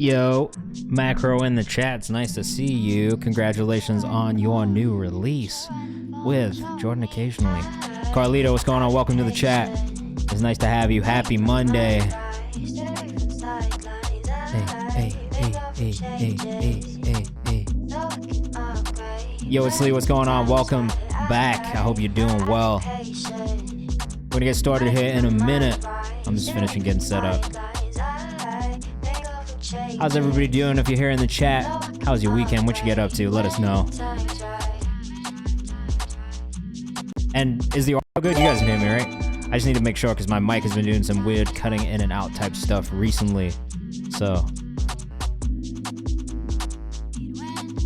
Yo, Macro in the chat, it's nice to see you. Congratulations on your new release with Jordan Occasionally. Carlito, what's going on? Welcome to the chat. It's nice to have you. Happy Monday. Hey. Yo, it's Lee, what's going on? Welcome back. I hope you're doing well. We're gonna get started here in a minute. I'm just finishing getting set up. How's everybody doing? If you're here in the chat, how's your weekend? What you get up to? Let us know. And is the audio good? You guys can hear me, right? I just need to make sure because my mic has been doing some weird cutting in and out type stuff recently. So,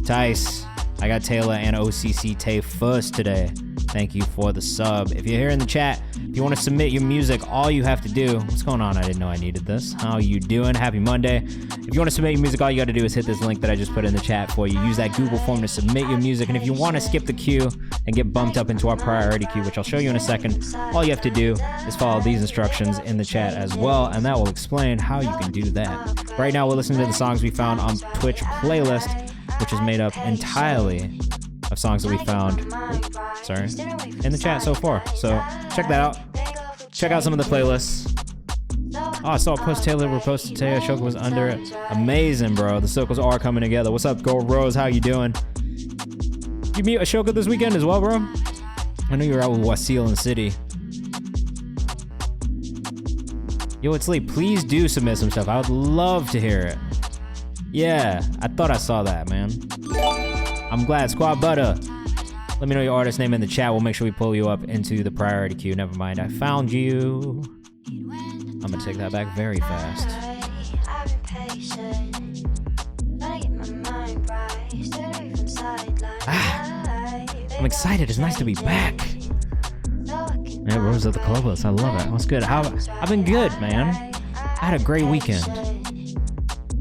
Tice, I got Taylor and OCC Tay first today. Thank you for the sub. If you're here in the chat, if you want to submit your music, all you have to do... What's going on? I didn't know I needed this. How you doing? Happy Monday. If you want to submit your music, all you got to do is hit this link that I just put in the chat for you. Use that Google form to submit your music. And if you want to skip the queue and get bumped up into our priority queue, which I'll show you in a second, all you have to do is follow these instructions in the chat as well, and that will explain how you can do that. Right now, we're listening to the songs we found on Twitch playlist, which is made up entirely of songs that we found in the chat so far. So check that out. Check out some of the playlists. Oh, I saw a post Taylor reposted today. Ashoka was under it. Amazing, bro. The circles are coming together. What's up, Gold Rose? How you doing? You meet Ashoka this weekend as well, bro? I know you were out with Wasil in the city. Yo, it's Lee. Please do submit some stuff. I would love to hear it. Yeah, I thought I saw that, man. I'm glad. Squad Butter. Let me know your artist name in the chat. We'll make sure we pull you up into the priority queue. Never mind. I found you. I'm going to take that back very fast. I'm excited. It's nice to be back. Yeah, Rose at the Clubless. I love it. What's good? I've been good, man. I had a great weekend.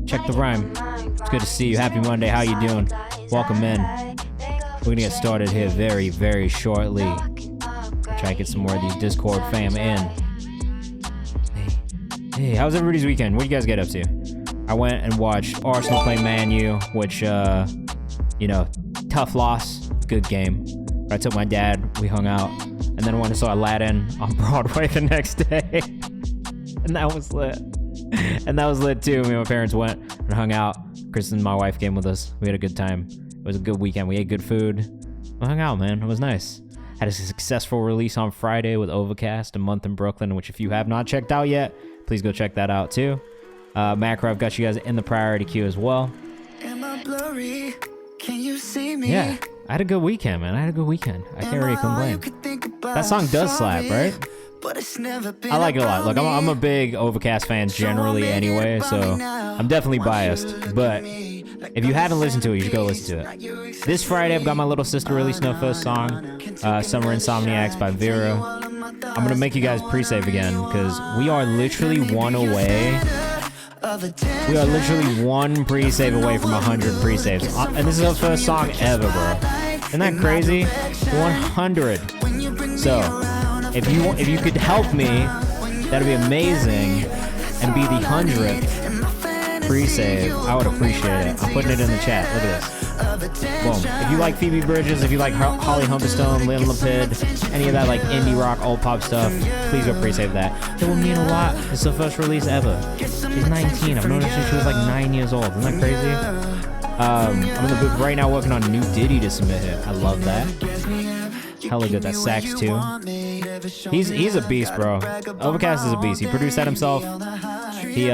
Check the rhyme. It's good to see you. Happy Monday. How you doing? Welcome in. We're gonna get started here very, very shortly. Try to get some more of these Discord fam in. Hey, how's everybody's weekend? What do you guys get up to? I went and watched Arsenal play Man U, which, tough loss, good game. I took my dad, we hung out, and then I went and saw Aladdin on Broadway the next day. And that was lit. And that was lit too. Me and my parents went and hung out. Kristen, my wife, came with us. We had a good time. It was a good weekend. We ate good food. We hung out, man. It was nice. Had a successful release on Friday with Overcast, A Month in Brooklyn, which if you have not checked out yet, please go check that out too. Macro, I've got you guys in the priority queue as well. Am I blurry? Can you see me? Yeah, I had a good weekend, man. I had a good weekend. I can't really complain. That song does slap, right? I like it a lot. Look, I'm a big Overcast fan generally anyway, so I'm definitely biased. But if you haven't listened to it, you should go listen to it. This Friday, I've got my little sister releasing her first song, Summer Insomniacs by Vera. I'm going to make you guys pre-save again, because we are literally one away. We are literally one pre-save away from 100 pre-saves. And this is our first song ever, bro. Isn't that crazy? 100. So if you could help me, that'd be amazing, and be the 100th pre-save, I would appreciate it. I'm putting it in the chat. Look at this. Boom. If you like Phoebe Bridgers, if you like Holly Humberstone, Lynn Lapid, any of that like indie rock, old pop stuff, please go pre-save that. It will mean a lot. It's the first release ever. She's 19. I've noticed since she was like 9 years old. Isn't that crazy? I'm in the booth right now working on a new Diddy to submit it. I love that. Hella good. That sax too. He's a beast, bro. Overcast is a beast. He produced that himself. He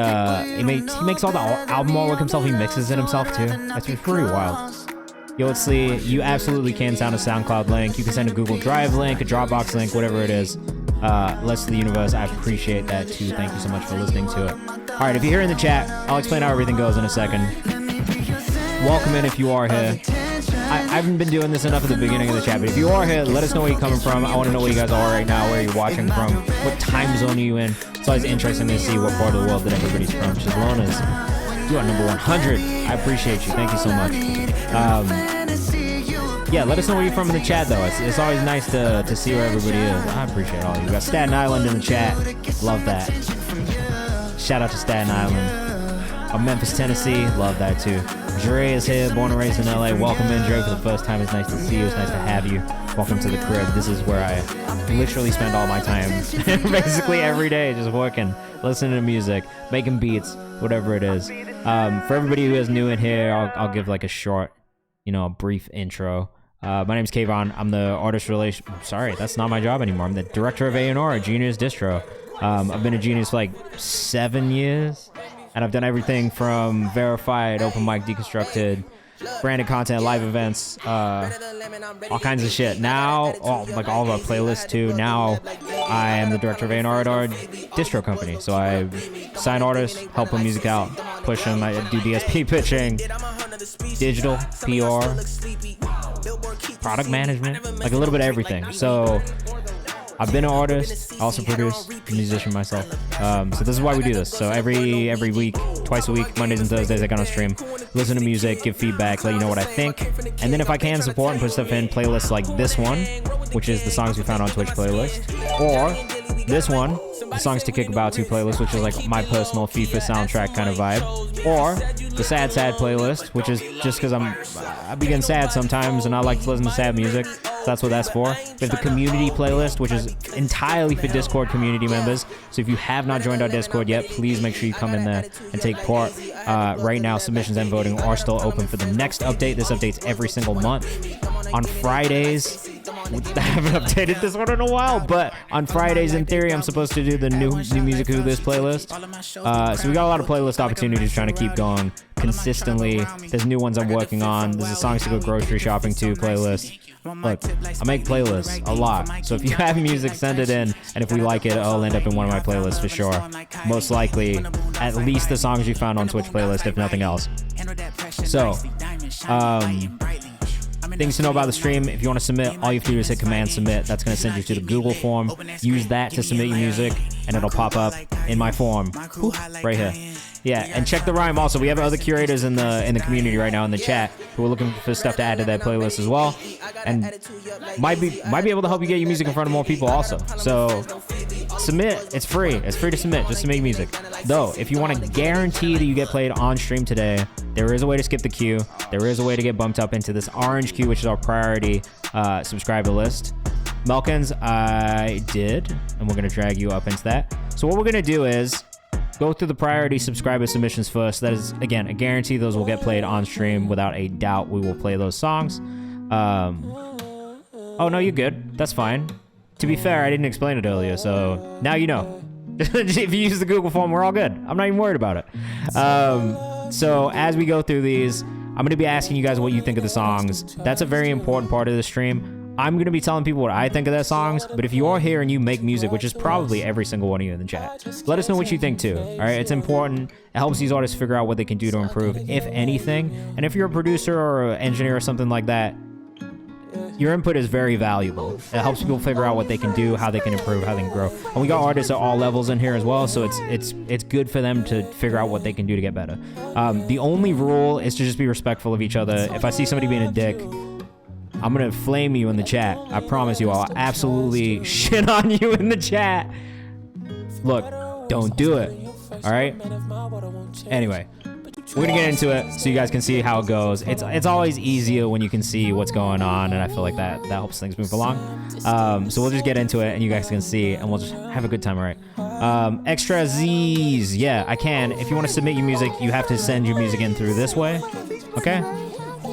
makes all the album artwork himself. He mixes it himself too. That's pretty wild. Yo, let's see. You absolutely can sound a SoundCloud link. You can send a Google Drive link, a Dropbox link, whatever it is. Let's to the universe. I appreciate that too. Thank you so much for listening to it. All right, if you're here in the chat, I'll explain how everything goes in a second. Welcome in if you are here. I haven't been doing this enough at the beginning of the chat, but if you are here, let us know where you're coming from. I want to know where you guys are right now, where you're watching from, what time zone are you in. It's always interesting to see what part of the world that everybody's from. Shazlona's, you are number 100. I appreciate you. Thank you so much. Yeah, let us know where you're from in the chat, though. It's always nice to see where everybody is. I appreciate all of you. We got Staten Island in the chat. Love that. Shout out to Staten Island. of Memphis, Tennessee. Love that too. Dre is here, born and raised in LA. Welcome in, Dre, for the first time. It's nice to see you. It's nice to have you. Welcome to the crib. This is where I literally spend all my time, basically every day, just working, listening to music, making beats, whatever it is. For everybody who is new in here, I'll give like a short, a brief intro. My name's Kayvan. I'm the artist relation. Sorry, that's not my job anymore. I'm the director of A&R at Genius Distro. I've been a Genius for like 7 years, and I've done everything from verified, open mic, deconstructed, branded content, live events, all kinds of shit. Now, all of our playlists too. Now, I am the director of A&R at our distro company. So I sign artists, help put music out, push them. I do DSP pitching, digital, PR, product management, like a little bit of everything. So I've been an artist, also produce, a musician myself. So this is why we do this. So every week, twice a week, Mondays and Thursdays, I get on stream, listen to music, give feedback, let you know what I think. And then if I can support and put stuff in playlists like this one, which is the songs we found on Twitch playlist, or this one, the songs to kick about to playlist, which is like my personal FIFA soundtrack kind of vibe, or the sad playlist, which is just because I be getting sad sometimes and I like to listen to sad music. So that's what that's for. We have the community playlist, which is entirely for Discord community members. So if you have not joined our Discord yet, please make sure you come in there and take part. Right now, submissions and voting are still open for the next update. This updates every single month. On Fridays, I haven't updated this one in a while, but on Fridays, in theory, I'm supposed to do the new music of this playlist. So we got a lot of playlist opportunities trying to keep going consistently. There's new ones I'm working on. There's a songs to go grocery shopping to playlist. Look, I make playlists a lot, so if you have music, send it in, and if we like it, it'll end up in one of my playlists for sure. Most likely, at least the songs you found on Twitch playlist, if nothing else. So, things to know about the stream: if you want to submit, all you have to do is hit Command Submit. That's going to send you to the Google form. Use that to submit your music, and it'll pop up in my form right here. Yeah, and check the rhyme also. We have other curators in the community right now in the chat who are looking for stuff to add to that playlist as well, and might be able to help you get your music in front of more people also. So submit. It's free. It's free to submit. Just submit music. Though, if you want to guarantee that you get played on stream today, there is a way to skip the queue. There is a way to get bumped up into this orange queue, which is our priority subscriber list. Melkins, I did, and we're going to drag you up into that. So what we're going to do is go through the priority subscriber submissions first. That is, again, a guarantee those will get played on stream. Without a doubt, we will play those songs. Oh, no, you're good. That's fine. To be fair, I didn't explain it earlier, so now you know. If you use the Google form, we're all good. I'm not even worried about it. So as we go through these, I'm going to be asking you guys what you think of the songs. That's a very important part of the stream. I'm going to be telling people what I think of their songs, but if you're here and you make music, which is probably every single one of you in the chat, let us know what you think too, all right? It's important. It helps these artists figure out what they can do to improve, if anything. And if you're a producer or an engineer or something like that, your input is very valuable. It helps people figure out what they can do, how they can improve, how they can grow. And we got artists at all levels in here as well, so it's good for them to figure out what they can do to get better. The only rule is to just be respectful of each other. If I see somebody being a dick, I'm going to flame you in the chat. I promise you, I'll absolutely shit on you in the chat. Look, don't do it. All right? Anyway, we're going to get into it so you guys can see how it goes. It's always easier when you can see what's going on, and I feel like that helps things move along. So we'll just get into it, and you guys can see, and we'll just have a good time, all right? Extra Z's. Yeah, I can. If you want to submit your music, you have to send your music in through this way. Okay?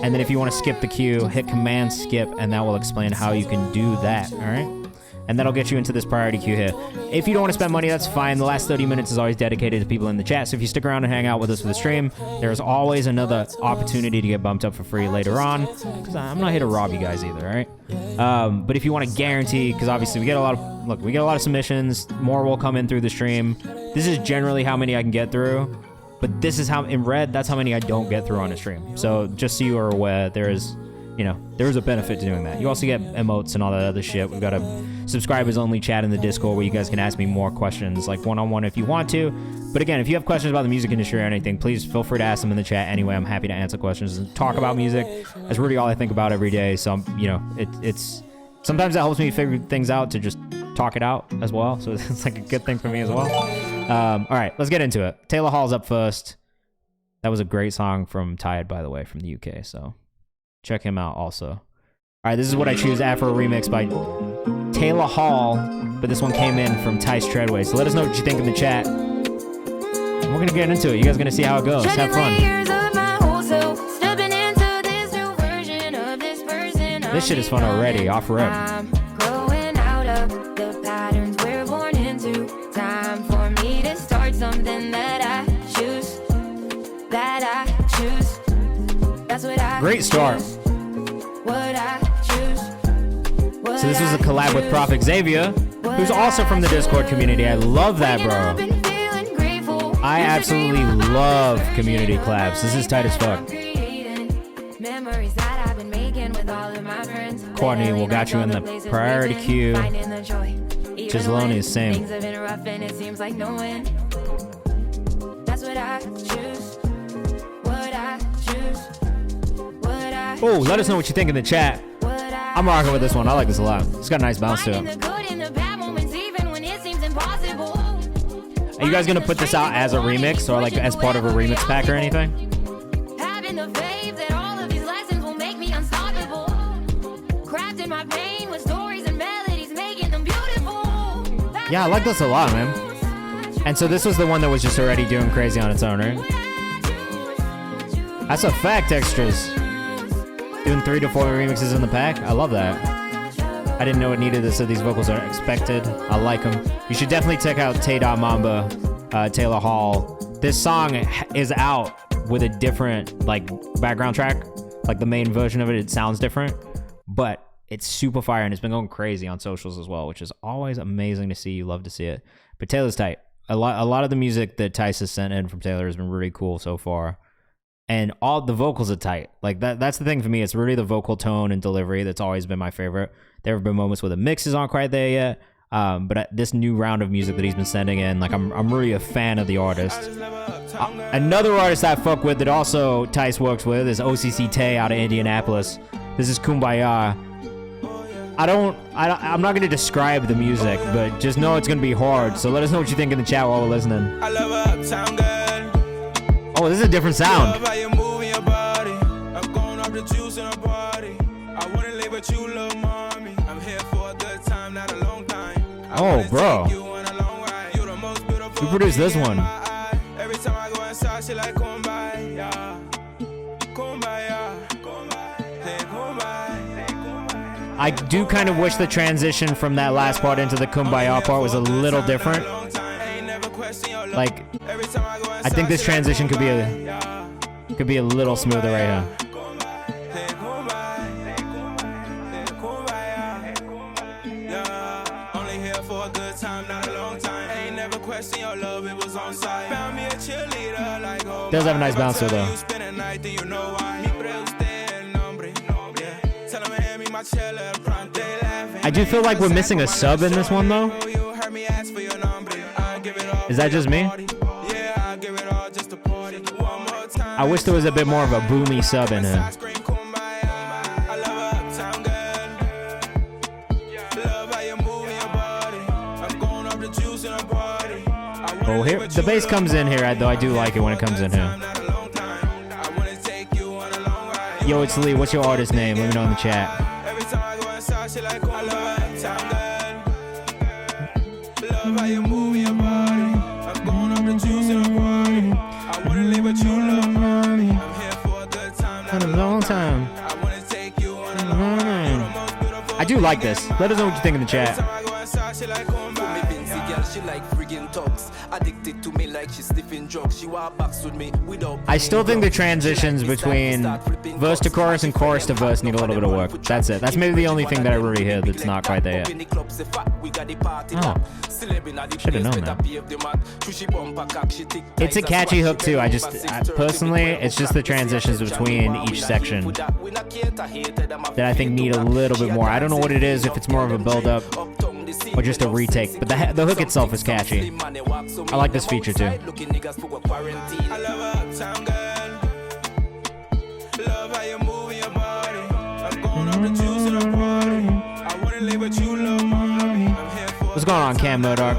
And then if you want to skip the queue, hit Command Skip, and that will explain how you can do that, all right? And that'll get you into this priority queue here. If you don't want to spend money, that's fine. The last 30 minutes is always dedicated to people in the chat, so if you stick around and hang out with us for the stream, there's always another opportunity to get bumped up for free later on, because I'm not here to rob you guys either, all right? But if you want to guarantee, because obviously we get a lot of submissions, more will come in through the stream. This is generally how many I can get through. But this is how, in red, that's how many I don't get through on a stream. So just so you are aware, there is a benefit to doing that. You also get emotes and all that other shit. We've got a subscribers-only chat in the Discord where you guys can ask me more questions, like one-on-one if you want to. But again, if you have questions about the music industry or anything, please feel free to ask them in the chat anyway. I'm happy to answer questions and talk about music. That's really all I think about every day. So, it's sometimes that helps me figure things out, to just talk it out as well. So it's like a good thing for me as well. All right, let's get into it. Taylor Hall's up first. That was a great song from Tired, by the way, from the UK. So check him out also. All right, this is what I choose, Afro remix by Taylor Hall, but this one came in from Tice Treadway. So let us know what you think in the chat. We're gonna get into it. You guys are gonna see how it goes. Have fun. This shit is fun already. Off rip. Growing out of the patterns we're born into. Time for me to start something that I choose. That's what I Great start. What I choose. So this was a collab with Prophet Xavier, who's also from the Discord community. I love that, bro. I absolutely love community collabs. This is tight as fuck. Courtney will got you in the priority queue. Gisloni is same. Oh, let us know what you think in the chat. I'm rocking with this one. I like this a lot. It's got a nice bounce to it. Are you guys gonna put this out as a remix or like as part of a remix pack or anything? Yeah, I like this a lot, man. And so this was the one that was just already doing crazy on its own, right? That's a fact, extras. Doing 3 to 4 remixes in the pack. I love that. I didn't know it needed this, so these vocals are expected. I like them. You should definitely check out Tay Mamba, Taylor Hall. This song is out with a different like background track. Like the main version of it, it sounds different, but it's super fire and it's been going crazy on socials as well, which is always amazing to see. You love to see it. But Taylor's tight. A lot of the music that Tice has sent in from Taylor has been really cool so far. And all the vocals are tight. Like that's the thing for me. It's really the vocal tone and delivery that's always been my favorite. There have been moments where the mixes aren't quite there yet. But this new round of music that he's been sending in, like I'm really a fan of the artist. Another artist I fuck with that also Tice works with is OCC Tay out of Indianapolis. This is Kumbaya. I'm not gonna describe the music, but just know it's gonna be hard. So let us know what you think in the chat while we're listening. Oh, this is a different sound. Oh, bro. Who produced this one? I do kind of wish the transition from that last part into the Kumbaya part was a little different. Like, I think this transition could be a little smoother right here. Does have a nice bounce to it though. I do feel like we're missing a sub in this one though. Is that just me? I wish there was a bit more of a boomy sub in here. Oh, here the bass comes in here, though I do like it when it comes in here. Yo, it's Lee. What's your artist name? Let me know in the chat. Had a long time. I do like this. Let us know what you think in the chat. I still think the transitions between verse to chorus and chorus to verse need a little bit of work. That's it. That's maybe the only thing that I really hear that's not quite there yet. Oh, should have known that. It's a catchy hook too. Personally, it's just the transitions between each section that I think need a little bit more. I don't know what it is, if it's more of a build up or just a retake, but the hook itself is catchy. I like this feature too. What's going on, Cam Murdoch?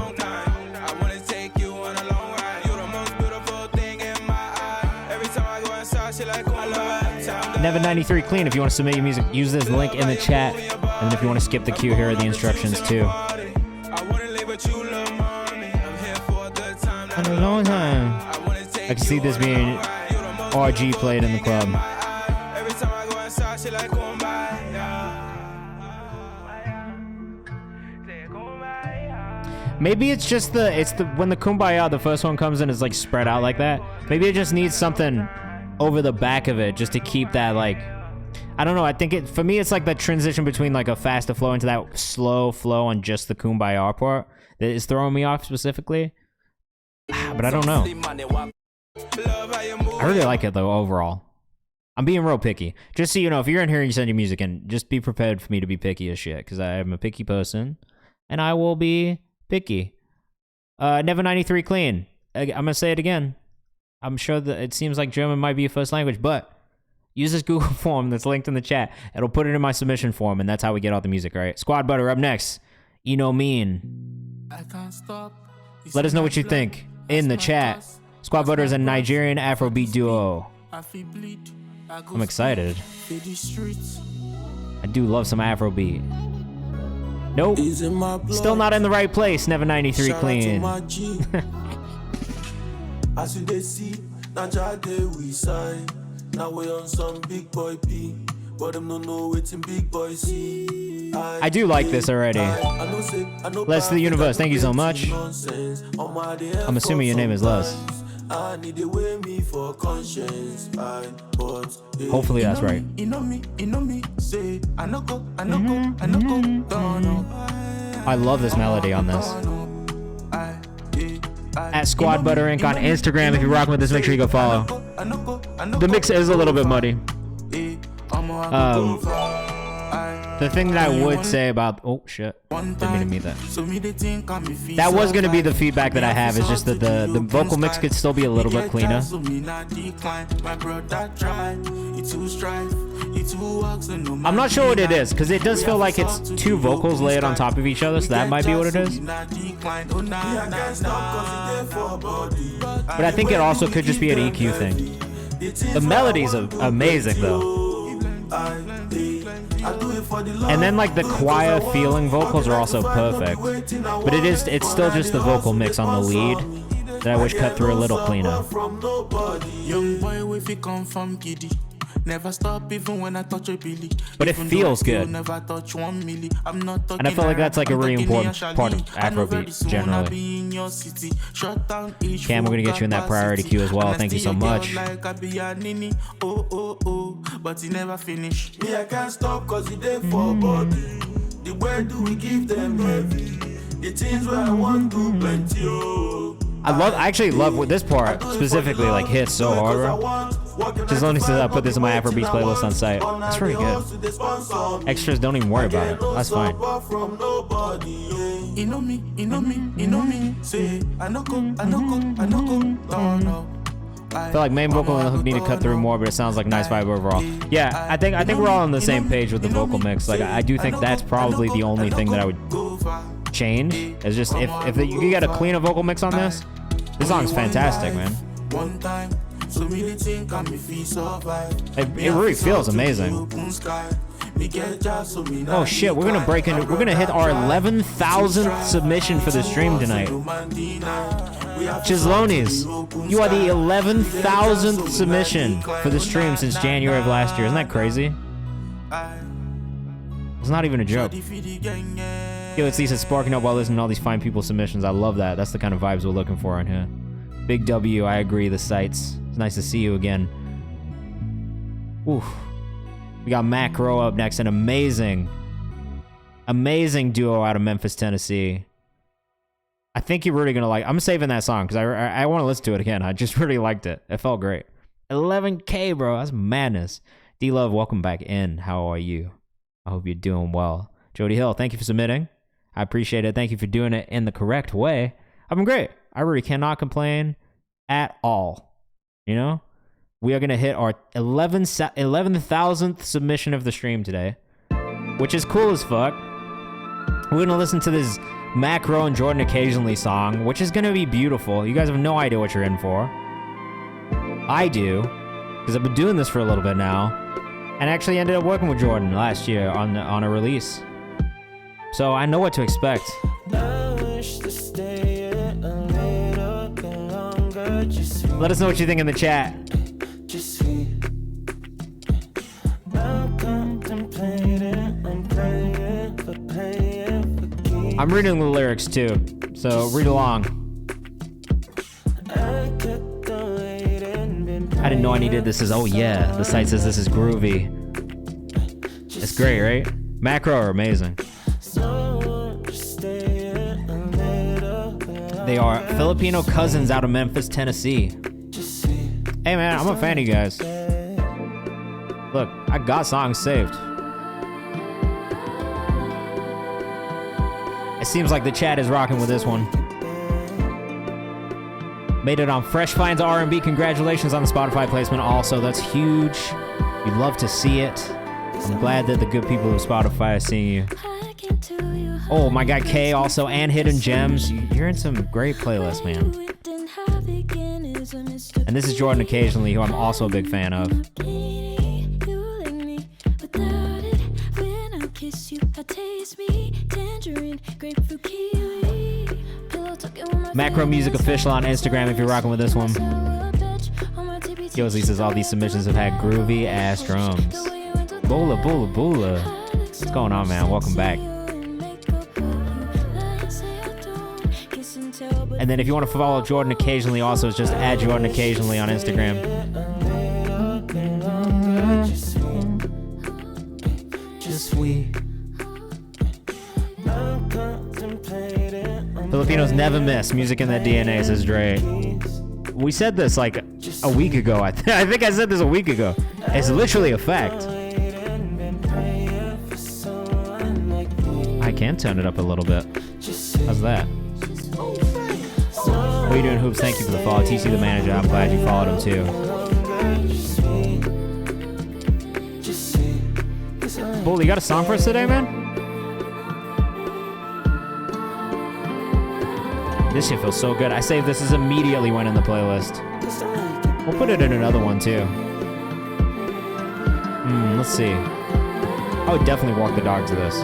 Never93 Clean, if you want to submit your music, use this link in the chat. And then if you want to skip the queue, here are the instructions too. For a long time. I can see this being RG played in the club. Maybe it's just when the Kumbaya, the first one comes in, is like spread out like that. Maybe it just needs something over the back of it just to keep that, like, I don't know. I think for me, it's like the transition between like a faster flow into that slow flow on just the Kumbaya part that is throwing me off specifically. But I don't know. I really like it though overall. I'm being real picky. Just so you know, if you're in here and you send your music in, just be prepared for me to be picky as shit, because I am a picky person and I will be picky. Never93 Clean. I'm gonna say it again. I'm sure that it seems like German might be your first language, but use this Google form that's linked in the chat. It'll put it in my submission form, and that's how we get all the music, all right? Squad Butter up next. Mean. Let us know what you think in the chat. Squad Butter is a Nigerian Afrobeat duo. I'm excited. I do love some Afrobeat. Nope. Still not in the right place. Never93 Clean. As you they see, we sign. Now we on some big boy P, but them no know waiting big boy see. I do like this already. Les to the universe, thank you so much. I'm assuming your name is Les. Hopefully that's right. I love this melody on this. At Squad Butter Inc. on Instagram, if you're rocking with this, make sure you go follow. The mix is a little bit muddy. The thing that I would say about... Oh, shit. Didn't mean to mean that. That was going to be the feedback that I have, is just that the vocal mix could still be a little bit cleaner. I'm not sure what it is, because it does feel like it's two vocals layered on top of each other, so that might be what it is. But I think it also could just be an EQ thing. The melody's amazing, though. And then like the choir feeling vocals are also perfect, but it's still just the vocal mix on the lead that I wish cut through a little cleaner. Never stop even when I touch a Billy. But it feels good. And I feel like that's like a really important part of Afrobeat generally. Cam, we're gonna get you in that priority queue as well. Thank you so much. But he never finish. Me, I can't stop cause he there for body. The word do we give them heavy. The things where I want to plenty. I actually love what this part specifically like hits so hard, bro. Just only says I put this in my Afrobeats playlist on site. That's pretty good. Extras, don't even worry about it. That's fine. I feel like main vocal and the hook need to cut through more, but it sounds like nice vibe overall. Yeah, I think we're all on the same page with the vocal mix. Like I do think that's probably the only thing that I would change. Is just if you got a cleaner vocal mix on this song's fantastic, man. It really feels amazing. Oh shit, we're gonna break into, we're gonna hit our 11,000th submission for the stream tonight. Chislonis, you are the 11,000th submission for the stream since January of last year. Isn't that crazy? It's not even a joke. Yo, it's Lisa sparking up while listening to all these fine people submissions. I love that. That's the kind of vibes we're looking for on here. Big W, I agree, the sights. It's nice to see you again. Oof. We got Matt Crow up next, an amazing duo out of Memphis, Tennessee. I think you're really gonna like. I'm saving that song because I want to listen to it again. I just really liked it. It felt great. 11K, bro. That's madness. D-Love, welcome back in. How are you? I hope you're doing well. Jody Hill, thank you for submitting. I appreciate it. Thank you for doing it in the correct way. I've been great. I really cannot complain at all. You know? We are going to hit our 11,000th submission of the stream today, which is cool as fuck. We're going to listen to this Macro and Jordan Occasionally song, which is going to be beautiful. You guys have no idea what you're in for. I do, because I've been doing this for a little bit now. and actually ended up working with Jordan last year on a release. So I know what to expect. Let us know what you think in the chat. I'm reading the lyrics too, so read along. I didn't know I needed this. Oh yeah, the site says this is groovy. It's great, right? Macro are amazing. They are Filipino cousins out of Memphis, Tennessee. Hey man, I'm a fan of you guys. Look, I got songs saved. It seems like the chat is rocking with this one. Made it on Fresh Finds R&B. Congratulations on the Spotify placement also. That's huge. We'd love to see it. I'm glad that the good people of Spotify are seeing you. Oh, my guy Kay also, and Hidden Gems. You're in some great playlists, man. And this is Jordan Occasionally, who I'm also a big fan of. Macro Music Official on Instagram if you're rocking with this one. Yosi says all these submissions have had groovy ass drums. Bula, bula, bula. What's going on, man? Welcome back. And then if you want to follow Jordan Occasionally, also it's just add Jordan Occasionally on Instagram. Just we. Filipinos never miss music in their DNA, says Dre. We said this like a week ago. I think I said this a week ago. It's literally a fact. I can turn it up a little bit. How's that? What are you doing, Hoops? Thank you for the follow. TC the manager, I'm glad you followed him too. Bull, you got a song for us today, man? This shit feels so good. I saved this as immediately went in the playlist. We'll put it in another one too. Let's see. I would definitely walk the dog to this.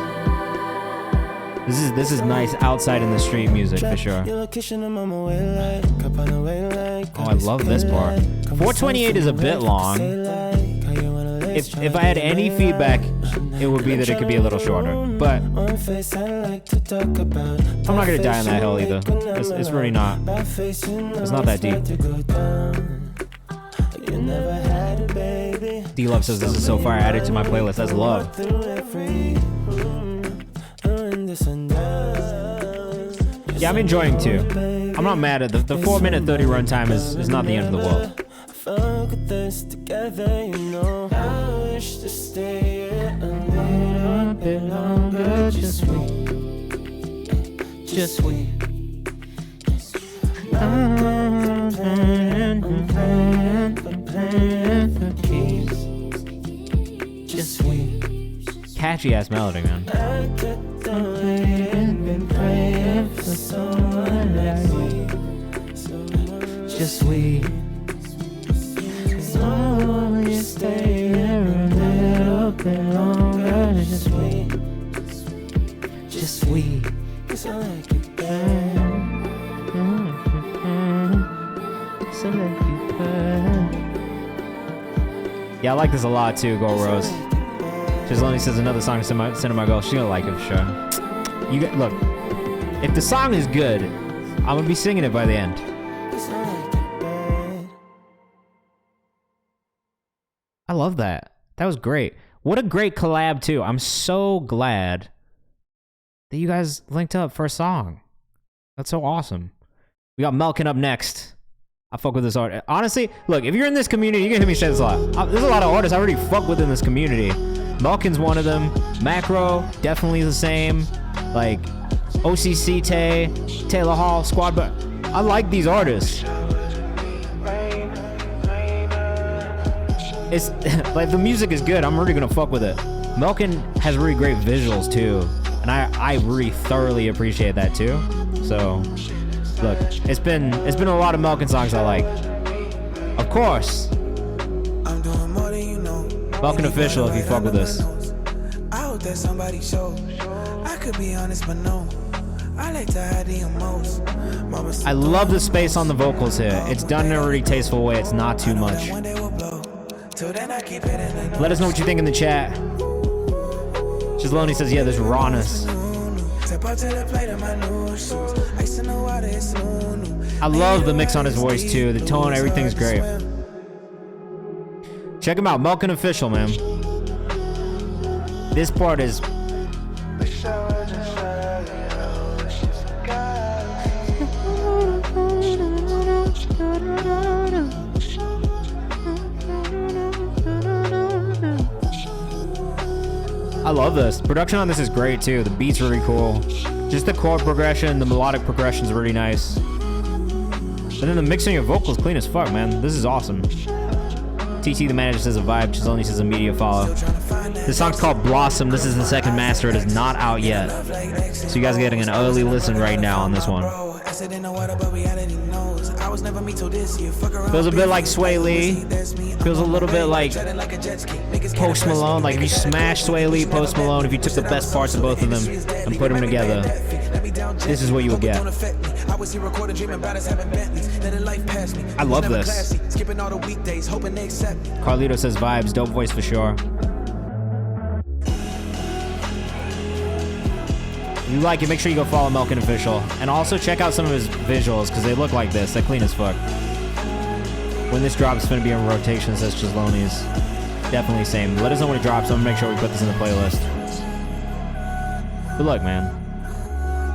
This is nice outside in the street music for sure. Oh, I love this part. 428 is a bit long. If I had any feedback, it would be that it could be a little shorter. But I'm not gonna die on that hill either. It's really not. It's not that deep. D-Love says this is so far added to my playlist. That's love. Yeah, I'm enjoying too. I'm not mad at the 4-minute 30 runtime is not the end of the world. Just wait. Just wait. Catchy ass melody, man. Just wait. You stay here a little bit longer. Just wait. Just wait. 'Cause I like you better. So like you better. Yeah, I like this a lot too, Go Rose. Gisloni says another song to send my girl. She gonna like it for sure. You get, look, if the song is good, I'm gonna be singing it by the end. I love that. That was great. What a great collab too. I'm so glad that you guys linked up for a song. That's so awesome. We got Melkin up next. I fuck with this art. Honestly, look, if you're in this community, you can hear me say this a lot. There's a lot of artists I already fuck with in this community. Melkin's one of them. Macro, definitely the same. Like, OCC Tay, Taylor Hall, Squad, but I like these artists. It's like the music is good. I'm really gonna fuck with it. Melkin has really great visuals too, and I really thoroughly appreciate that too. So, look, it's been a lot of Melkin songs I like. Of course. I'm doing more than you know. But Malkin Official, if you fuck with this. I hope that somebody shows. I could be honest, but no. I like to hide the most. I love the space on the vocals here. It's done in a really tasteful way. It's not too much. Let us know what you think in the chat. Chisloni says, yeah, there's rawness. I love the mix on his voice too. The tone, everything's great. Check him out, Malkin Official, man. This part is... I love this. Production on this is great too. The beat's really cool. Just the chord progression, the melodic progression is really nice. And then the mixing of vocals clean as fuck, man. This is awesome. TT the manager says a vibe. Chisloni says a media follow. This song's called Blossom. This is the second master. It is not out yet. So you guys are getting an early listen right now on this one. Feels a bit like Sway Lee. Feels a little bit like Post Malone. Like if you smash Sway Lee, Post Malone, if you took the best parts of both of them and put them together, this is what you would get. I love this. Carlito says vibes, dope voice for sure. If you like it, make sure you go follow Malkin Official. And also check out some of his visuals, because they look like this. They're clean as fuck. When this drops, it's going to be in rotation, says Chisloni's. Definitely same. Let us know when it drops. I'm going to make sure we put this in the playlist. Good luck, man.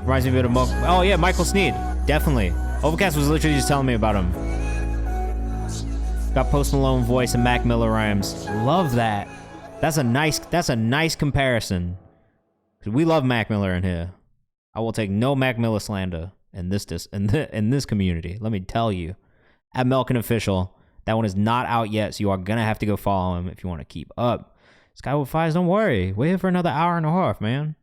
Reminds me a bit of oh, yeah, Michael Sneed. Definitely. Overcast was literally just telling me about him. Got Post Malone voice and Mac Miller rhymes. Love that. That's a nice comparison. We love Mac Miller in here. I will take no Mac Miller slander in this community. Let me tell you. At Malkin Official, that one is not out yet, so you are gonna have to go follow him if you want to keep up. Skyward Fires, don't worry. We're here for another hour and a half, man.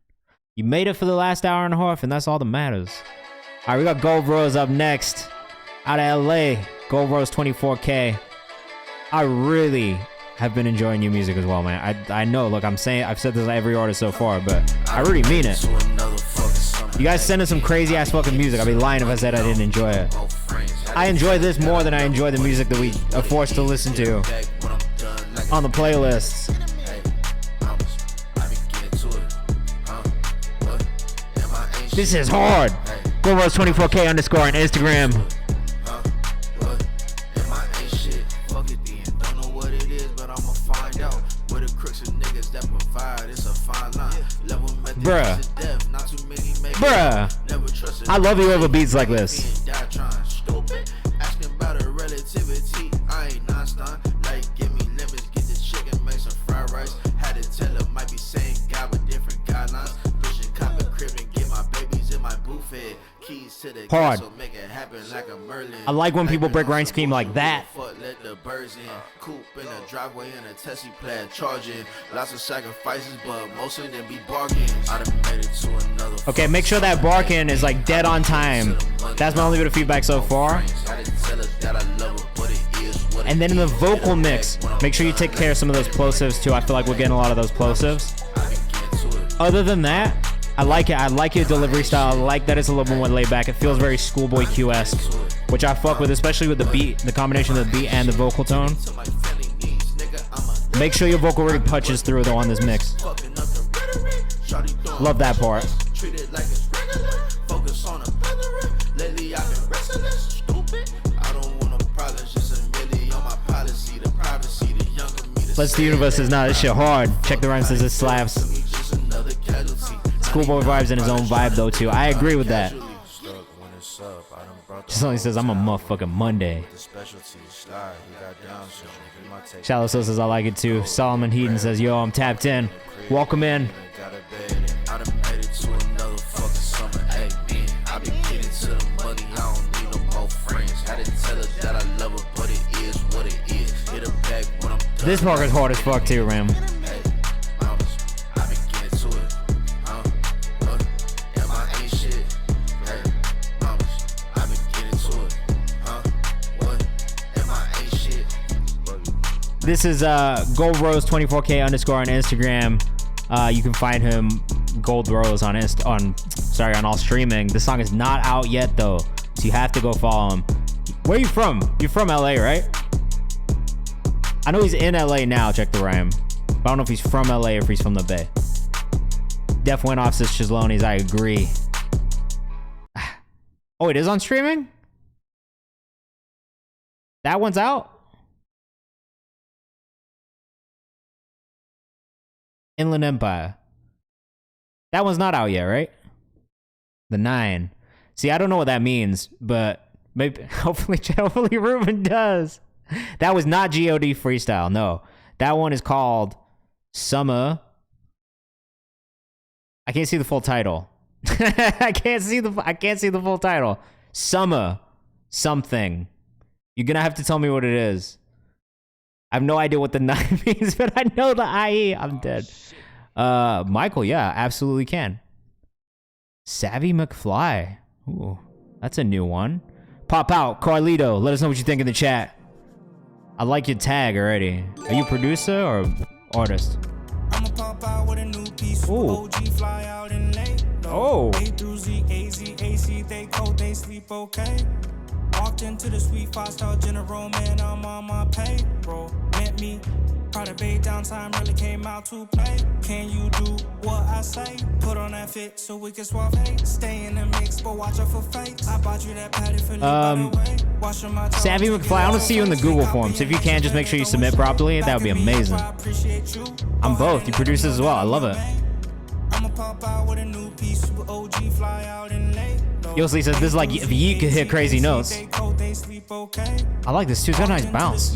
You made it for the last hour and a half, and that's all that matters. All right, we got Gold Rose up next. Out of LA, Gold Rose 24K. I really have been enjoying your music as well, man. I know, look, I've said this to every artist so far, but I really mean it. You guys send us some crazy ass fucking music. I'd be lying if I said I didn't enjoy it. I enjoy this more than I enjoy the music that we are forced to listen to on the playlists. This is hard. GoRose24K _ on Instagram. Bruh. I love you over beats like this. Hard. I like when people break rain scheme like that. Okay, make sure that barking is like dead on time. That's my only bit of feedback so far. And then in the vocal mix, make sure you take care of some of those plosives too. I feel like we're getting a lot of those plosives. Other than that, I like it. I like your delivery style. I like that it's a little bit more laid back. It feels very Schoolboy Q-esque, which I fuck with, especially with the beat, the combination of the beat and the vocal tone. Make sure your vocal really punches through though on this mix. Love that part. Let's the universe says, nah, this shit hard. Check the rhyme says it slaps. Schoolboy vibes in his own vibe though too. I agree with that. Just only says I'm a motherfucking Monday. Shallow Soul says I like it too. Solomon Heaton says, yo, I'm tapped in. Welcome in. This part is hard as fuck too, man. This is GoldRose24K _ on Instagram. You can find him GoldRose on all streaming. The song is not out yet though, so you have to go follow him. Where are you from? You're from LA, right? I know he's in LA now. Check the rhyme. But I don't know if he's from LA or if he's from the Bay. Def went off says Shizlonis. I agree. Oh, it is on streaming? That one's out? Inland Empire. That one's not out yet, right? The 9. See, I don't know what that means, but maybe, hopefully Ruben does. That was not God freestyle. No, that one is called Summer. I can't see the full title. I can't see the full title. Summer something. You're gonna have to tell me what it is. I have no idea what the 9 means, but I know the IE. I'm dead. Michael, yeah, absolutely can. Savvy McFly. Ooh, that's a new one. Pop out, Carlito. Let us know what you think in the chat. I like your tag already. Are you a producer or artist? I'ma pop out with a new piece. Ooh. OG fly out in late. Oh. A through Z, AZ, AC, they cold, they sleep okay. Walked into the sweet 5-star general, man, I'm on my pay, bro. Met me, Prada Bay downtime really came out to play. Can you do what I say? Put on that fit so we can swap hate. Stay in the mix, but watch out for fakes. I bought you that patty for Savvy McFly, I want to see you in the Google forms. If you can, just make sure you submit properly. That would be amazing. I'm both. You produce this as well. I love it. I'ma pop out with a new piece. Super OG fly out in late. Yosley says this is like if Yeet could hit crazy notes. I like this too. It's got a nice bounce.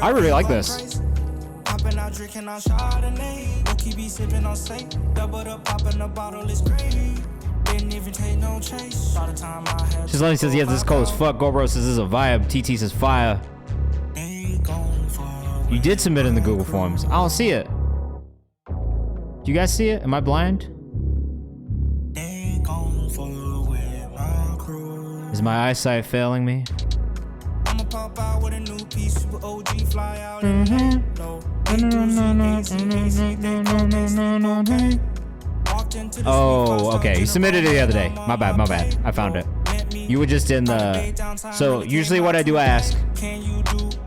I really like this. Shizlani says, yes, this is cold as fuck. GoBro says, this is a vibe. TT says, fire. You did submit in the Google Forms. I don't see it. Do you guys see it? Am I blind? Is my eyesight failing me? Oh, okay. You submitted it the other day. My bad, my bad. I found it. You were just in the... So, usually what I do ask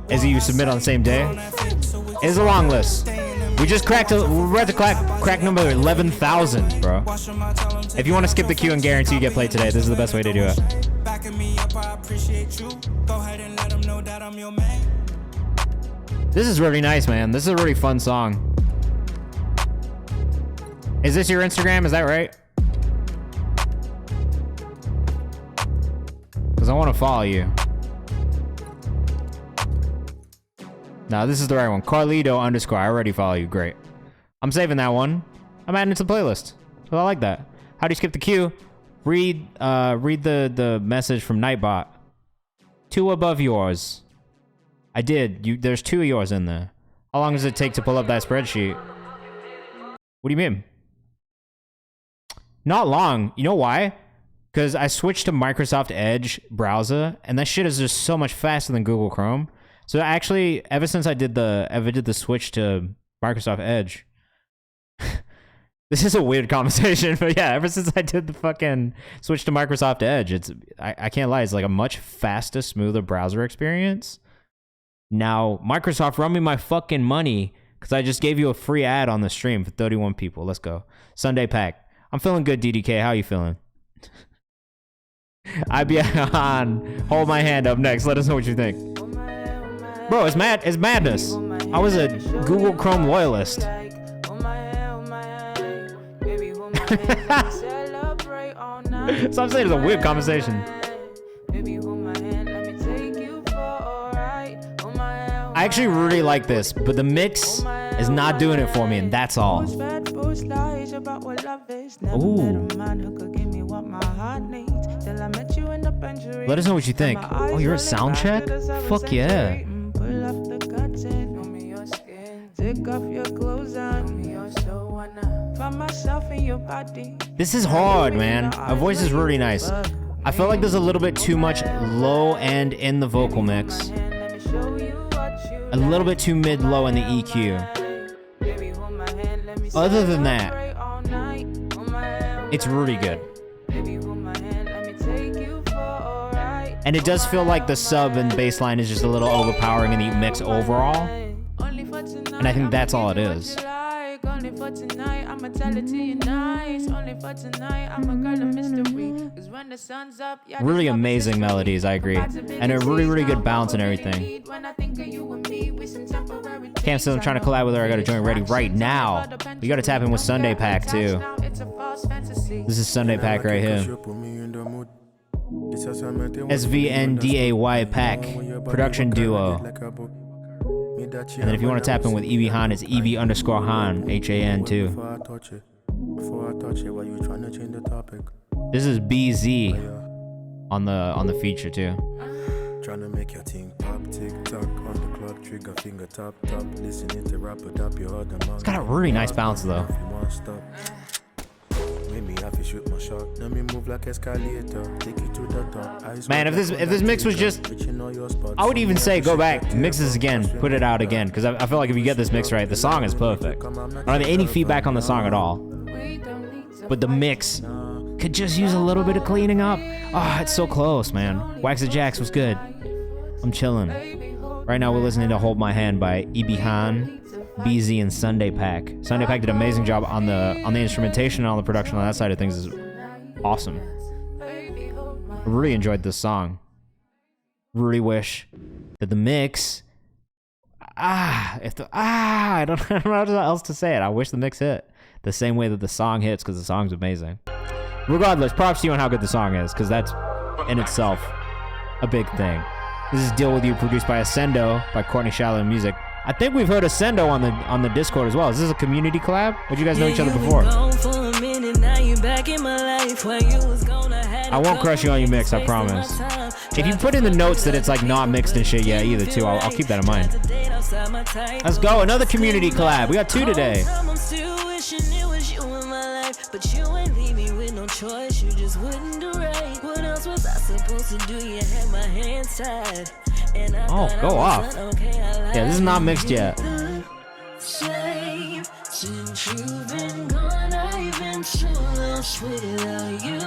is that you submit on the same day. It's a long list. We just cracked... We're at the crack number 11,000, bro. If you want to skip the queue and guarantee you get played today, this is the best way to do it. This is really nice, man. This is a really fun song. Is this your Instagram? Is that right? Because I want to follow you. No, this is the right one. Carlito _ I already follow you. Great. I'm saving that one. I'm adding it to the playlist. So I like that. How do you skip the queue? Read the message from Nightbot. 2 above yours. I did. There's 2 of yours in there. How long does it take to pull up that spreadsheet? What do you mean? Not long. You know why? Because I switched to Microsoft Edge browser, and that shit is just so much faster than Google Chrome. So actually, ever since I did the switch to Microsoft Edge, this is a weird conversation, but yeah, ever since I did the fucking switch to Microsoft Edge, I can't lie, it's like a much faster, smoother browser experience. Now, Microsoft, run me my fucking money, because I just gave you a free ad on the stream for 31 people. Let's go. Sunday pack. I'm feeling good, DDK. How you feeling? IBN, hold my hand up next. Let us know what you think. Bro, it's madness. I was a Google Chrome loyalist. So I'm saying it's a weird conversation. I actually really like this, but the mix is not doing it for me, and that's all. Ooh. Let us know what you think. Oh, you're at sound check? Fuck yeah. This is hard, man. My voice is really nice. I feel like there's a little bit too much low end in the vocal mix. A little bit too mid-low in the EQ. Other than that, it's really good. And it does feel like the sub and bass line is just a little overpowering in the mix overall. And I think that's all it is. Really amazing melodies, I agree. And a really, really good bounce and everything. Cam says I'm trying to collab with her. I got a joint ready right now. You got to tap in with Sunday Pack too. This is Sunday Pack right here. SVNDAY Pack, production duo. And then if you want to tap in with EV Han, it's EV_Han, HAN too. This is BZ on the feature too. Trying to make your thing pop, tick tock on the clock, trigger finger tap tap, listening to rap it up your other mouth. It's got a really nice bounce though. Man, if this mix was just, I would even say go back, mix this again, put it out again, because I feel like if you get this mix right, the song is perfect. I don't have any feedback on the song at all, but the mix could just use a little bit of cleaning up. Oh, it's so close, man. Wax the Jacks was good. I'm chilling. Right now we're listening to Hold My Hand by EB Han, BZ, and Sunday Pack. Sunday Pack did an amazing job on the instrumentation and on the production on that side of things. Is awesome. I really enjoyed this song. Really wish that the mix. I don't know how else to say it. I wish the mix hit the same way that the song hits, because the song's amazing. Regardless, props to you on how good the song is, because that's in itself a big thing. This is Deal With You, produced by Ascendo, by Courtney Shallow Music. I think we've heard Ascendo on the Discord as well. Is this a community collab? Or did you guys know each other before? I won't crush you on your mix, I promise. If you put in the notes that it's like not mixed and shit, yeah, either too, I'll keep that in mind. Let's go, another community collab. We got 2 today. But you ain't leave me with no choice, you just wouldn't do right. What else was I supposed to do? You had my hands tied. Oh, go off. Yeah, this is not mixed yet. Since you've been gone, I've been so lost without you,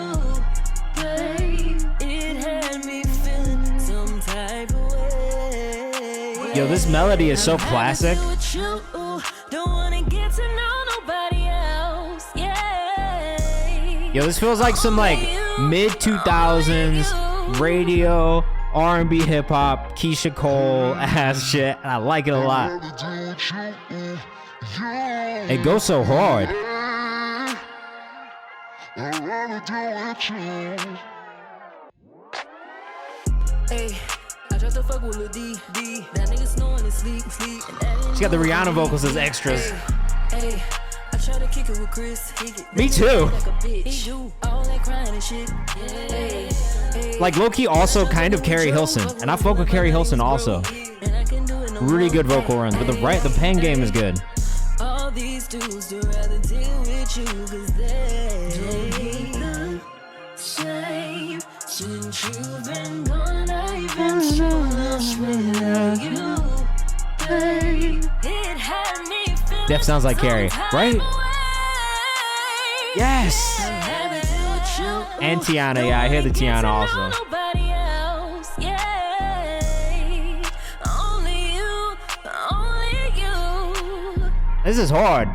babe. It had me feeling some type of way. Yo, this melody is so classic. Don't wanna get to know nobody else. Yeah. Yo, this feels like some like mid 2000s radio R&B hip hop Keisha Cole ass shit. I like it a lot. It goes so hard. She got the Rihanna vocals as extras. Me too. Like low-key also kind of Carrie Hilson, and I fuck with Carrie Hilson also. Really good vocal runs, but the pen game is good. All these dudes do rather deal with you, 'cause they same. Since you've been gone, I've been so lost without you, babe. It had me feeling Def sounds like Carrie, right? Yes. And Tiana, yeah, I hear the Tiana also. This is hard.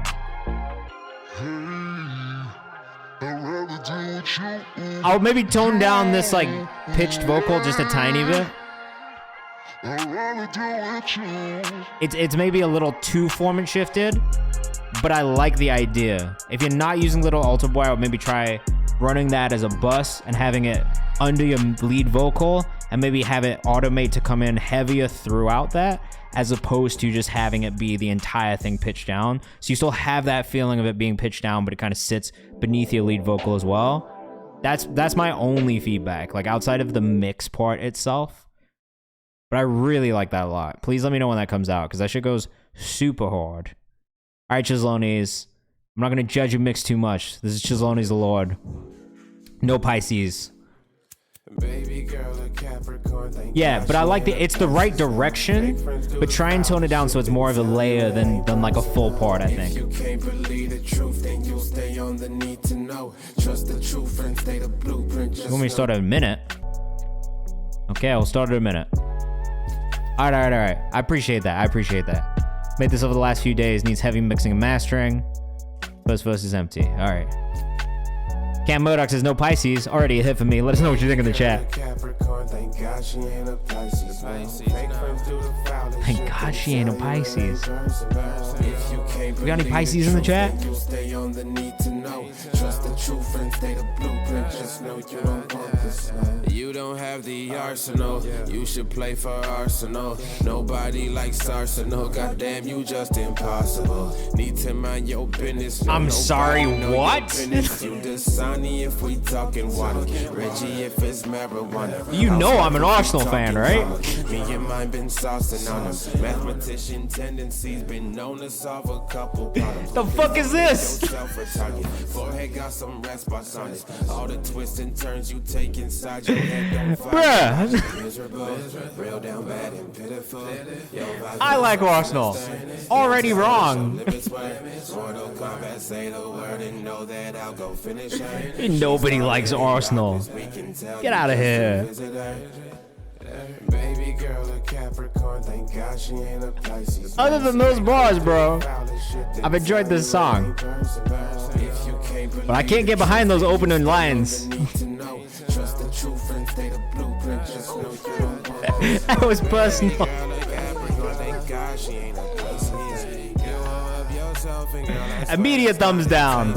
I'll maybe tone down this like pitched vocal just a tiny bit. It's maybe a little too form and shifted, but I like the idea. If you're not using Little Altar Boy, I would maybe try running that as a bus and having it under your lead vocal, and maybe have it automate to come in heavier throughout that, as opposed to just having it be the entire thing pitched down. So you still have that feeling of it being pitched down, but it kind of sits beneath your lead vocal as well. That's my only feedback, like outside of the mix part itself. But I really like that a lot. Please let me know when that comes out, because that shit goes super hard. All right, Chislonis. I'm not gonna judge a mix too much. This is Chislone's the Lord. No Pisces. Yeah, but I like it's the right direction, but try and tone it down so it's more of a layer than like a full part, I think. You can't believe the truth, then you'll stay on the need to know. Trust the truth and stay the blueprint. You want me to start at a minute? Okay, I'll start at a minute. All right. I appreciate that. Made this over the last few days. Needs heavy mixing and mastering. First verse is empty. All right. Cam Murdoch says no Pisces. Already a hit for me. Let us know what you think in the chat. Thank God she ain't a Pisces. We got any Pisces in the chat? You don't have the arsenal. You should play for Arsenal. Nobody likes Arsenal. Goddamn, you just impossible. Need to mind your business. I'm sorry, what? If we talking water, Reggie if it's marijuana. You know I'm an Arsenal fan, right? Me and mine been saucing on them. Mathematician tendencies been known to solve a couple problems. The fuck is this? Forehead got some red spots on it. All the twists and turns you take inside your head. Bruh. Miserable, real down bad and pitiful. I like Arsenal. Already wrong. Mortal Kombat, say the word and know that I'll go finish. Nobody likes Arsenal. Get out of here. Baby girl, a Capricorn, thank God she ain't a Pisces. Other than those bars, bro, I've enjoyed this song. But I can't get behind those opening lines. That was personal. Immediate thumbs down.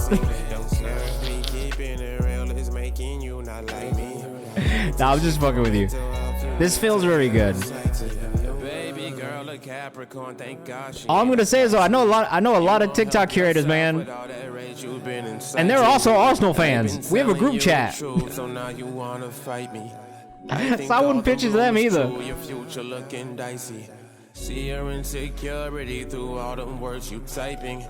Nah, I'm just fucking with you. This feels really good. All I'm gonna say is though, I know a lot of TikTok curators, man. And they're also Arsenal fans. We have a group chat. So I wouldn't pitch it to them either. See your insecurity through all them words you typing.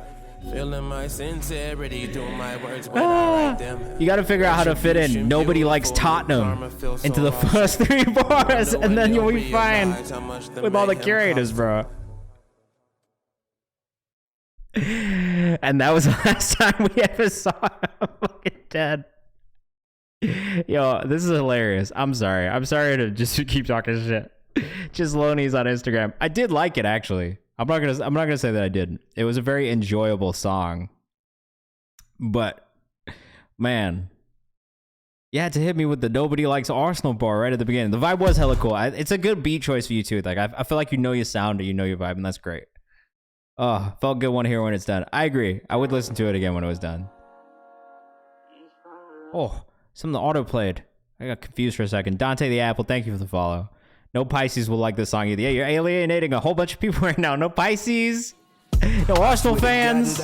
Feeling my sincerity through my words when I write them. You gotta figure out how to fit in Nobody Likes Tottenham into the first 3 bars, and then you'll be fine with all the curators, bro. And that was the last time we ever saw him. Fucking dead. Yo, this is hilarious. I'm sorry to just keep talking shit. Just Loney's on Instagram. I did like it, actually. I'm not gonna say that I didn't. It was a very enjoyable song. But man, you had to hit me with the Nobody Likes Arsenal bar right at the beginning. The vibe was hella cool. It's a good beat choice for you too. Like I feel like you know your sound and you know your vibe, and that's great. Oh, felt good one here when it's done. I agree. I would listen to it again when it was done. Oh, something auto played. I got confused for a second. Dante the Apple, thank you for the follow. No Pisces will like this song either. Yeah, you're alienating a whole bunch of people right now. No Pisces. No Arsenal fans.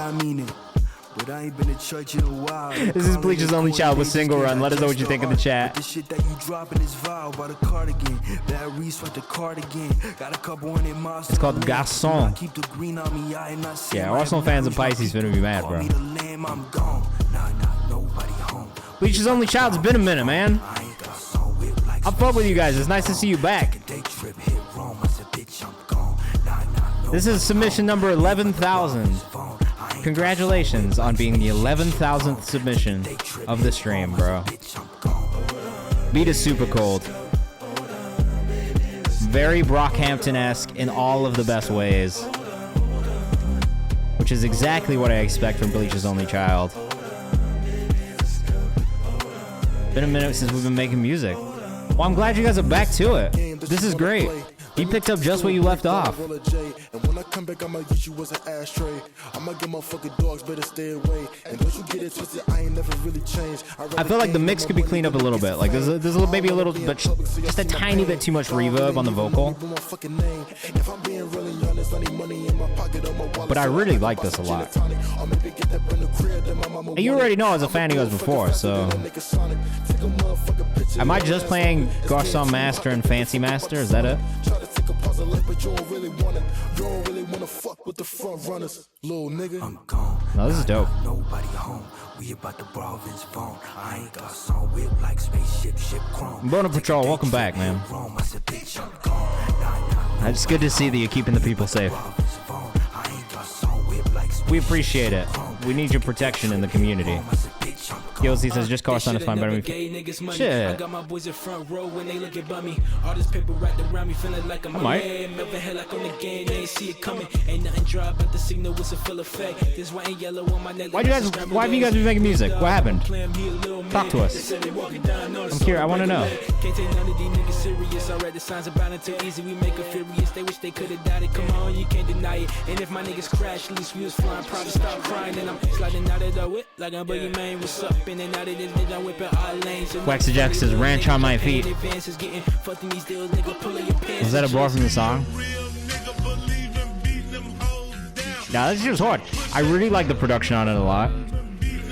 But I ain't been to church in a while. This is Bleach's Only Child with Single Run. Let us know what you think in the chat. The shit that you dropping is vile by the cardigan. That Reese with the cardigan. Got a couple in miles. It's called Garçon. Keep the green on me. I ain't not yeah, Arsenal fans and Pisces finna be mad, bro. Bleach's Only Child's been a minute, man. I fuck with you guys. It's nice to see you back. This is submission number 11,000. Congratulations on being the 11,000th submission of the stream, bro. Beat is super cold. Very Brockhampton-esque in all of the best ways. Which is exactly what I expect from Bleach's Only Child. Been a minute since we've been making music. Well, I'm glad you guys are back to it. This is great. You picked up just where you left off. And when I come back, I'ma use you as an ashtray. I'ma get motherfucking dogs, better stay away. And don't you get it twisted, I ain't never really changed. I feel like the mix could be cleaned up a little bit. Like there's maybe a little, but just a tiny bit too much reverb on the vocal. But I really like this a lot. And you already know I was a fan of yours before, so am I just playing Garçon Master and Fancy Master? Is that it? but you don't really wanna fuck with the front runners, little nigga. I'm gone. No, this is dope. Nobody home. We about to borrow Vince phone. I ain't got song whip like spaceship, ship chrome. Bono Patrol, welcome back, man. I said, bitch, I'm gone. It's good to see that you're keeping the people safe. We appreciate it. We need your protection in the community. Yosi says, just call us on the fine, but I mean, shit. I got my boys in front row when they look at me. All this paper wrapped around me, feeling like I'm a man. Melvin head like on the game, they ain't see it coming. Ain't nothing dry but the signal was a full effect. This white and yellow on my neck. Why have you guys been making music? What happened? Talk to us. I'm curious. I want to know. Can't take none of these niggas serious. I read the signs about it too easy. We make it furious. They wish they could have died. Come on, you can't deny it. And if my niggas crash, at least we was flying. Probably stop crying. And I'm sliding out of the whip like I'm Boogie Man. What's up? In and out of this bitch, I'm whipping all lanes. Waxy Jack says, ranch on my feet. Was that a bar from the song? Nah, this shit's hard. I really like the production on it a lot.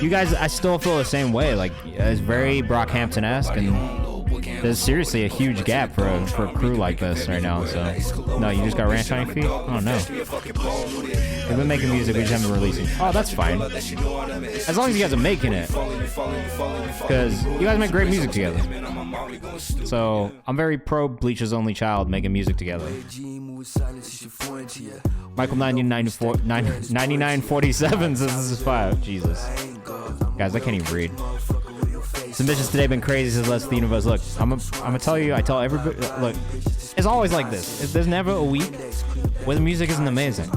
You guys, I still feel the same way. Like, it's very Brockhampton-esque, and there's seriously a huge gap for a crew like this right now. So, no, you just got ranch on your feet? Oh, no. They've been making music, we just haven't been releasing. Oh, that's fine. As long as you guys are making it. Because you guys make great music together. So, I'm very pro Bleach's Only Child making music together. Michael 9947 says this is 5. Jesus. Guys, I can't even read. Submissions today been crazy, says Let's the Universe. Look, I'm gonna tell you, I tell everybody, look, it's always like this. There's never a week where the music isn't amazing.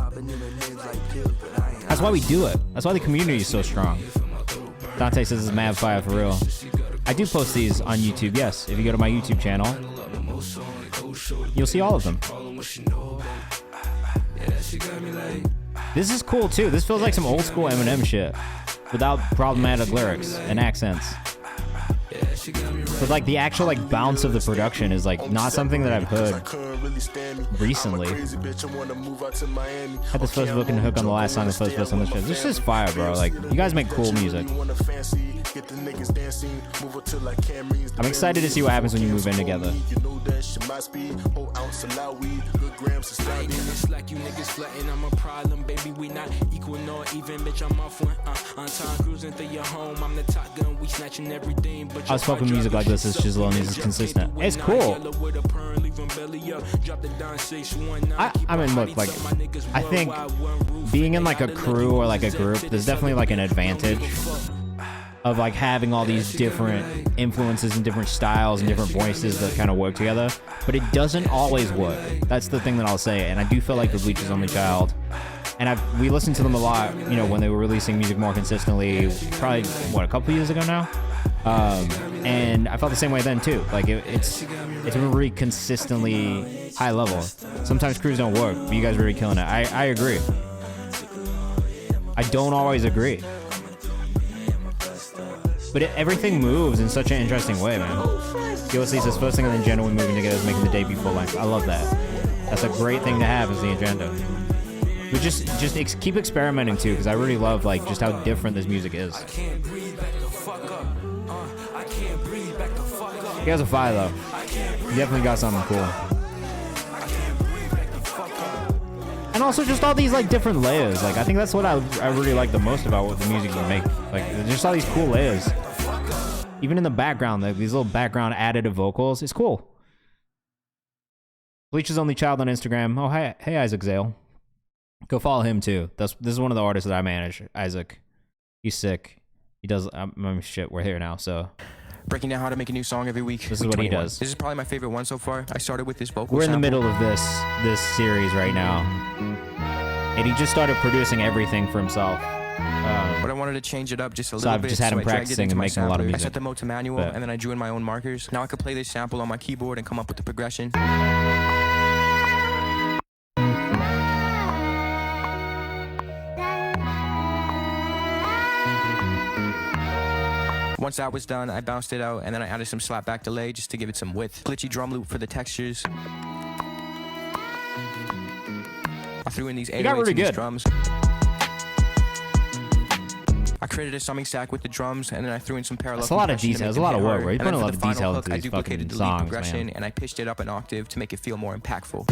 That's why we do it. That's why the community is so strong. Dante says this is mad fire for real. I do post these on YouTube, yes. If you go to my YouTube channel, you'll see all of them. This is cool too. This feels like some old school Eminem shit without problematic lyrics and accents. But like the actual like bounce of the production is like not something that I've heard recently. Had this first looking hook on the last song, the first verse on the show. This is fire, bro. Like, you guys make cool music. I'm excited to see what happens when you move in together. I was fucking music like this is Shizzle is consistent. It's cool. I mean, look, like, I think being in like a crew or like a group, there's definitely like an advantage of like having all these different influences and different styles and different voices that kind of work together, but it doesn't always work. That's the thing that I'll say, and I do feel like the Bleach's Only Child, and we listened to them a lot, you know, when they were releasing music more consistently, probably, what, a couple years ago now? And I felt the same way then too. Like it's really consistently high level. Sometimes crews don't work, but you guys are really killing it. I agree. I don't always agree. But everything moves in such an interesting way, man. DLC says first thing on the agenda when moving together is making the debut full length. I love that. That's a great thing to have as the agenda. But just keep experimenting too, because I really love like just how different this music is. You guys are fire though. You definitely got something cool. And also just all these like different layers. Like I think that's what I really like the most about what the music you make. Like just all these cool layers. Even in the background, like these little background additive vocals. It's cool. Bleach's Only Child on Instagram. Oh, hey Isaac Zale. Go follow him too. This is one of the artists that I manage. Isaac. He's sick. He does shit, we're here now, so breaking down how to make a new song every week. This is what he does. This is probably my favorite one so far. I started with this vocal We're in the sample. middle of this series right now. And he just started producing everything for himself. But I wanted to change it up just a So little I've bit. just had him I dragged it practicing into and my making a lot of sampler. music. I set the mode to manual, But- and then I drew in my own markers. Now I could play this sample on my keyboard and come up with the progression. Once that was done, I bounced it out, and then I added some slapback delay just to give it some width. Glitchy drum loop for the textures. I threw in these 808s got really and these good. drums. I created a summing stack with the drums, and then I threw in some parallel. That's a lot of compression to detail. make There's a lot them of hit work, harder. right? You And put then a for lot the of final detail hook, into I these duplicated fucking the lead songs, progression, man. and I pitched it up an octave to make it feel more impactful.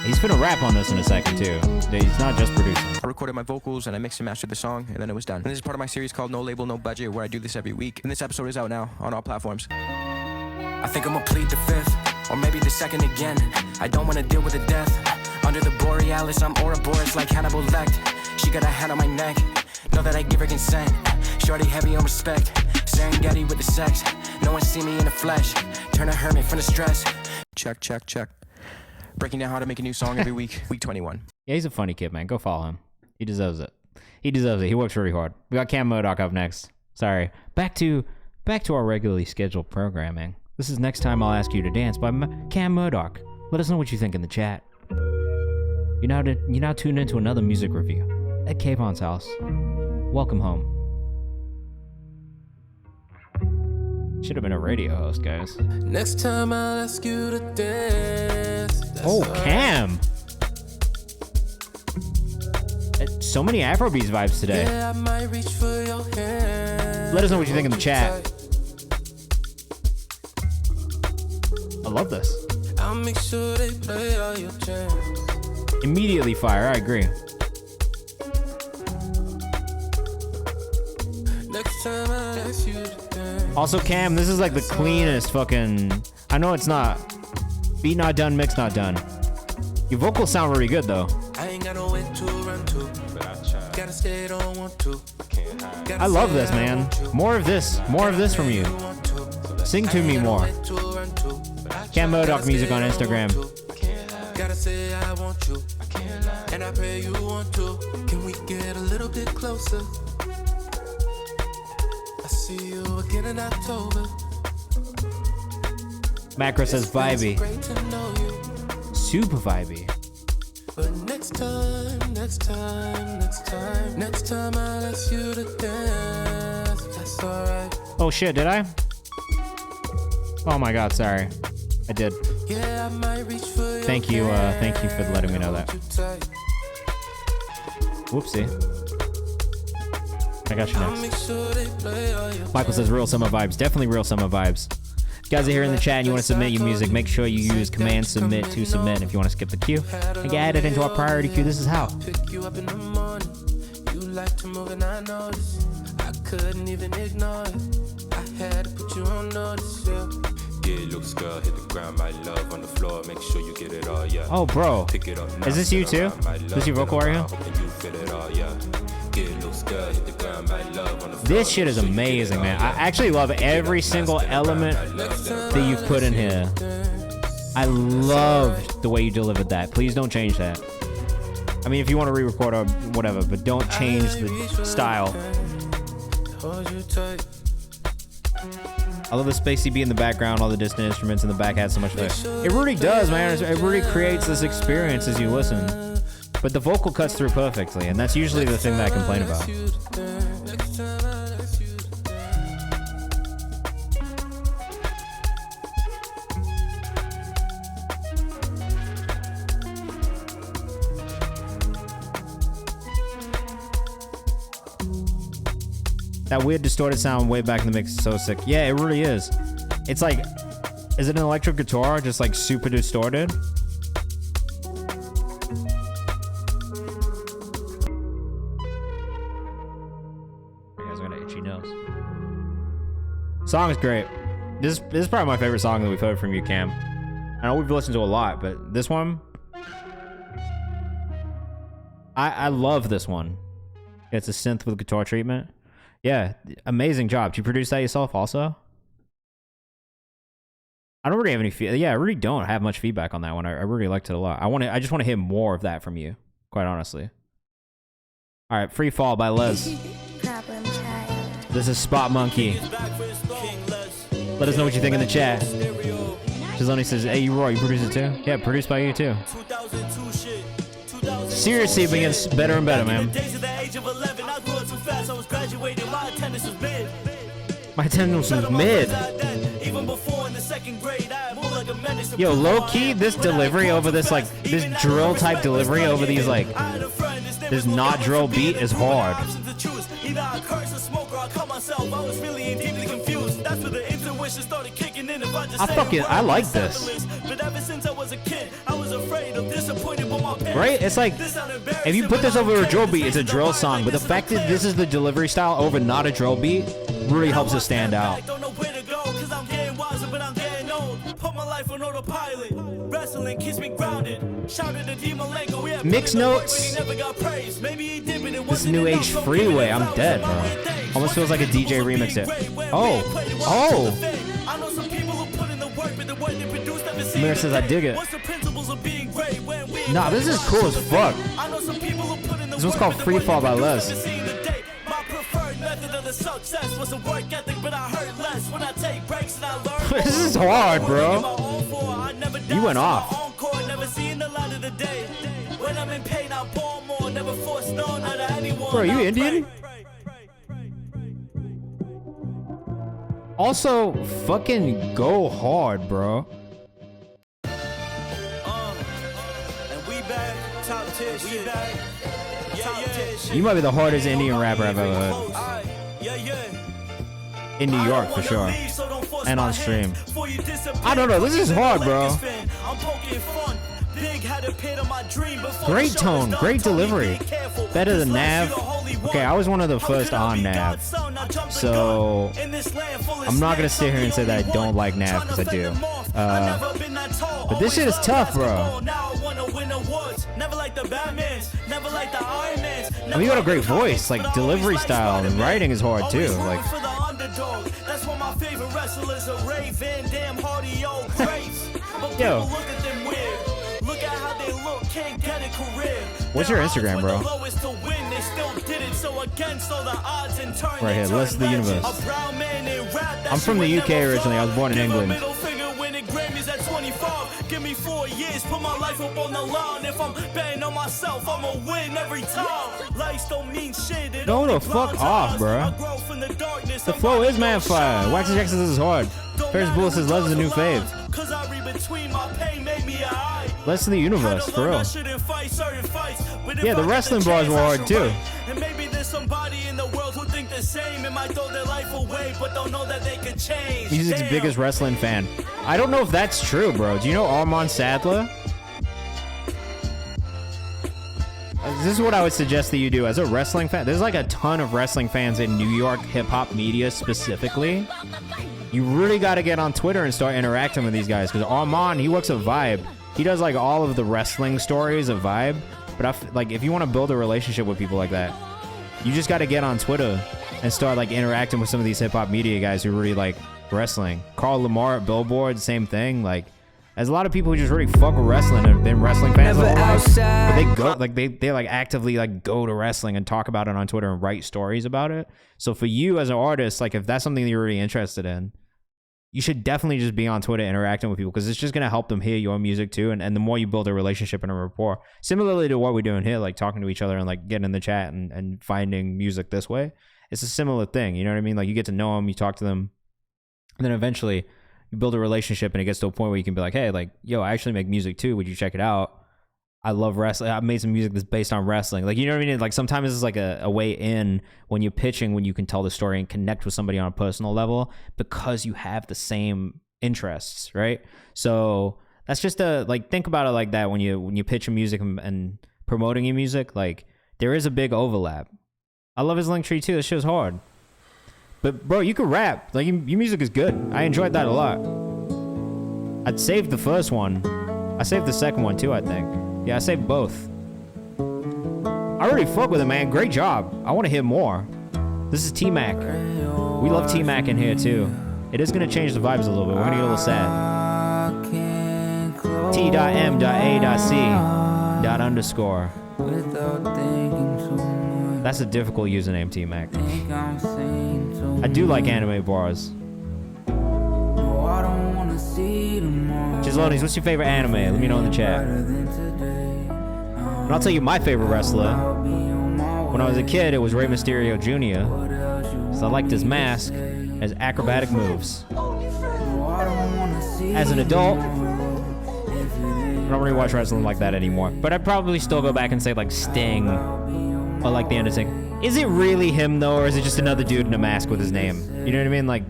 He's gonna rap on this in a second too. He's not just producing. I recorded my vocals and I mixed and mastered the song, and then it was done. And this is part of my series called No Label, No Budget, where I do this every week. And this episode is out now on all platforms. I think I'ma plead the fifth, or maybe the second again. I don't wanna deal with the death. Under the Borealis, I'm Ouroboros like Hannibal Lecter. She got a hand on my neck, know that I give her consent. Shorty heavy on respect, Serengeti with the sex. No one see me in the flesh, turn a hermit from the stress. Check, check, check. Breaking down how to make a new song every week, week 21. Yeah, he's a funny kid, man. Go follow him. He deserves it. He deserves it. He works really hard. We got Cam Murdoch up next. Sorry. Back to our regularly scheduled programming. This is Next Time I'll Ask You to Dance by Cam Murdoch. Let us know what you think in the chat. You're now tuned into another music review at Kayvan's house. Welcome home. Should have been a radio host, guys. Next time I'll ask you to dance. Oh, Cam! So many Afrobeats vibes today. Yeah, I might reach for your hand. Let us know what you think in the chat. I love this. I'll make sure they play all your jams. Immediately fire, I agree. Next time I'll ask you to dance. Also, Cam, this is like the cleanest fucking... I know it's not. Beat not done, mix not done. Your vocals sound really good, though. I ain't got nowhere to run to, but I try. Gotta say don't want to. I love this, man. More of this. More of this from you. Sing to me more. Cam Murdoch music on Instagram. Gotta say I want you, and I pray you want to. Can we get a little bit closer? I see you again in October. Macro says vibey. Great to know you. Super vibey. But next time I'll ask you to dance. That's alright. Oh shit, did I? Oh my god, sorry. I did. Yeah, I might reach for your thank you for letting me know that. Whoopsie. I got you next. Michael says real summer vibes. Definitely real summer vibes. If you guys are here in the chat and you want to submit your music, make sure you use command submit to submit if you want to skip the queue and get added into our priority queue. This is how. Pick you up in the morning. You like to move and I noticed. I couldn't even ignore it. I had to put you on notice, yeah. Yeah, looks girl, hit the ground, my love on the floor. Make sure you get it all, yeah. Oh, bro. Pick it up now, is this you too? Is this your vocal right here? This shit is amazing, man. I actually love every single element that you've put in here. I love the way you delivered that. Please don't change that. I mean, if you want to re-record or whatever, but don't change the style. I love the spacey beat in the background, all the distant instruments in the back had so much of it. It really does, man. It really creates this experience as you listen. But the vocal cuts through perfectly, and that's usually the thing that I complain about. That weird distorted sound way back in the mix is so sick. Yeah, it really is. It's like, is it an electric guitar just like super distorted? You guys are gonna itchy nose. Song is great. This is probably my favorite song that we've heard from you, Cam. I know we've listened to a lot, but this one, I love this one. It's a synth with guitar treatment. Yeah, amazing job. Did you produce that yourself also? I don't really have any I really don't have much feedback on that one. I really liked it a lot. I just want to hear more of that from you, quite honestly. All right, Free Fall by Les. This is Spot Monkey. Let us know what you think in the chat. Shazoni says, hey, Roy, you produce it too? Yeah, produced by you too. Seriously, it gets better and better, man. My attendance was mid. Yo, low key, this delivery over this drill type delivery over these this not drill beat is hard. I caught myself. I was really and deeply confused. That's where the intuition started kicking in. If I just I like this. But ever since I was a kid, I was afraid of disappointing with my parents. Right? It's like, if you put this over a drill beat, it's a drill song. But the fact that this is the delivery style over not a drill beat really helps it stand out. Don't know where to go, cause I'm getting wiser, but I'm getting old. Put my life on autopilot. Wrestling keeps me grounded. Shouted at Demon Lego. We had Mix notes. never got praised. Maybe he did, but it This New Age Freeway, I'm dead, bro. Almost feels like a DJ remixed it. Oh. I know some people who put in the work, but the work they produce never see Amir says I dig it. What's the principles of being great when we Nah, this is cool as fuck. I know some people who put in the This one's work, called but the Free work Fall they by produce Les. never seen the day. My preferred method of the success was a work ethic, but I hurt less when I take breaks and I learn. This is hard, bro. You went off. Never seen the light of the day. When I'm in pain, I ball more. Never force none out of anyone. Bro, you Indian? Also, fucking go hard, bro. And we back, top tier shit. You might be the hardest Indian rapper I've ever heard. In New York, for sure. And on stream. I don't know, this is hard, bro. Great tone, great delivery. Better than Nav. Okay, I was one of the first on Nav. So, I'm not gonna sit here and say that I don't like Nav, because I do. But this shit is tough, bro. I mean, you got a great voice, like delivery style, and writing is hard too. Like, that's what my favorite wrestlers are. Ray Van Dam, Hardy, old greats. But yo. people look at them weird. Look at how they look, can't get a career. What's your Instagram, bro? Right here, Less of the Universe. I'm from the UK originally. I was born in England. Give me 4 years, put my life up on the line. If I'm betting on myself, I'ma win every time. Lights don't mean shit. Go the fuck off, bro. The flow is man fire. Wax Jackson, this is hard. Ferris Bueller says Less is a new fave. Less of the Universe, for real. Yeah, the wrestling bars were hard too. And maybe there's somebody in the world who think the same and might throw their life away, but don't know that they could change. Music's biggest wrestling fan. I don't know if that's true, bro. Do you know Armand Sadler? This is what I would suggest that you do as a wrestling fan. There's like a ton of wrestling fans in New York hip-hop media specifically. You really got to get on Twitter and start interacting with these guys, because Armand, he works a Vibe. He does like all of the wrestling stories of Vibe. But like, if you want to build a relationship with people like that, you just got to get on Twitter and start like interacting with some of these hip-hop media guys who really like wrestling. Carl Lamar at Billboard, same thing. Like, there's a lot of people who just really fuck with wrestling and have been wrestling fans their whole life. But they go like they like actively like go to wrestling and talk about it on Twitter and write stories about it. So for you as an artist, like if that's something that you're really interested in, you should definitely just be on Twitter interacting with people, because it's just going to help them hear your music too. And the more you build a relationship and a rapport, similarly to what we're doing here, like talking to each other and like getting in the chat and finding music this way, it's a similar thing. You know what I mean? Like you get to know them, you talk to them, and then eventually you build a relationship and it gets to a point where you can be like, hey, like, yo, I actually make music too. Would you check it out? I love wrestling. I've made some music that's based on wrestling. Like, you know what I mean? Like sometimes it's like a way in when you're pitching, when you can tell the story and connect with somebody on a personal level because you have the same interests, right? So that's just like, think about it like that when you pitch your music and promoting your music. Like there is a big overlap. I love his link tree too. This show's hard. But bro, you can rap. Like your music is good. I enjoyed that a lot. I'd saved the first one. I saved the second one too, I think. Yeah, I saved both. I really fuck with it, man. Great job. I want to hear more. This is T-Mac. We love T-Mac in here too. It is going to change the vibes a little bit. We're going to get a little sad. T.M.A.C._. That's a difficult username, T-Mac. I do like anime bars. Gislonies, what's your favorite anime? Let me know in the chat. And I'll tell you my favorite wrestler. When I was a kid, it was Rey Mysterio Jr. So I liked his mask, his acrobatic moves. As an adult, I don't really watch wrestling like that anymore. But I'd probably still go back and say like Sting or like The Undertaker. Is it really him though, or is it just another dude in a mask with his name? You know what I mean? Like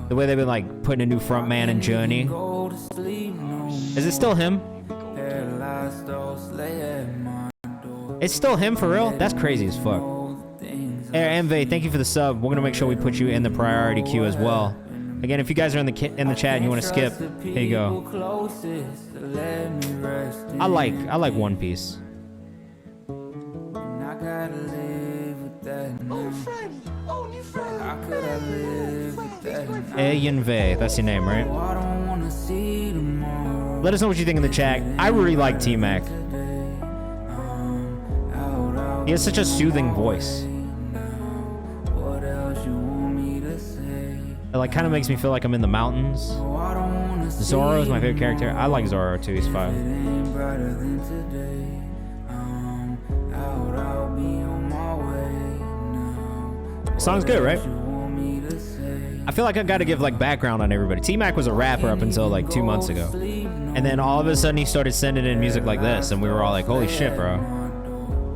the way they've been like putting a new front man in Journey. Is it still him? It's still him for real? That's crazy as fuck. MV, thank you for the sub. We're gonna make sure we put you in the priority queue as well. Again, if you guys are in the chat and you want to skip, here you go. I like One Piece. Ayanve, that's your name, right? Let us know what you think in the chat. I really like T-Mac. He has such a soothing voice. It like kind of makes me feel like I'm in the mountains. Zoro is my favorite character. I like Zoro too. He's fine. Song's good, right? I feel like I got to give like background on everybody. T-Mac was a rapper up until like 2 months ago, and then all of a sudden he started sending in music like this, and we were all like, "Holy shit, bro!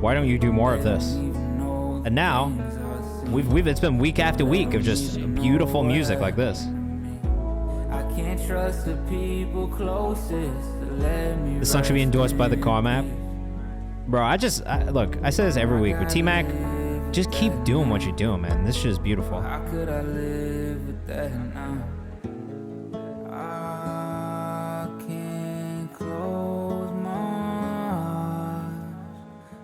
Why don't you do more of this?" And now, it's been week after week of just beautiful music like this. This song should be endorsed by the car map. Bro, look, I say this every week, but T-Mac, just keep doing what you're doing, man. This shit is beautiful. How could I live with that now? I can't close my eyes.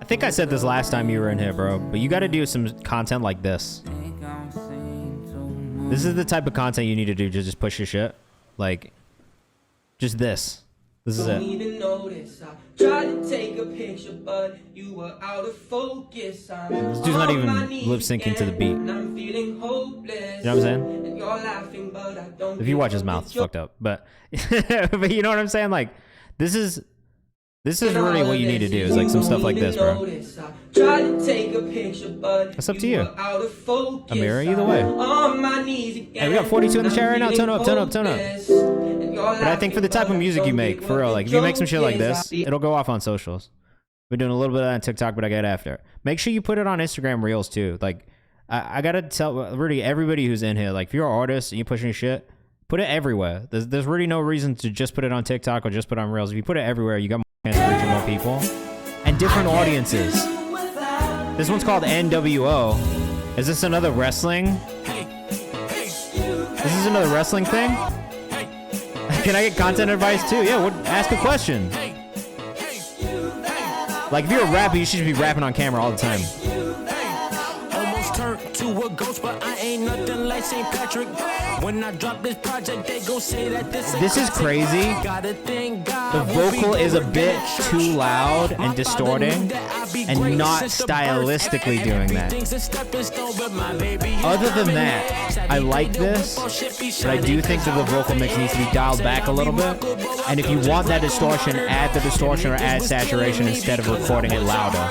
I think I said this last time you were in here, bro, but you gotta do some content like this. This is the type of content you need to do to just push your shit. Like, just this. This is it. Tried to take a picture, but you were out of focus. This dude's not even lip syncing to the beat. You know what I'm saying? If you watch his mouth, it's fucked up. But but you know what I'm saying? Like, this is really what you need to do. Is like some stuff like this, bro. That's up to you. Amira, either way. Hey, we got 42 in the chat right now. Turn up, turn up, turn up. But I think for the type of music you make, for real, like if you make some shit like this, it'll go off on socials. We're doing a little bit of that on TikTok, but I get after. Make sure you put it on Instagram Reels too. Like, I gotta tell really everybody who's in here, like if you're an artist and you're pushing your shit, put it everywhere. There's really no reason to just put it on TikTok or just put it on Reels. If you put it everywhere, you got more chance of reaching more people and different audiences. This one's called NWO. Is this another wrestling? This is another wrestling thing? Can I get content advice too? Yeah, ask a question. Like if you're a rapper, you should be rapping on camera all the time. Almost turned to a ghost, but I ain't nothing like St. Patrick. When I drop this project, they gon' say that this is crazy. The vocal is a bit too loud and distorting, and not stylistically doing that. Other than that, I like this, but I do think that the vocal mix needs to be dialed back a little bit. And if you want that distortion, add the distortion or add saturation instead of recording it louder.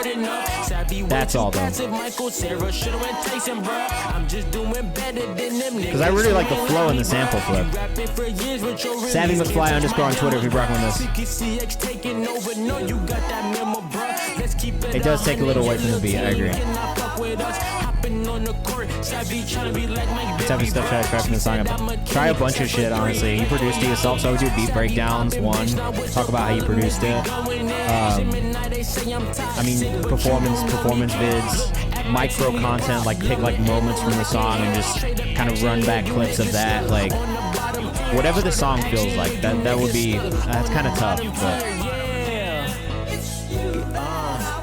That's all though. Because I really like the flow and the sample flip. Savvy McFly _ on Twitter if you're rocking with this. It does take a little away from the beat, I agree. What type of stuff should I try from the song? Try a bunch of shit, honestly. You produced it yourself, so I would do beat breakdowns, one. Talk about how you produced it. I mean, performance vids, micro content, like pick like moments from the song and just kind of run back clips of that. Like, whatever the song feels like, that would be, that's kind of tough, but.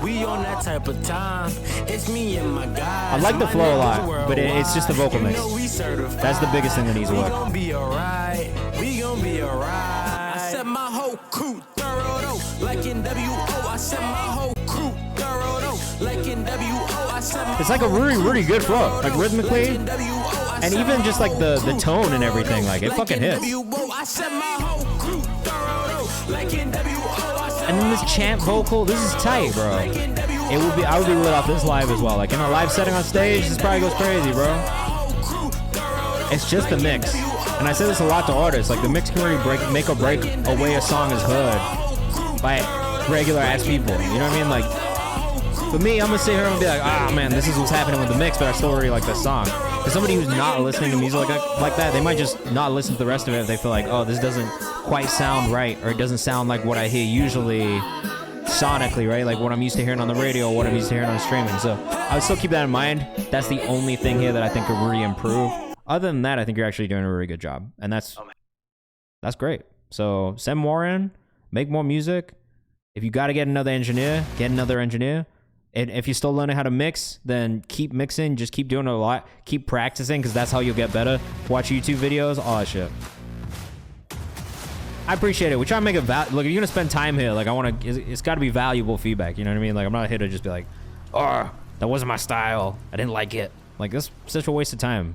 We on that type of time. It's me and my guys. I like the flow a lot, but it's just the vocal mix. That's the biggest thing that needs work. We gon' be alright. We gon' be alright. I set my whole crew thorough though, like NWO. I set my whole crew thorough though, like NWO. I set my It's like a really good flow, like rhythmically, and even just like the tone and everything. Like it fucking hits. I set my whole crew thorough though, like NWO. And then this chant vocal, this is tight, bro. I would be lit off this live as well. Like in a live setting on stage, this probably goes crazy, bro. It's just the mix. And I say this a lot to artists, like the mix can really make or break a way a song is heard by regular ass people. You know what I mean? Like For me, I'm gonna sit here and be like, ah, man, this is what's happening with the mix, but I still really like this song. For somebody who's not listening to music like that, they might just not listen to the rest of it if they feel like, oh, this doesn't quite sound right, or it doesn't sound like what I hear usually sonically, right? Like what I'm used to hearing on the radio, or what I'm used to hearing on streaming. So I would still keep that in mind. That's the only thing here that I think could really improve. Other than that, I think you're actually doing a really good job, and that's great. So send more in, make more music. If you got to get another engineer, get another engineer. And if you're still learning how to mix, then keep mixing. Just keep doing it a lot. Keep practicing, because that's how you'll get better. Watch YouTube videos, all that shit. I appreciate it. We try to make it look, if you're gonna spend time here, like it's got to be valuable feedback. You know what I mean? Like I'm not here to just be like, oh, that wasn't my style. I didn't like it. Like that's such a waste of time.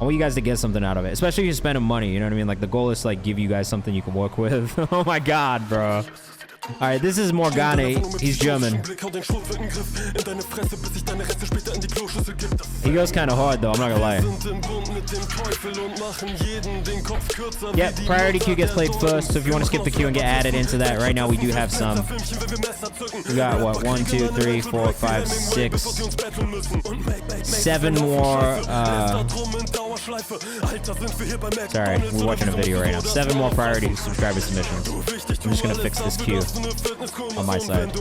I want you guys to get something out of it, especially if you're spending money. You know what I mean? Like the goal is to like give you guys something you can work with. Oh my God, bro. All right, this is Morgane. He's German. He goes kind of hard, though. I'm not gonna lie. Yep, priority queue gets played first. So if you want to skip the queue and get added into that, right now we do have some. We got what? 1, 2, 3, 4, 5, 6, 7 more. Sorry, we're watching a video right now. 7 more priority subscriber submissions. I'm just gonna fix this queue on my side.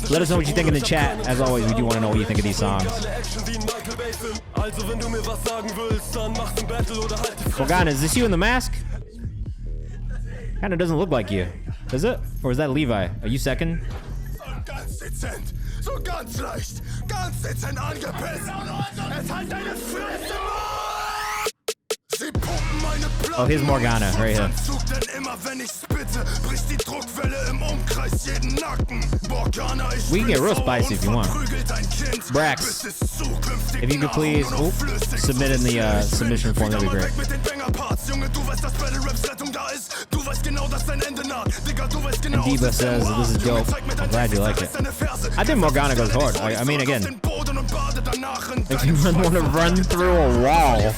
Let us know what you think in the chat. As always, we do want to know what you think of these songs. Morgana, is this you in the mask? Kind of doesn't look like you. Is it? Or is that Levi? Are you second? Oh, here's Morgana, right here. We can get real spicy if you want. Brax, if you could please submit in the submission form, that'd be great. And Diva says, this is dope. I'm glad you like it. I think Morgana goes hard. I mean, again, if you want to run through a wall.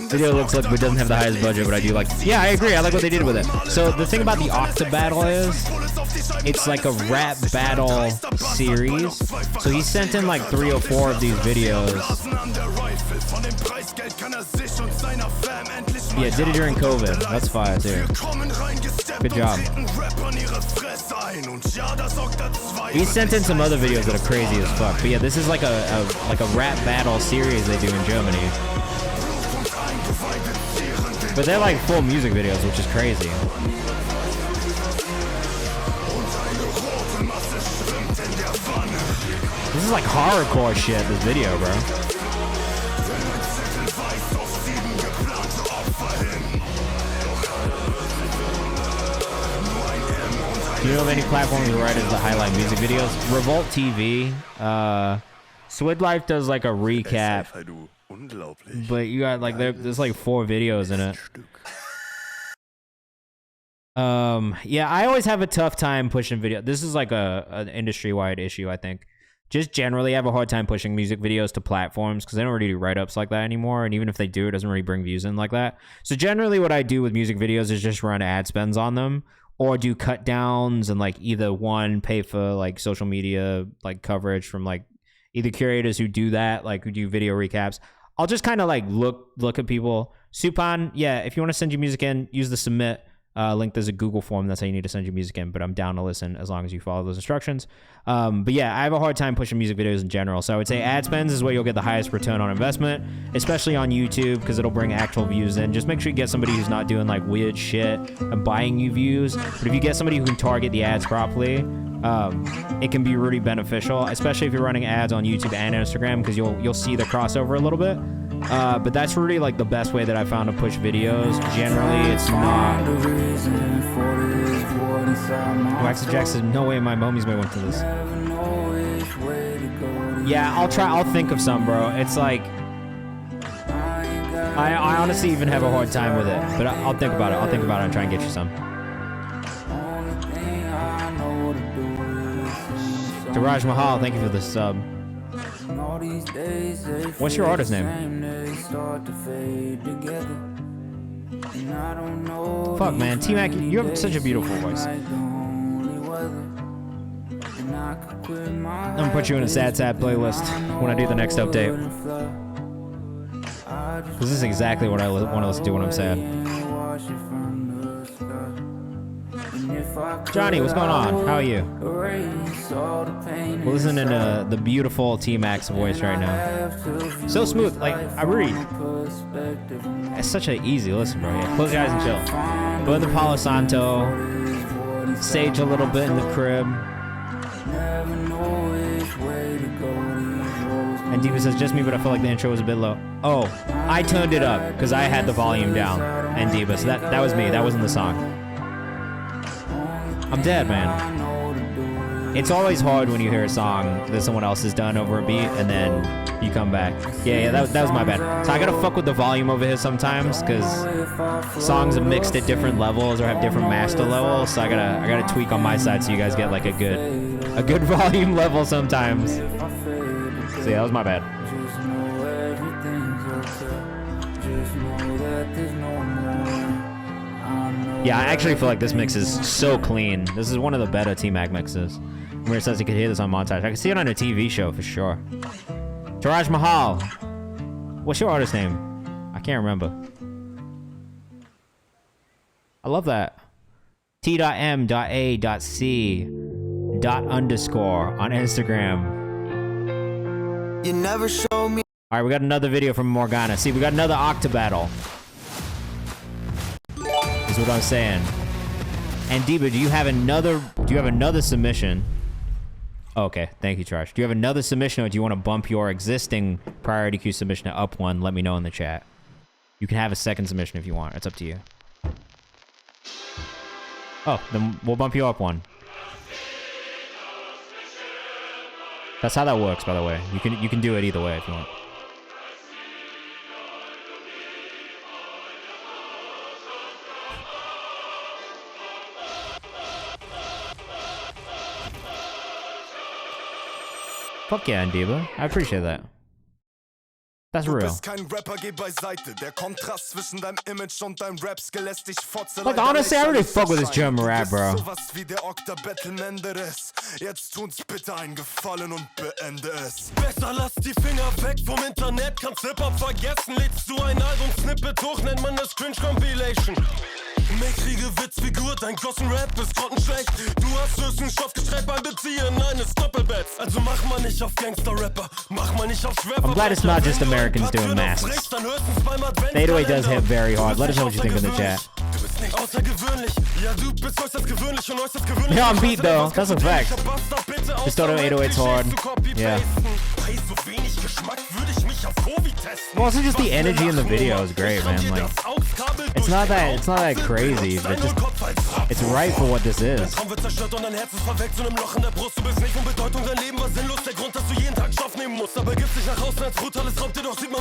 Video looks like it doesn't have the highest budget, but I do like. Yeah, I agree. I like what they did with it. So the thing about the Octa battle is, it's like a rap battle series. So he sent in like 3 or 4 of these videos. Yeah, did it during COVID. That's fire too. Good job. He sent in some other videos that are crazy as fuck. But yeah, this is like a rap battle series they do in Germany. But they're like full music videos, which is crazy. This is like horrorcore shit, this video, bro. Do you know of any platforms where writers that highlight music videos? Revolt TV. Swid Life does like a recap. But you got like there's like 4 videos in it. Yeah, I always have a tough time pushing video. This is like an industry-wide issue, I think. Just generally have a hard time pushing music videos to platforms because they don't really do write-ups like that anymore, and even if they do, it doesn't really bring views in like that. So generally what I do with music videos is just run ad spends on them, or do cut downs and like either one, pay for like social media like coverage from like either curators who do that, like who do video recaps. I'll just kind of like look at people. Supan, yeah, if you want to send your music in, use the submit link. There's a Google form. That's how you need to send your music in, but I'm down to listen as long as you follow those instructions. But yeah, I have a hard time pushing music videos in general. So I would say ad spends is where you'll get the highest return on investment, especially on YouTube, because it'll bring actual views in. Just make sure you get somebody who's not doing like weird shit and buying you views. But if you get somebody who can target the ads properly, it can be really beneficial, especially if you're running ads on YouTube and Instagram, because you'll see the crossover a little bit. But that's really like the best way that I found to push videos. Generally, it's not. Waxy Jackson, no way my homies may went to this. Yeah, I'll think of some, bro. It's like I honestly even have a hard time with it, but I'll think about it. I'll think about it and try and get you some. To Raj Mahal, thank you for the sub. What's your artist name? Fuck, man. T-Mac, you have such a beautiful voice. I'm gonna put you in a sad playlist when I do the next update. Because this is exactly what I want to listen to when I'm sad. Johnny, what's going on? How are you? We're listening to the beautiful T-Mac's voice right now. So smooth. Like, I read. It's such an easy listen, bro. Yeah, close your eyes and chill. Go into Palo Santo. Sage a little bit in the crib. And Diva says, just me, but I feel like the intro was a bit low. Oh, I turned it up because I had the volume down. And Diva, so that was me. That wasn't the song. I'm dead, man. It's always hard when you hear a song that someone else has done over a beat and then you come back. Yeah, that was my bad. So I gotta fuck with the volume over here sometimes because songs are mixed at different levels or have different master levels. So I gotta tweak on my side so you guys get like a good volume level sometimes. So yeah, that was my bad. Yeah, I actually feel like this mix is so clean. This is one of the better T-Mac mixes. Where it says you could hear this on montage. I can see it on a TV show for sure. Taraj Mahal. What's your artist name? I can't remember. I love that. T.M.A.C.__ on Instagram. You never show me. All right, we got another video from Morgana. See, we got another Octa battle. Is what I'm saying. And Diba, do you have another submission? Oh, okay, thank you, Trash. Do you have another submission, or do you want to bump your existing priority queue submission up one? Let me know in the chat. You can have a second submission if you want. It's up to you. Oh, then we'll bump you up one. That's how that works, by the way. You can do it either way if you want. Fuck yeah, Diva. I appreciate that. That's real. Like, honestly, I really fuck with this German rap, bro. Besser lass die Finger weg vom Internet, kannst Hip-Hop vergessen. Lädst du ein Album-Snippet hoch, nennt man das Cringe-Compilation. Meckrige Witzfigur, dein Gossen-Rap ist grottenschlecht. Du hast höchsten Stoff gestreckt beim Beziehen eines Doppelbetts. Also mach mal nicht auf Gangster-Rapper, mach mal nicht auf Schwerver. I'm glad it's not just Americans doing masks. 808 does hit very hard. Let us know what you think in the chat. Yeah, I'm beat though. That's a fact. Just don't know 808's hard. Yeah. Well, also just the energy in the video is great, man. Like, it's not that crazy, but just it's right for what this is.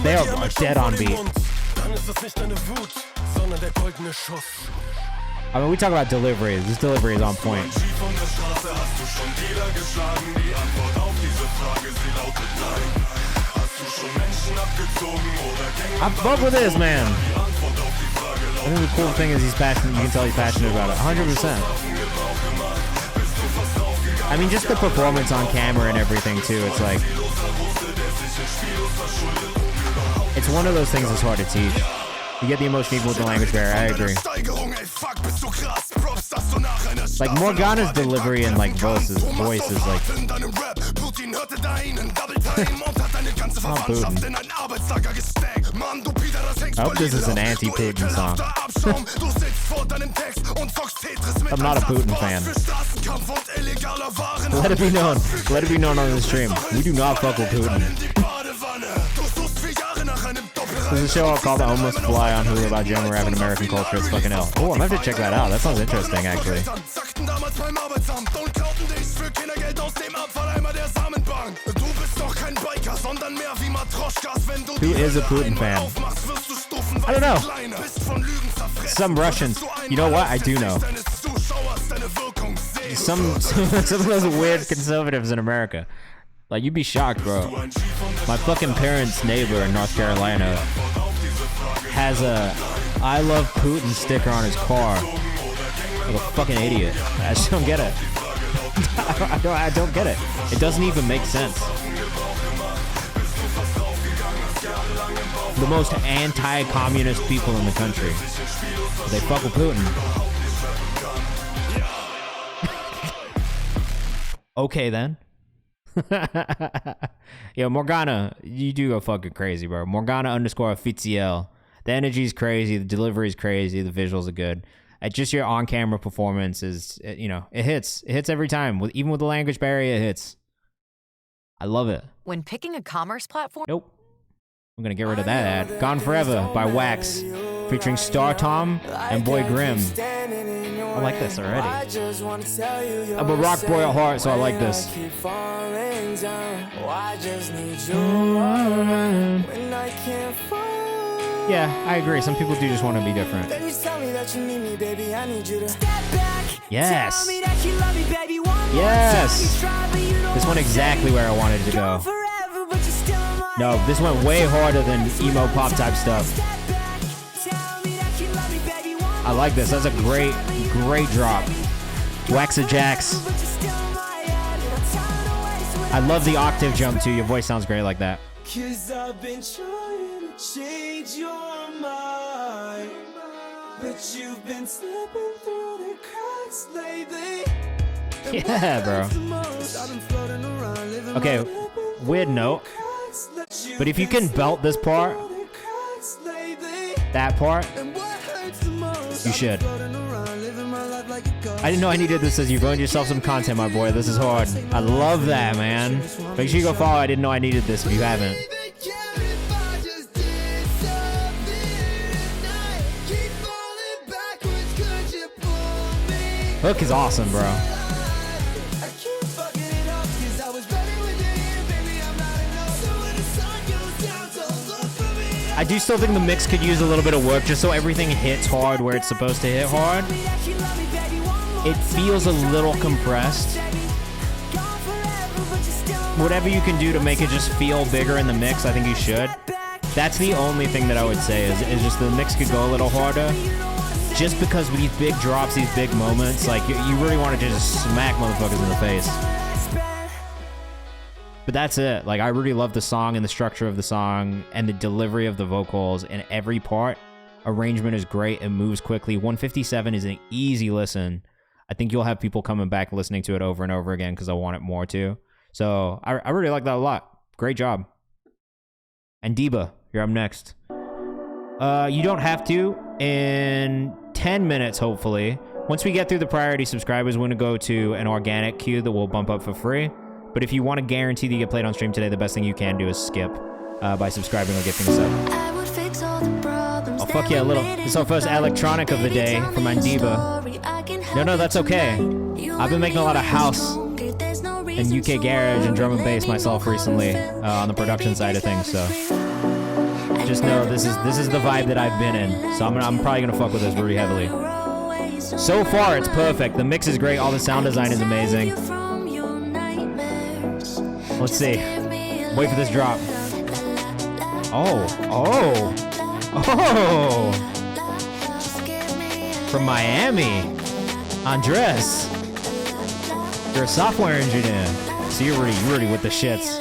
They are dead on beat. I mean, we talk about deliveries. This delivery is on point. I fuck with this, man. I think the cool thing is he's passionate. You can tell he's passionate about it. 100%. I mean, just the performance on camera and everything too. It's like, it's one of those things that's hard to teach. You get the emotion equal with the language barrier. I agree. Like Morgana's delivery and like voice is like. Oh, Putin. I hope this is an anti-Putin song. I'm not a Putin fan. Let it be known. Let it be known on the stream. We do not fuck with Putin. There's a show called The Homeless Fly on Hulu about German rap and American culture. It's fucking hell. Oh, I'm gonna have to check that out. That sounds interesting, actually. Who is a Putin fan? I don't know. Some Russians. You know what? I do know. Some of those weird conservatives in America. Like, you'd be shocked, bro. My fucking parents' neighbor in North Carolina has a I love Putin sticker on his car. Like a fucking idiot. I just don't get it. I don't get it. It doesn't even make sense. The most anti-communist people in the country. They fuck with Putin. Okay then. Yo, Morgana, you do go fucking crazy, bro. Morgana_officiel. The energy's crazy, the delivery's crazy, the visuals are good. Just your on-camera performance is, you know, it hits. It hits every time. Even with the language barrier, it hits. I love it. When picking a commerce platform... Nope. I'm gonna get rid of that ad. Gone Forever by Wax, featuring Star Tom and Boy Grimm. I like this already. I'm a rock boy at heart, so I like this. Yeah, I agree. Some people do just want to be different. Yes. Yes. This went exactly where I wanted to go. No, this went way harder than emo pop type stuff. I like this. That's a great drop. Waxajax. I love the octave jump too. Your voice sounds great like that. 'Cause I've been trying to change your mind, but you've been slipping through the cracks lately. Yeah, bro. Okay, weird note. But if you can belt this part, that part, you should. I didn't know I needed this. As you've earned yourself some content, my boy. This is hard. I love that, man. Make sure you go follow. I didn't know I needed this if you haven't. Hook is awesome, bro. I do still think the mix could use a little bit of work just so everything hits hard where it's supposed to hit hard. It feels a little compressed. Whatever you can do to make it just feel bigger in the mix, I think you should. That's the only thing that I would say is just the mix could go a little harder. Just because with these big drops, these big moments, like you really want to just smack motherfuckers in the face. But that's it. Like, I really love the song and the structure of the song and the delivery of the vocals in every part. Arrangement is great. It moves quickly. 157 is an easy listen. I think you'll have people coming back listening to it over and over again because I want it more too. So I really like that a lot. Great job. And Deba, you're up next. You don't have to. In 10 minutes, hopefully. Once we get through the priority subscribers, we're going to go to an organic queue that we'll bump up for free. But if you want to guarantee that you get played on stream today, the best thing you can do is skip by subscribing or gifting a sub. Oh, fuck yeah, a little. This is our first electronic of the day from Andiba. No, that's okay. I've been making a lot of house and UK garage and drum and bass myself recently on the production side of things, so just know this is the vibe that I've been in. So I'm probably going to fuck with this really heavily. So far, it's perfect. The mix is great. All the sound design is amazing. Let's see. Wait for this drop. Oh. From Miami. Andres. You're a software engineer. So you're really with the shits.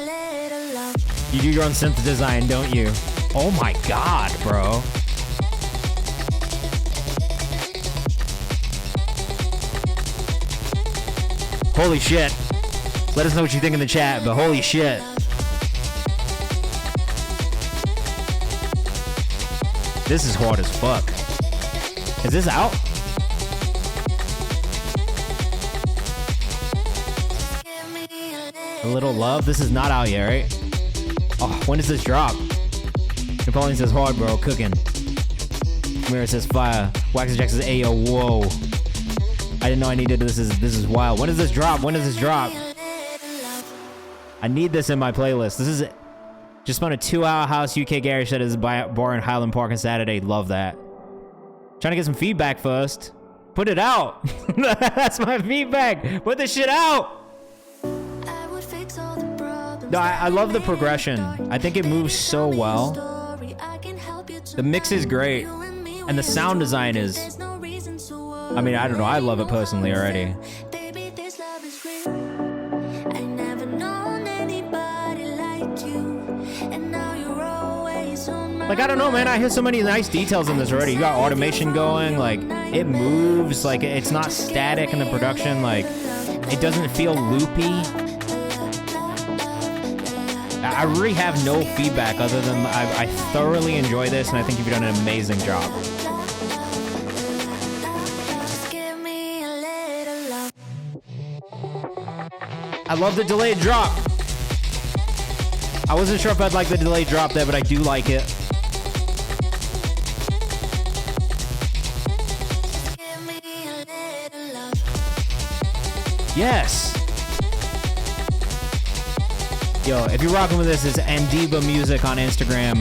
You do your own synth design, don't you? Oh my god, bro. Holy shit. Let us know what you think in the chat, but holy shit. This is hard as fuck. Is this out? A Little Love? This is not out yet, right? Oh, when does this drop? Napoleon says hard, bro. Cooking. Mirror says fire. Waxajack says ayo, whoa. I didn't know I needed this. This is wild. When does this drop? When does this drop? I need this in my playlist. This is it. Just spun a 2-hour house UK garage set is bar in Highland Park on Saturday. Love that. Trying to get some feedback first. Put it out. That's my feedback. Put this shit out. No, I love the progression. I think it moves so well. The mix is great. And the sound design is, I mean, I don't know, I love it personally already. Like, I don't know, man, I hear so many nice details in this already. You got automation going, like, it moves, like, it's not static in the production, like, it doesn't feel loopy. I really have no feedback other than I thoroughly enjoy this, and I think you've done an amazing job. I love the delayed drop. I wasn't sure if I'd like the delayed drop there, but I do like it. Yes. Yo, if you're rocking with this, it's Andiba Music on Instagram.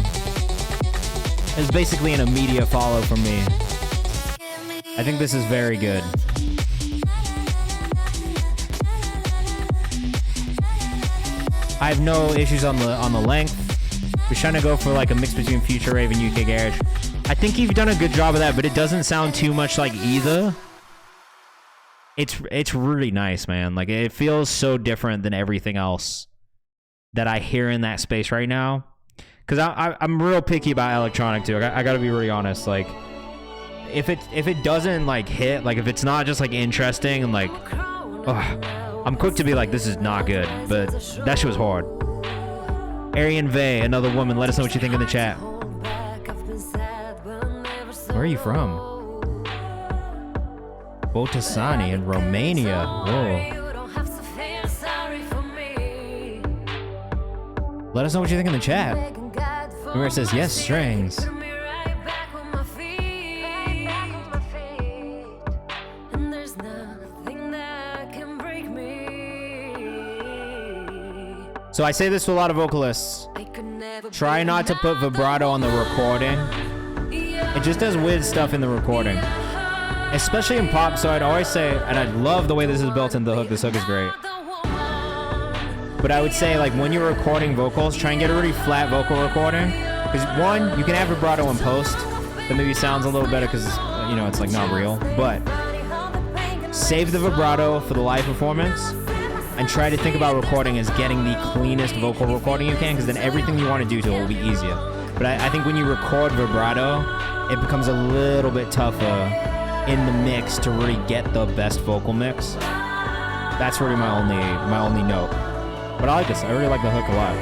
It's basically an immediate follow from me. I think this is very good. I have no issues on the length. We're trying to go for like a mix between Future Rave and UK Garage. I think you've done a good job of that, but it doesn't sound too much like either. It's really nice, man. Like, it feels so different than everything else that I hear in that space right now. Because I'm real picky about electronic too. I gotta be really honest. Like, if it doesn't like hit, like if it's not just like interesting and like, I'm quick to be like, this is not good. But that shit was hard. Arian Vey, another woman. Let us know what you think in the chat. Where are you from? Botasani in Romania. Whoa. Let us know what you think in the chat. Where it says, yes, strings. So I say this to a lot of vocalists. Try not to put vibrato on the recording. It just does weird stuff in the recording. Especially in pop, so I'd always say, and I love the way this is built into the hook. This hook is great. But I would say, like, when you're recording vocals, try and get a really flat vocal recording. Because, one, you can have vibrato in post that maybe sounds a little better because, you know, it's, like, not real. But save the vibrato for the live performance and try to think about recording as getting the cleanest vocal recording you can, because then everything you want to do to it will be easier. But I think when you record vibrato, it becomes a little bit tougher in the mix to really get the best vocal mix. That's really my only note. But I like this. I really like the hook a lot.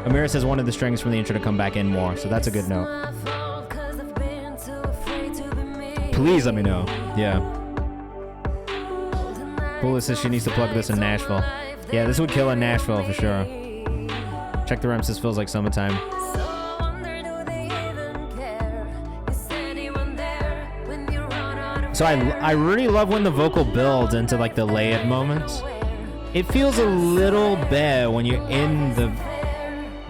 Amira says wanted the strings from the intro to come back in more, so that's a good note. Please let me know. Yeah. Bula says she needs to plug this in Nashville. Yeah, this would kill in Nashville for sure. Check the Ramses feels like summertime. So I really love when the vocal builds into like the lay-it moments. It feels a little bare when you're in the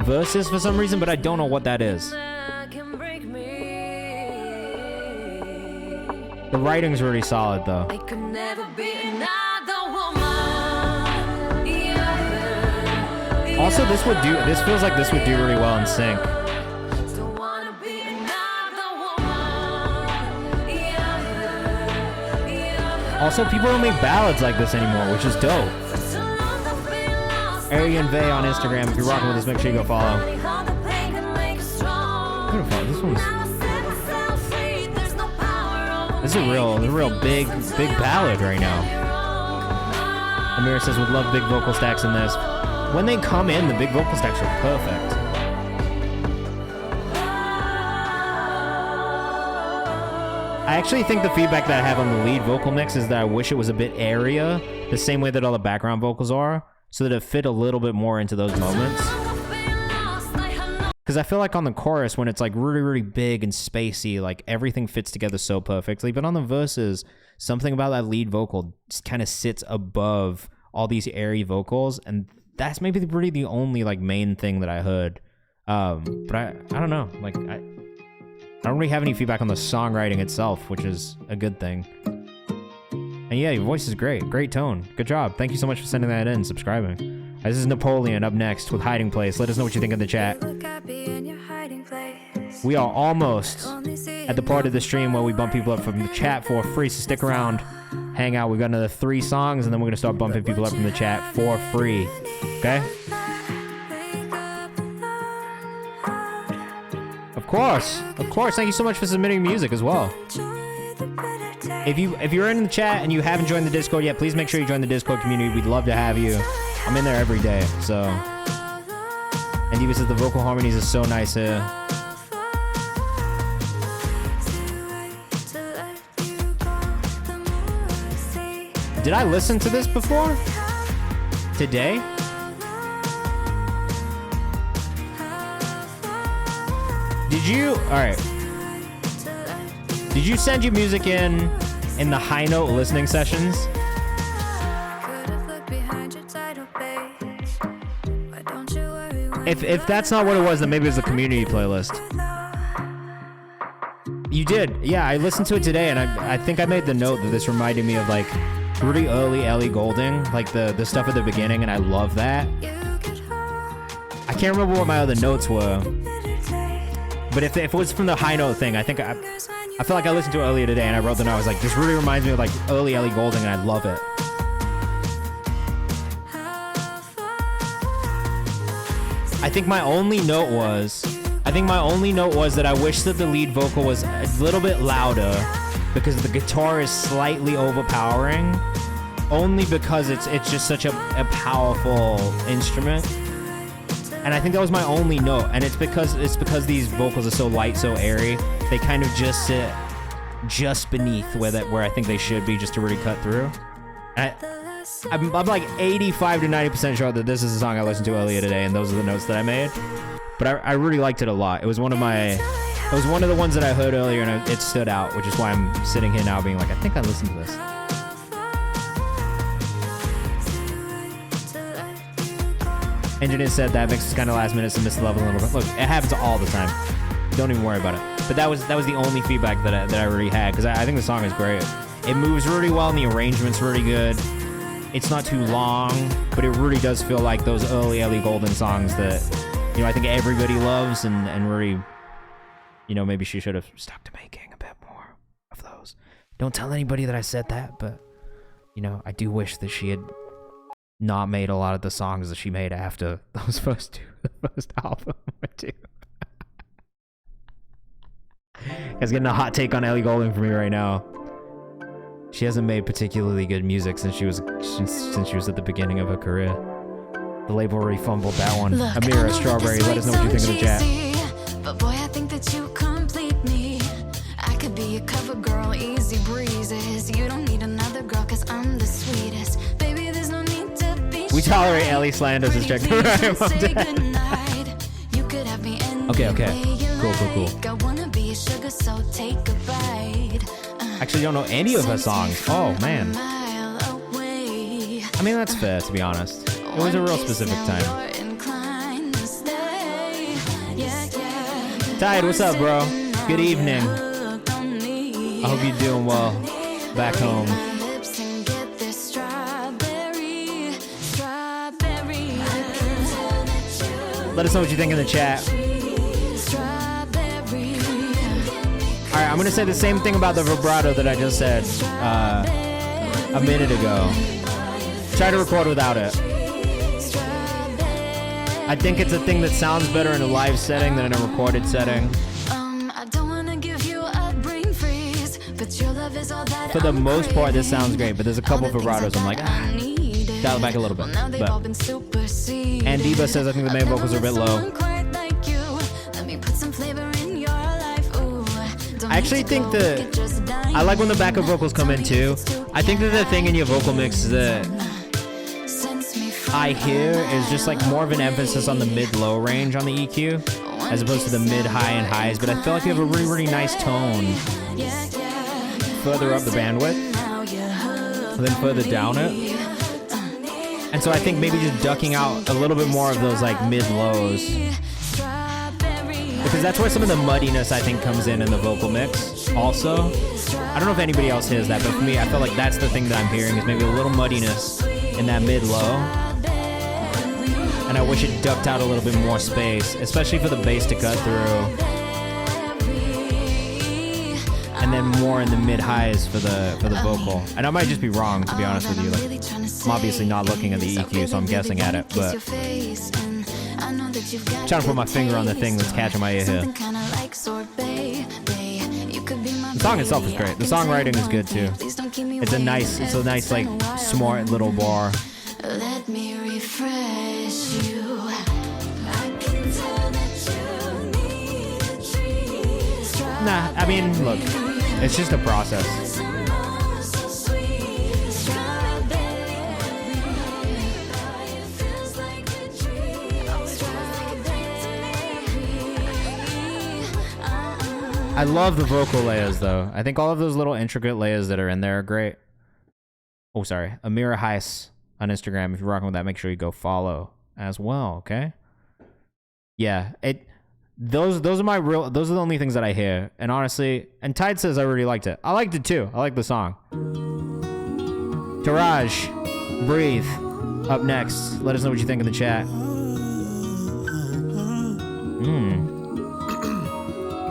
verses for some reason, but I don't know what that is. The writing's really solid though. Also, this feels like this would do really well in sync. Also, people don't make ballads like this anymore, which is dope. Arian Vey on Instagram. If you're rocking with us, make sure you go follow. This is a real big ballad right now. Amira says would love big vocal stacks in this. When they come in, the big vocal stacks are perfect. I actually think the feedback that I have on the lead vocal mix is that I wish it was a bit airier, the same way that all the background vocals are, so that it fit a little bit more into those moments. Because I feel like on the chorus, when it's like really, really big and spacey, like everything fits together so perfectly. But on the verses, something about that lead vocal just kind of sits above all these airy vocals, and that's maybe really the only like main thing that I heard. But I don't know, like I don't really have any feedback on the songwriting itself, which is a good thing. And yeah, your voice is great. Great tone. Good job. Thank you so much for sending that in, subscribing. This is Napoleon up next with Hiding Place. Let us know what you think in the chat. Look, I be in your hiding place. We are almost at the part of the stream where we bump people up from the chat for free, so stick around, hang out. We got another 3 songs, and then we're gonna start bumping people up from the chat for free. Okay? Of course. Thank you so much for submitting music as well. If you're in the chat and you haven't joined the Discord yet, please make sure you join the Discord community. We'd love to have you. I'm in there every day, so. And Diva says the vocal harmonies are so nice here. Did I listen to this before? Today? Did you? Alright. Did you send your music in the high note listening sessions? If that's not what it was, then maybe it was the community playlist. You did. Yeah, I listened to it today, and I think I made the note that this reminded me of, like, really early Ellie Goulding, like the stuff at the beginning, and I love that. I can't remember what my other notes were. But if it was from the high note thing, I think I feel like I listened to it earlier today, and I wrote the note. I was like, this really reminds me of, like, early Ellie Goulding, and I love it. I think my only note was that I wish that the lead vocal was a little bit louder because the guitar is slightly overpowering, only because it's just such a powerful instrument. And I think that was my only note, and it's because these vocals are so light, so airy, they kind of just sit just beneath where I think they should be, just to really cut through. I'm like 85 to 90% sure that this is a song I listened to earlier today, and those are the notes that I made. But I really liked it a lot. It was one of the ones that I heard earlier, and it stood out, which is why I'm sitting here now being like, I think I listened to this. Engineer said that makes us kind of last minute, so miss the level a little bit. Look, it happens all the time. Don't even worry about it. But that was the only feedback that I really had, because I think the song is great. It moves really well, and the arrangement's really good. It's not too long, but it really does feel like those early Ellie Goulding songs that, you know, I think everybody loves, and really, you know, maybe she should have stuck to making a bit more of those. Don't tell anybody that I said that, but, you know, I do wish that she had not made a lot of the songs that she made after those first album or two. Guys, getting a hot take on Ellie Goulding from me right now. She hasn't made particularly good music since she was at the beginning of her career. The label already fumbled that one. Look, Amira Strawberry, let us know what you think in the chat. But boy, I think that you complete me. I could be a cover girl, easy breezes. You don't need another girl, cause I'm the sweetest. Baby, there's no need to be We tolerate Ellie slanders as check the Okay. Cool. I wanna be a sugar, so take a bite. Actually, don't know any of her songs. Oh, man. I mean, that's fair, to be honest. It was a real specific time. Tide, what's up, bro? Good evening. I hope you're doing well back home. Let us know what you think in the chat. Alright, I'm gonna say the same thing about the vibrato that I just said a minute ago. Try to record without it. I think it's a thing that sounds better in a live setting than in a recorded setting. I don't wanna give you a brain freeze, but your love is all that For the most part, this sounds great, but there's a couple vibratos I'm like, dial it back a little bit. But. And Diva says I think the main vocals are a bit low. I actually think I like when the backup vocals come in too. I think that the thing in your vocal mix that I hear is just like more of an emphasis on the mid-low range on the EQ as opposed to the mid-high and highs, but I feel like you have a really, really nice tone further up the bandwidth and then further down it. And so I think maybe just ducking out a little bit more of those like mid-lows, because that's where some of the muddiness I think comes in the vocal mix also. I don't know if anybody else hears that, but for me, I feel like that's the thing that I'm hearing is maybe a little muddiness in that mid-low. And I wish it ducked out a little bit more space, especially for the bass to cut through. and then more in the mid highs for the vocal. And I might just be wrong, to be honest with you. Like, I'm obviously not looking at the EQ, so I'm guessing at it, but I'm trying to put my finger on the thing that's catching my ear here. The song itself is great. The songwriting is good too. It's a nice like smart little bar. Let me refresh you. I can tell that you need a treat. Nah, I mean, look, it's just a process. I love the vocal layers though. I think all of those little intricate layers that are in there are great. Oh, sorry. Amira Heiss on Instagram. If you're rocking with that, make sure you go follow as well, okay? Yeah, those are those are the only things that I hear. And honestly, and Tide says I really liked it. I liked it too. I like the song. Taraj, Breathe, up next. Let us know what you think in the chat.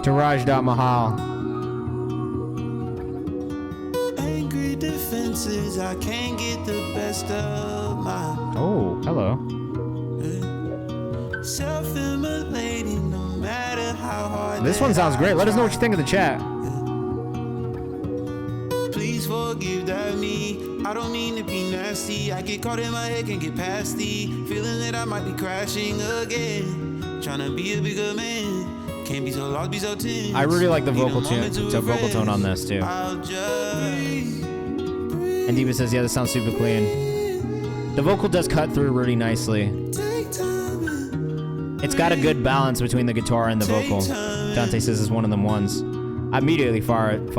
Taraj.mahal. Angry defenses, I can't get the best of my. Oh, hello. Self-immolating, no matter how hard. This one sounds great. Let us know what you think in the chat. Please forgive that me. I don't mean to be nasty. I get caught in my head, can't get past the feeling that I might be crashing again. Trying to be a bigger man. Can't be so lost, be so tense. I really like the vocal tone on this too. And Diva says, yeah, this sounds super clean. The vocal does cut through really nicely. It's got a good balance between the guitar and the vocal. Dante says it's one of them ones. I immediately followed.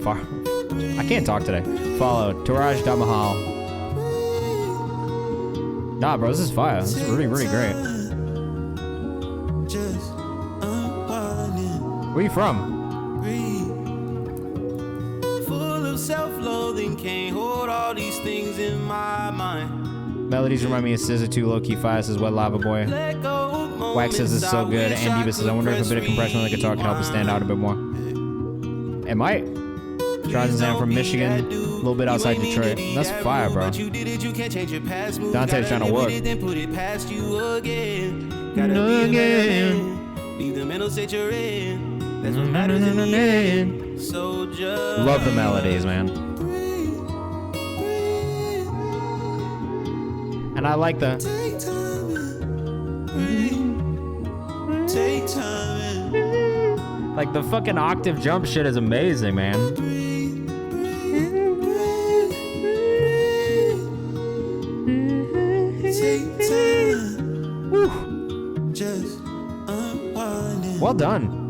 I can't talk today. Followed Taraj.mahal. Nah, bro, this is fire. This is really, really great. Where you from? Full of self-loathing, can't hold all these things in my mind. Melodies remind me of SZA 2, Low-Key Fire says Wet Lava Boy. Wax says it's so good. And Diva says, I wonder if a bit of compression on the guitar can help it stand out a bit more. It might. Tries and from Michigan, a little bit outside Detroit. That's fire, bro. Dante's trying to work. Leave the mental state you're in. That's what matters in the end. So just love the melodies, man. And I like the take time. Like the fucking octave jump shit is amazing, man. Take time. Woo. Just well done.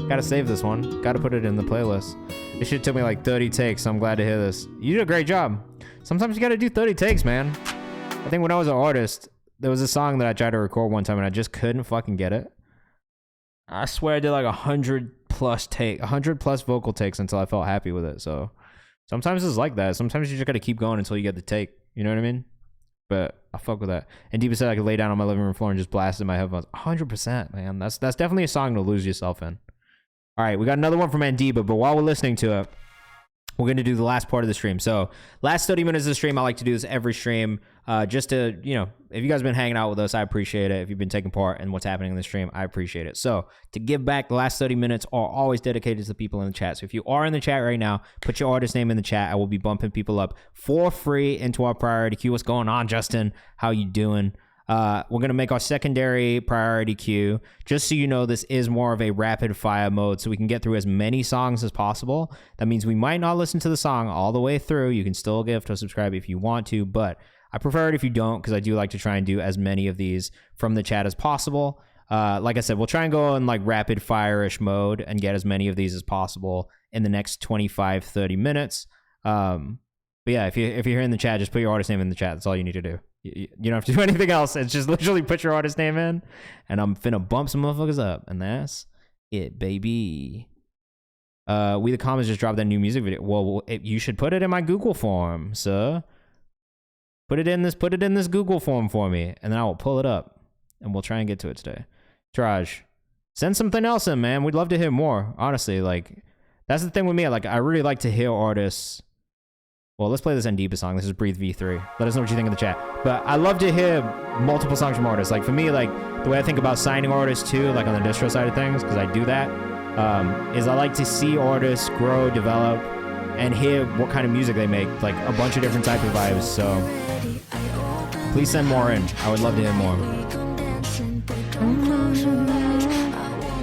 Gotta save this one. Gotta put it in the playlist. This shit took me like 30 takes, so I'm glad to hear this. You did a great job. Sometimes you gotta do 30 takes, man. I think when I was an artist, there was a song that I tried to record one time and I just couldn't fucking get it. I swear I did like 100 plus vocal takes until I felt happy with it. So sometimes it's like that. Sometimes you just gotta keep going until you get the take. You know what I mean? But I fuck with that. And Deepa said I could lay down on my living room floor and just blast in my headphones. 100%, man. That's definitely a song to lose yourself in. All right, we got another one from Andiba, but while we're listening to it, we're going to do the last part of the stream. So last 30 minutes of the stream, I like to do this every stream just to, you know, if you guys have been hanging out with us, I appreciate it. If you've been taking part in what's happening in the stream, I appreciate it. So to give back, the last 30 minutes are always dedicated to the people in the chat. So if you are in the chat right now, put your artist name in the chat. I will be bumping people up for free into our priority queue. What's going on, Justin? How you doing? We're going to make our secondary priority queue. Just so you know, this is more of a rapid fire mode, so we can get through as many songs as possible. That means we might not listen to the song all the way through. You can still gift or subscribe if you want to, but I prefer it if you don't, because I do like to try and do as many of these from the chat as possible. Like I said, we'll try and go in like rapid fire-ish mode and get as many of these as possible in the next 25, 30 minutes. But yeah, if you're here in the chat, just put your artist name in the chat. That's all you need to do. You don't have to do anything else. It's just literally put your artist name in, and I'm finna bump some motherfuckers up, and that's it, baby. We the Commons just dropped that new music video. Well, you should put it in my Google form, sir. Put it in this Google form for me, and then I will pull it up, and we'll try and get to it today. Taraj, send something else in, man. We'd love to hear more. Honestly, like, that's the thing with me. Like, I really like to hear artists. Well, let's play this Andiba song. This is Breathe V3. Let us know what you think in the chat. But I love to hear multiple songs from artists. Like, for me, like, the way I think about signing artists, too, like, on the distro side of things, because I do that, is I like to see artists grow, develop, and hear what kind of music they make. Like, a bunch of different type of vibes. So, please send more in. I would love to hear more.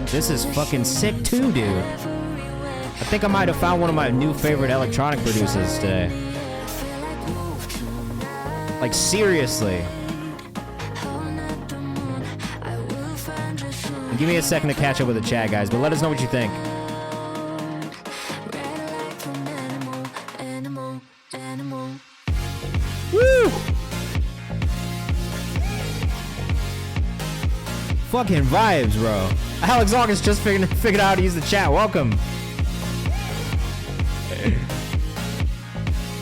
This is fucking sick, too, dude. I think I might have found one of my new favorite electronic producers today. Like, seriously. And give me a second to catch up with the chat, guys, but let us know what you think. Woo! Fucking vibes, bro. Alex August just figured out how to use the chat. Welcome.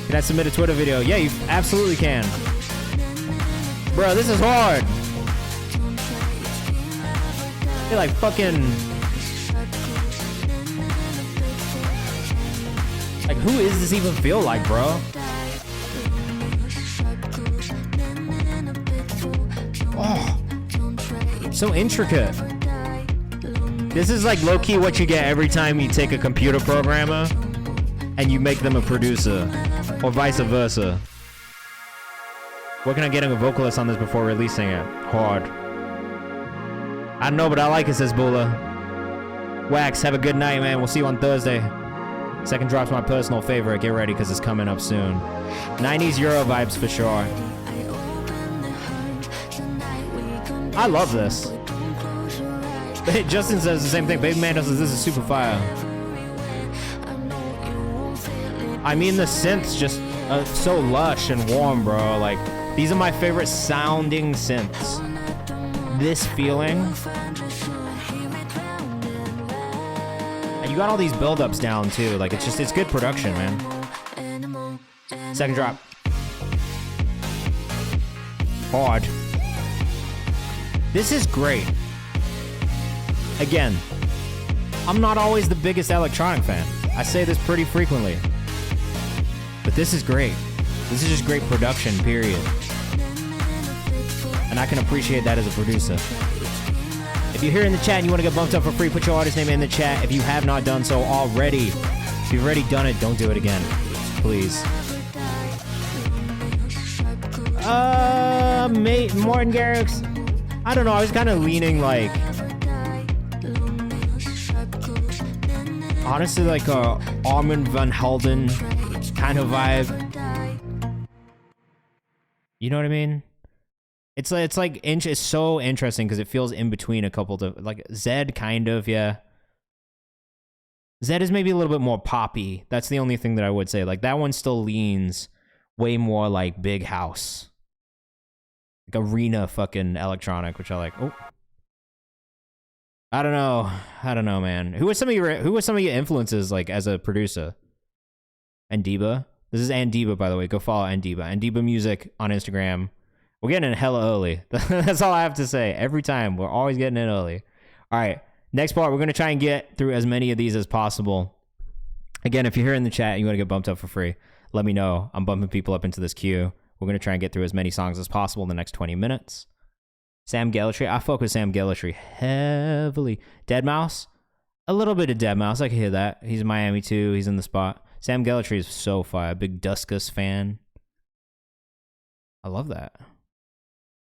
Can I submit a Twitter video? Yeah, you absolutely can. Bro, this is hard. You're like fucking... Like, who is this even feel like, bro? Oh, so intricate. This is like low-key what you get every time you take a computer programmer and you make them a producer, or vice versa. Working on getting a vocalist on this before releasing it. Hard. I don't know, but I like it, says Bula. Wax, have a good night, man. We'll see you on Thursday. Second drop's my personal favorite. Get ready, because it's coming up soon. 90s Euro vibes for sure. I love this. Justin says the same thing. Baby Mando says this is super fire. I mean, the synths just so lush and warm, bro. Like, these are my favorite sounding synths. This feeling. And you got all these build-ups down, too. Like, it's good production, man. Second drop. Hard. This is great. Again, I'm not always the biggest electronic fan. I say this pretty frequently. But this is great. This is just great production, period. And I can appreciate that as a producer. If you're here in the chat and you want to get bumped up for free, put your artist name in the chat. If you have not done so already, if you've already done it, don't do it again. Please. Mate, Morton Garrix. I don't know, I was kind of leaning like... Honestly, like a Armand Van Helden kind of vibe. You know what I mean? It's so interesting because it feels in between a couple of, like, Zed kind of, yeah. Zed is maybe a little bit more poppy. That's the only thing that I would say. Like, that one still leans way more like big house. Like arena fucking electronic, which I like. Oh. I don't know, man. Who are some of your influences, like, as a producer? Andiba. This is Andiba, by the way. Go follow Andiba. Andiba Music on Instagram. We're getting in hella early. That's all I have to say. Every time, we're always getting in early. All right, next part, we're going to try and get through as many of these as possible. Again, if you're here in the chat and you want to get bumped up for free, let me know. I'm bumping people up into this queue. We're going to try and get through as many songs as possible in the next 20 minutes. Sam Gellatry. I fuck with Sam Gellatry heavily. Deadmau5. A little bit of Deadmau5. I can hear that. He's in Miami too. He's in the spot. Sam Gellatry is so fire. Big Duskus fan. I love that.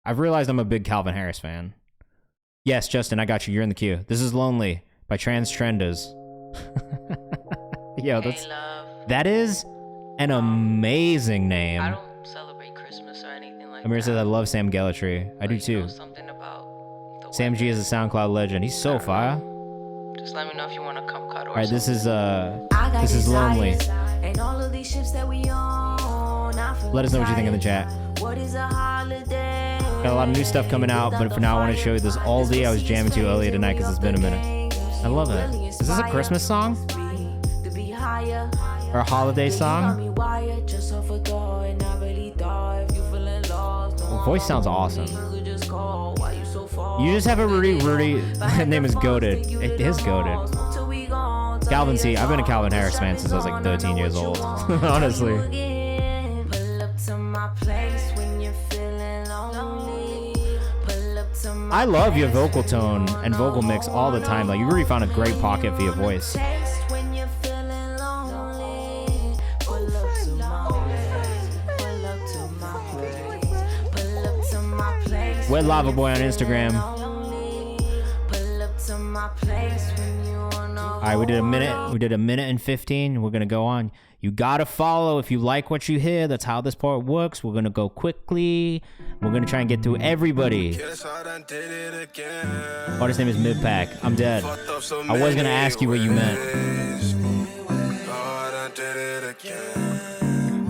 I've realized I'm a big Calvin Harris fan. Yes, Justin, I got you. You're in the queue. This is Lonely by Trans Trenders. Yo, that is an amazing name. I don't celebrate Christmas or anything like Amir says I love Sam Gellatry. I do too. Sam G is a SoundCloud legend. He's so fire. Just let me know if you want to come cuddle. All right, this is Lonely. And all of these ships that we own, Let us know what you think in the chat. What is a holiday? Got a lot of new stuff coming out, but for now I want to show you this oldie I was jamming to earlier tonight because it's been a minute. I love it. Is this a Christmas song? Or a holiday song? The voice sounds awesome. You just have a Rudy. His name is Goated. It is Goated. Calvin C. I've been a Calvin Harris fan since I was like 13 years old. Honestly. I love your vocal tone and vocal mix all the time. Like, you really found a great pocket for your voice. Wed Lava Boy on Instagram. All right, we did a minute. We did a minute and 15. We're gonna go on. You gotta follow if you like what you hear. That's how this part works. We're gonna go quickly. We're gonna try and get through everybody. Artist name is Midpack. I'm dead. I was gonna ask you what you meant.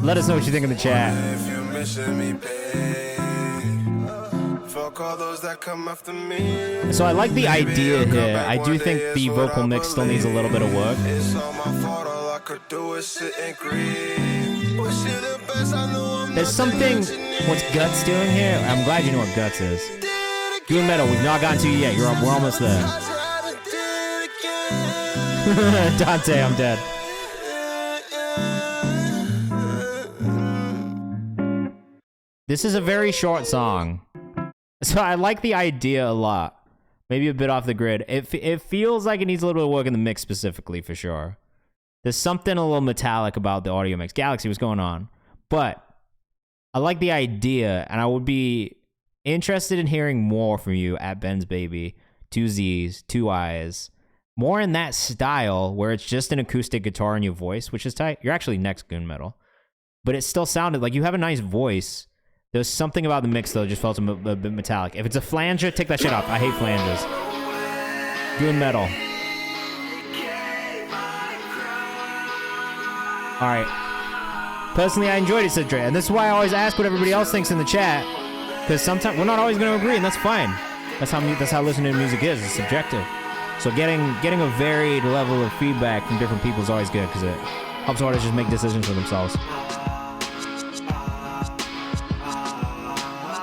Let us know what you think in the chat. So I like the idea here. I do think the vocal mix still needs a little bit of work. There's something, what's Guts doing here? I'm glad you know what Guts is. Goon Metal, we've not gotten to you yet. We're almost there. Dante, I'm dead. This is a very short song. So I like the idea a lot. Maybe a bit off the grid. It feels like it needs a little bit of work in the mix specifically, for sure. There's something a little metallic about the audio mix. Galaxy, what's going on? But I like the idea, and I would be interested in hearing more from you at Ben's Baby. 2 Z's, 2 I's. More in that style where it's just an acoustic guitar in your voice, which is tight. You're actually next, Goon Metal. But it still sounded like you have a nice voice. There's something about the mix, though, just felt a bit metallic. If it's a flanger, take that shit off. I hate flanges. Goon Metal. All right. Personally, I enjoyed it, said Dre. And this is why I always ask what everybody else thinks in the chat. Because sometimes we're not always going to agree, and that's fine. That's how listening to music is. It's subjective. So getting a varied level of feedback from different people is always good, because it helps artists just make decisions for themselves.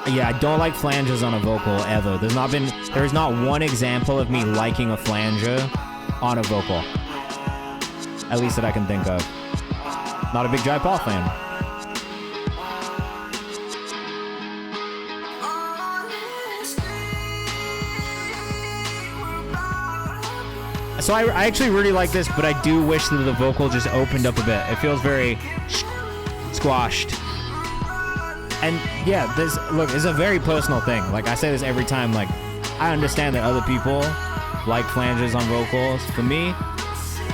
Yeah, I don't like flanges on a vocal ever. There is not one example of me liking a flanger on a vocal. At least that I can think of. Not a big Jai Paul fan. So I actually really like this, but I do wish that the vocal just opened up a bit. It feels very squashed. And yeah, it's a very personal thing. Like, I say this every time, like, I understand that other people like flanges on vocals. For me,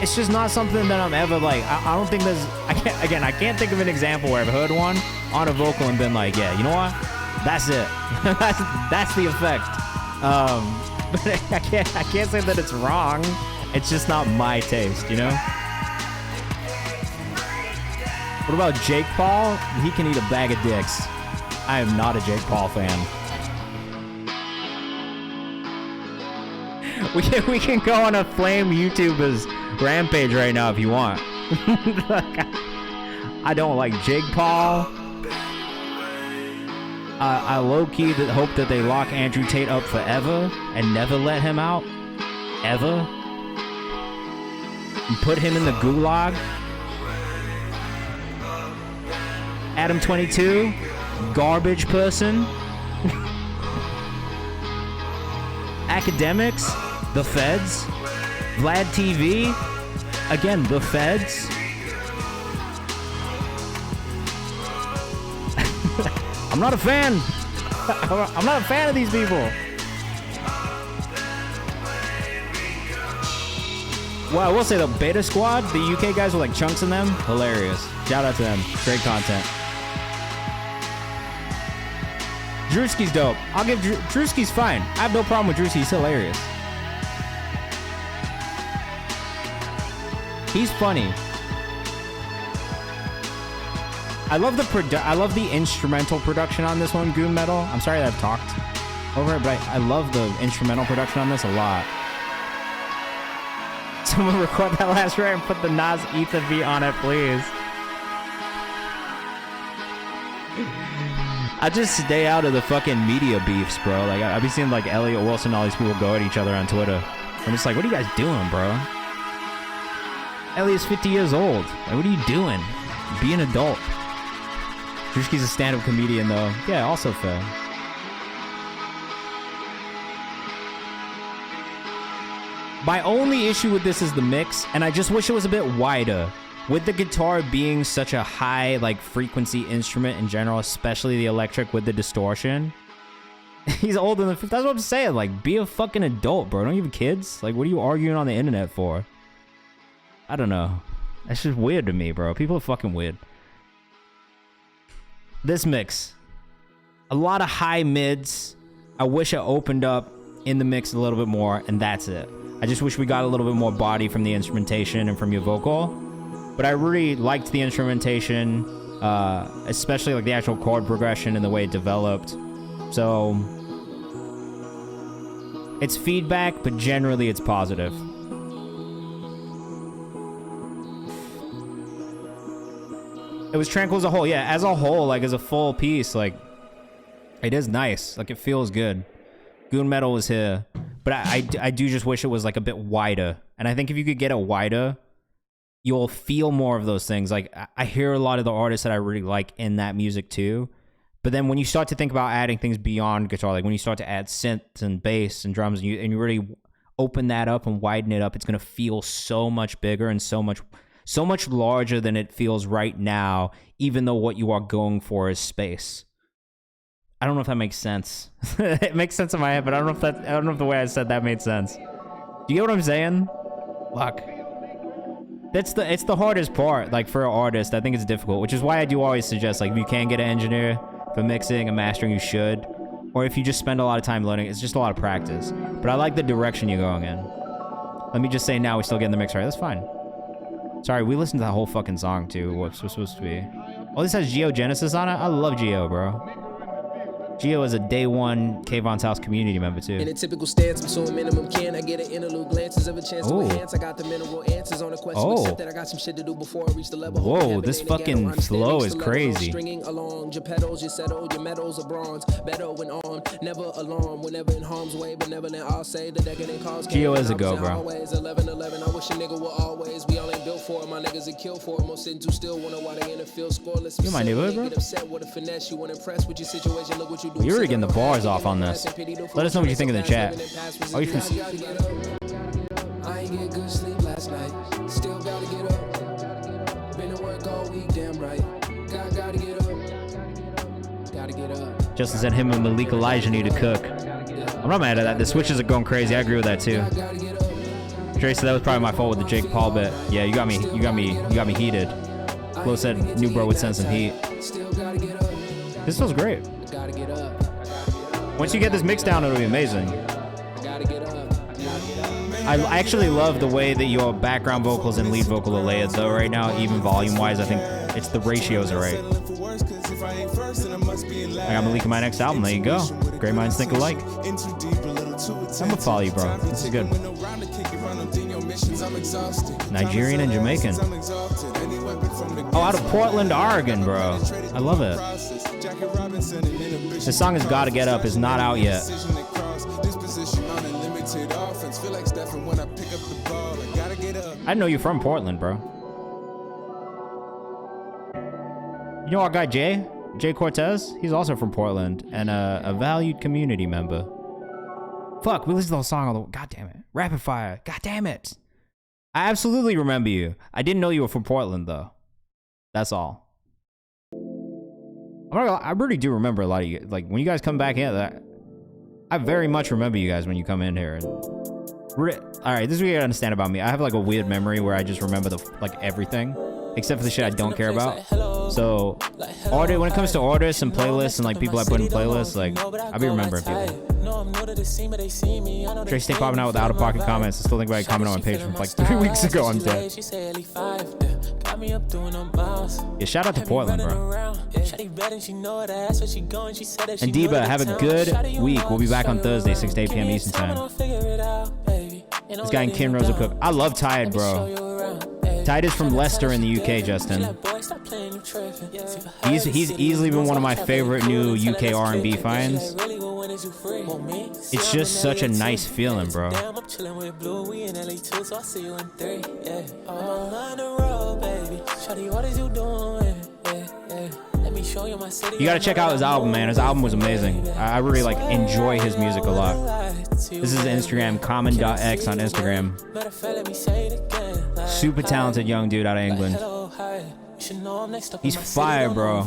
it's just not something that I'm ever like, I don't think there's, I can't think of an example where I've heard one on a vocal and been like, yeah, you know what? That's it. that's the effect. But I can't say that it's wrong. It's just not my taste, you know? What about Jake Paul? He can eat a bag of dicks. I am not a Jake Paul fan. We can go on a flame YouTuber's rampage right now if you want. I don't like Jake Paul. I low-key hope that they lock Andrew Tate up forever and never let him out. Ever. And put him in the gulag. Adam 22, garbage person. Academics, the feds. Vlad TV, again, the feds. I'm not a fan. I'm not a fan of these people. Well, I will say the Beta Squad, the UK guys with like chunks in them, hilarious. Shout out to them. Great content. Drewski's dope. I'll give Drewski's fine. I have no problem with Drewski. He's hilarious. He's funny. I love the instrumental production on this one, Goon Metal. I'm sorry that I've talked over it, but I love the instrumental production on this a lot. Someone record that last rap and put the Nas Ether beat on it, please. I just stay out of the fucking media beefs, bro. Like, I be seeing, like, Elliot Wilson and all these people go at each other on Twitter. I'm just like, what are you guys doing, bro? Elliot's 50 years old. Like, what are you doing? Be an adult. Drishki's a stand-up comedian, though. Yeah, also fair. My only issue with this is the mix, and I just wish it was a bit wider. With the guitar being such a high, like, frequency instrument in general, especially the electric with the distortion. He's older than 50. That's what I'm saying. Like, be a fucking adult, bro. Don't you have kids? Like, what are you arguing on the internet for? I don't know. That's just weird to me, bro. People are fucking weird. This mix. A lot of high mids. I wish it opened up in the mix a little bit more, and that's it. I just wish we got a little bit more body from the instrumentation and from your vocal. But I really liked the instrumentation, especially like the actual chord progression and the way it developed. So it's feedback, but generally it's positive. It was tranquil as a whole. Yeah, as a whole, like as a full piece, like it is nice. Like it feels good. Goon Metal is here. But I do just wish it was like a bit wider. And I think if you could get it wider, you'll feel more of those things. Like I hear a lot of the artists that I really like in that music too. But then when you start to think about adding things beyond guitar, like when you start to add synths and bass and drums, and you really open that up and widen it up, it's gonna feel so much bigger and so much larger than it feels right now, even though what you are going for is space. I don't know if that makes sense. It makes sense in my head, but I don't know if the way I said that made sense. Do you get what I'm saying? Look. It's the hardest part, like for an artist. I think it's difficult, which is why I do always suggest, like, if you can get an engineer for mixing and mastering, you should. Or if you just spend a lot of time learning, it's just a lot of practice. But I like the direction you're going in. Let me just say now we're still getting the mix right. That's fine. Sorry, we listened to that whole fucking song too. Whoops, was supposed to be. Oh, this has Geogenesis on it? I love Geo, bro. Gio is a day one Kayvan's House community member too. In a typical stance, I'm so minimum can I get an interlude glances of a chance to enhance. I got the mineral answers on the question. Except that I got some shit to do before I reach the level. Whoa, this fucking flow is crazy. Stringing along, your pedals, you settle, your metals are bronze. Better when on, never alarm, whenever in harm's way, but never let I'll say the decadent cause. Gio is a go, bro. Always 11-11. I wish a nigga were always. We all ain't built for it. My niggas are killed for it. Most sitting too still. Wonder why they in the field scoreless. You my neighborhood, bro. Get upset with a finesse. You want impressed with your situation. Look what you do. You're already getting the bars off on this. Let us know what you think in the chat. Oh, you from... I ain't get good sleep last night. Still gotta get up. Been to work all week, damn right. Gotta get up. Gotta get up. Justin said him and Malik Elijah need to cook. I'm not mad at that. The switches are going crazy. I agree with that too. Trey said that was probably my fault with the Jake Paul bit. Yeah, you got me heated. Flo said New Bro would send some heat. This feels great. Once you get this mix down, it'll be amazing. I actually love the way that your background vocals and lead vocal are layered though right now, even volume-wise. I think it's the ratios are right. I got Malik in my next album. There you go. Great minds think alike. I'm gonna follow you, bro. This is good. Nigerian and Jamaican. Oh, out of Portland, Oregon, bro. I love it. This song has Gotta Get Up is not out yet. I didn't know you're from Portland, bro. You know our guy Jay Cortez? He's also from Portland and a valued community member. Fuck, we listened to the whole song all the way. God damn it. Rapid fire. God damn it. I absolutely remember you. I didn't know you were from Portland though. That's all. I really do remember a lot of you. Like when you guys come back in, I very much remember you guys when you come in here. All right, this is what you gotta understand about me. I have like a weird memory where I just remember everything, except for the shit I don't care about. So, when it comes to artists and playlists and like people I put in playlists, like I be remembering people. Trey, stay popping out with out-of-pocket comments. I still think about a comment on my page from like 3 weeks ago. I'm dead. Yeah, shout out to Portland, bro. And Diva, have a good week. We'll be back on Thursday, 6 to 8 p.m. Eastern time. This guy in Ken Rosa Cook. I love Tired, bro. Tide is from Leicester in the UK, Justin. He's easily been one of my favorite new UK R&B finds. It's just such a nice feeling, bro. You gotta check out his album, man. His album was amazing. I really like enjoy his music a lot. This is Instagram, common.x on Instagram. Super talented young dude out of England. He's fire, bro.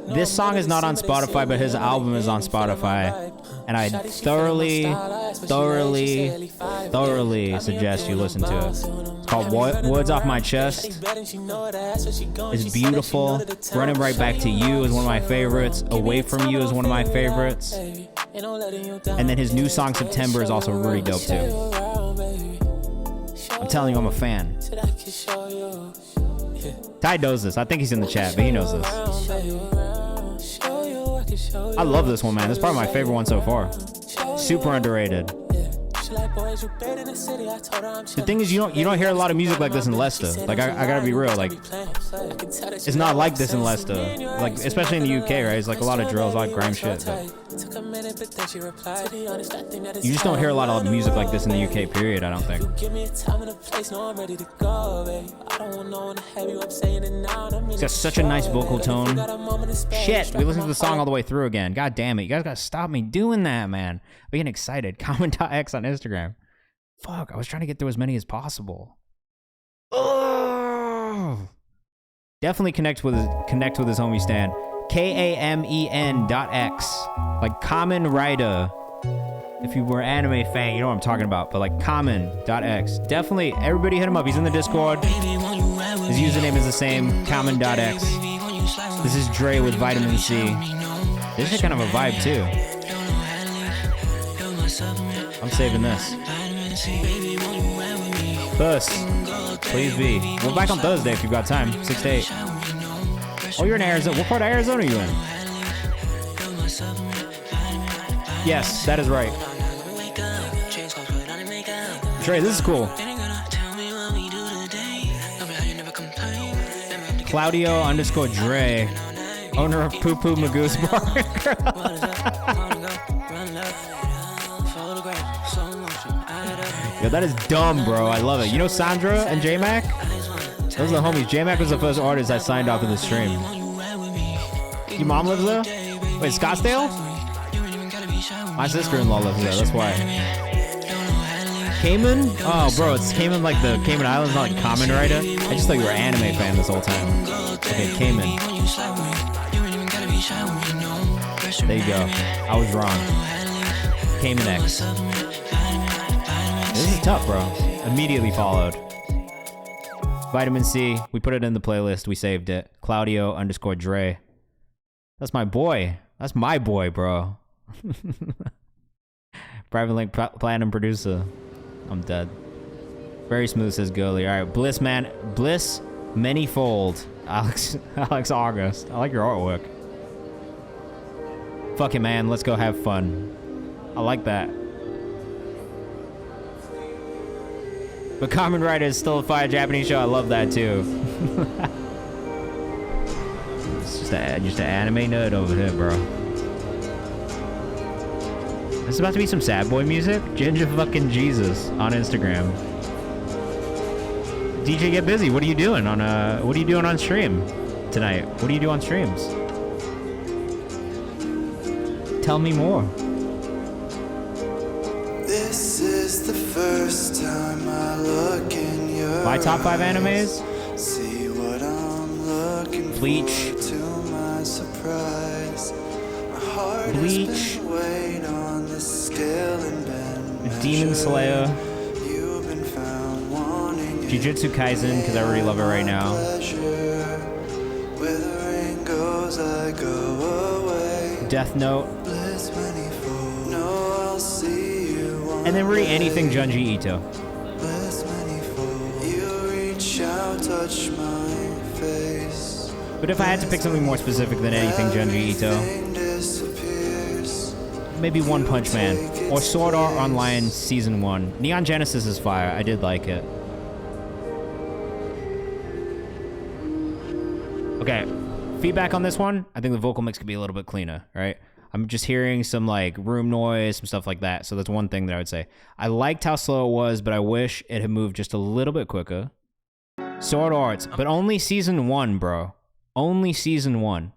This song is not on Spotify, but his album is on Spotify. And I thoroughly suggest you listen to it. It's called Woods Off My Chest. It's beautiful. Running Right Back to You is one of my favorites. Away From You is one of my favorites. And then his new song, September, is also really dope, too. I'm telling you, I'm a fan. Ty knows this. I think he's in the chat, but he knows this. I love this one, man. This is probably my favorite one so far. Super underrated. The thing is, you don't hear a lot of music like this in Leicester. Like, I gotta be real. Like, it's not like this in Leicester. Like, especially in the UK, right? It's like a lot of drills, a lot of grime shit. But you just don't hear a lot of music like this in the UK, period, I don't think. It's got such a nice vocal tone. Shit, we listened to the song all the way through again. God damn it. You guys gotta stop me doing that, man. I'm getting excited. Comment.x on Instagram. Fuck, I was trying to get through as many as possible. Oh. Definitely connect with his homie Stan. KAMEN.x. Like Common Rider. If you were an anime fan, you know what I'm talking about. But like Common.x. Definitely, everybody hit him up. He's in the Discord. His username is the same, Common.x. This is Dre with Vitamin C. This is kind of a vibe too. I'm saving this. First, please be. We're back on Thursday if you've got time. 6 to 8. Oh, you're in Arizona. What part of Arizona are you in? Yes, that is right. Dre, this is cool. Claudio_Dre, owner of Poo Poo Magoose Bar. Yo, that is dumb, bro. I love it. You know Sandra and J-Mac? Those are the homies. J-Mac was the first artist I signed off in the stream. Your mom lives there? Wait, Scottsdale? My sister-in-law lives there, that's why. Cayman? Oh, bro, it's Cayman like the Cayman Islands, not like Common Rider. I just thought you were an anime fan this whole time. Okay, Cayman. There you go. I was wrong. Cayman X. This is tough, bro. Immediately followed. Vitamin C. We put it in the playlist. We saved it. Claudio_Dre. That's my boy. That's my boy, bro. Private link platinum producer. I'm dead. Very smooth, says Girly. All right, Bliss Manyfold. Alex August. I like your artwork. Fuck it, man. Let's go have fun. I like that. But Kamen Rider is still a fire Japanese show. I love that too. It's just an anime nerd over here, bro. This about to be some sad boy music. Ginger fucking Jesus on Instagram. DJ, get busy. What are you doing on stream tonight? What do you do on streams? Tell me more. This is the first time I look in your My top 5 animes? See what I'm looking Bleach. for to my surprise. My heart Bleach. has been weighed on the scale and been Demon Slayer. You've been found wanting Jujutsu Kaisen, because I really love it right now. pleasure. Where the rain goes, I go away. Death Note. Bliss manifold. No, I'll see you one And then really day. anything Junji Ito. Bliss manifold. You reach out, touch my face. But if I had to pick something more specific than anything Junji Ito, Disappears. maybe One Punch Man. Or Sword Art Online Season 1. Neon Genesis is fire. I did like it. Okay, feedback on this one. I think the vocal mix could be a little bit cleaner, right? I'm just hearing some like room noise, some stuff like that. So that's one thing that I would say. I liked how slow it was, but I wish it had moved just a little bit quicker. Sword Arts, but only season 1, bro. Only season 1.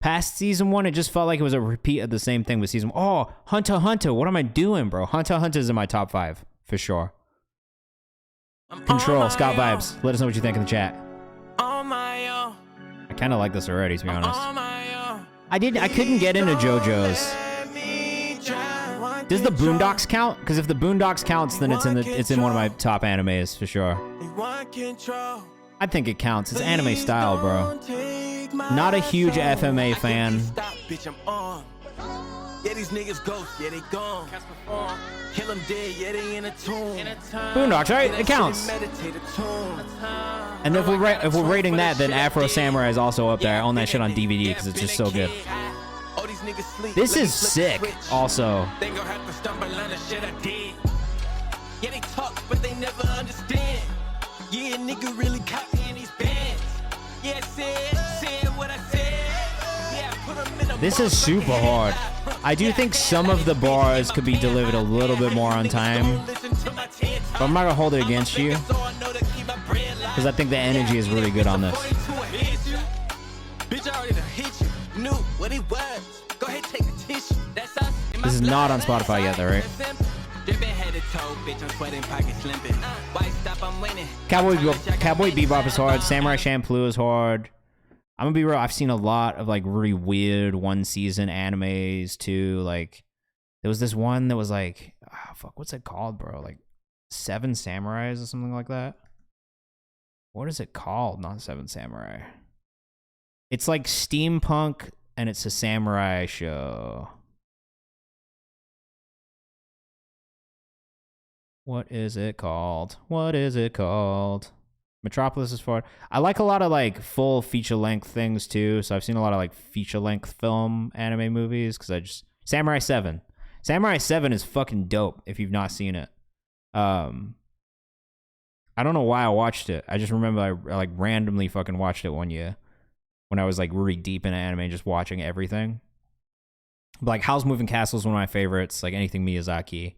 Past season 1, it just felt like it was a repeat of the same thing with season 1. Oh, Hunter x Hunter, what am I doing, bro? Hunter x Hunter is in my top 5, for sure. Control, Scott Vibes. Let us know what you think in the chat. I kind of like this already, to be honest. I couldn't get into JoJo's. Does the Boondocks count? Because if the Boondocks counts, then it's in one of my top animes for sure. I think it counts. It's anime style, bro. Not a huge FMA fan. Yeah, these niggas ghost, yeah, they gone. Kill them dead, yeah, they in a tomb. Boondocks, right? It counts. And if we're rating that, then Afro Samurai is also up there. I own that shit on DVD because it's just so good. This is sick, also. They gon' have to stumble on the shit I did. Yeah, they talk, but they never understand. Yeah, nigga really caught me in these bands. Yeah, said what I said. Yeah, I put 'em in a This is super hard. I do think some of the bars could be delivered a little bit more on time. But I'm not gonna hold it against you. Because I think the energy is really good on this. Bitch, I already hit you. Knew what it was. Go ahead, take the tissue. That's us. This is not on Spotify yet, though, right? Cowboy Bebop is hard. Samurai Champloo is hard. I'm gonna be real. I've seen a lot of like really weird one-season animes too. Like there was this one that was like, oh, fuck, what's it called, bro? Like 7 Samurais or something like that. What is it called? Not 7 Samurai. It's like steampunk and it's a samurai show. What is it called? What is it called? Metropolis is far. I like a lot of like full feature length things too. So I've seen a lot of like feature length film anime movies because Samurai 7. Samurai 7 is fucking dope if you've not seen it. I don't know why I watched it. I just remember I like randomly fucking watched it one year when I was like really deep into anime, just watching everything. But like Howl's Moving Castle is one of my favorites. Like anything Miyazaki.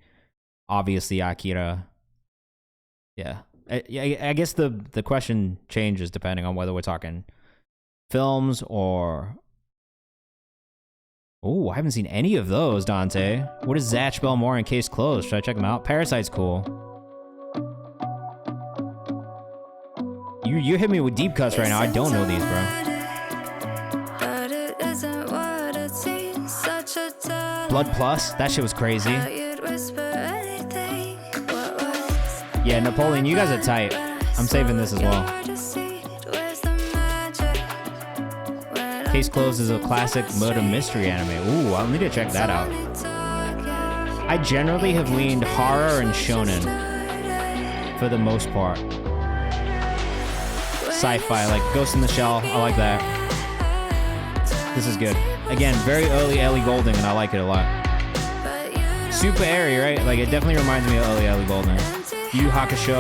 Obviously Akira. Yeah. I guess the question changes depending on whether we're talking films or... Oh, I haven't seen any of those, Dante. What is Zatch Belmore and Case Closed? Should I check them out? Parasite's cool. You hit me with deep cuts right now. I don't know these, bro. Blood Plus? That shit was crazy. Yeah, Napoleon, you guys are tight. I'm saving this as well. Case Closed is a classic murder mystery anime. Ooh, I need to check that out. I generally have leaned horror and shonen for the most part. Sci-fi, like Ghost in the Shell, I like that. This is good. Again, very early Ellie Goulding, and I like it a lot. Super airy, right? Like, it definitely reminds me of early Ellie Goulding. Yu Yu Hakusho.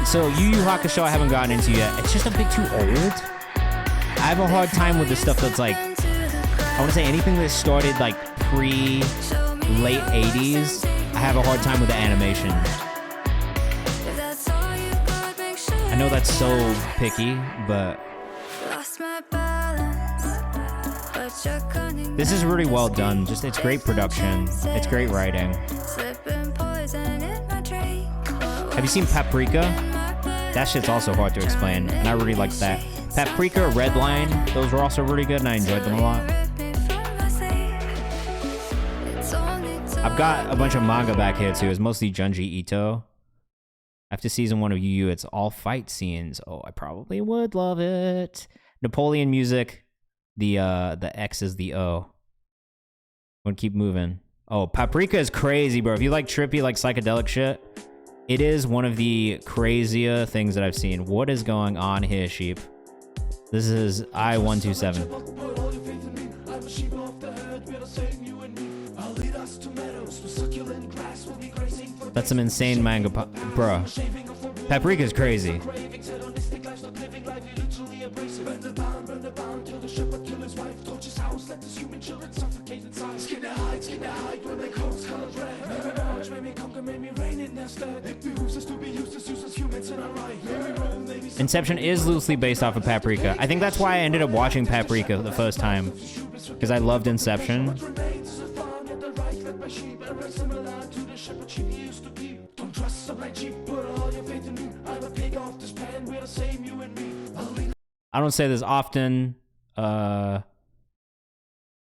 So, Yu Yu Hakusho I haven't gotten into yet. It's just a bit too old. I have a hard time with the stuff that's like, I want to say anything that started like late 80s, I have a hard time with the animation. I know that's so picky, but this is really well done. Just it's great production. It's great writing. Have you seen Paprika? That shit's also hard to explain, and I really like that. Paprika, Redline, those were also really good, and I enjoyed them a lot. I've got a bunch of manga back here too. It's mostly Junji Ito. After season 1 of Yu Yu, it's all fight scenes. Oh, I probably would love it. Napoleon music. The X is the O. I'm gonna keep moving. Oh, Paprika is crazy, bro. If you like trippy, like psychedelic shit, it is one of the crazier things that I've seen. What is going on here, sheep? This is I-127. That's some insane manga, bruh. Paprika is crazy. let this human children suffocate inside. Skin to hide when they coats colored red. Made me march, made me conquer, made me reign in their stead. It behooves us to be useless humans in our right. Made me roll, made me Inception is loosely based off of Paprika. I think that's why I ended up watching Paprika the first time, because I loved Inception. I don't say this often.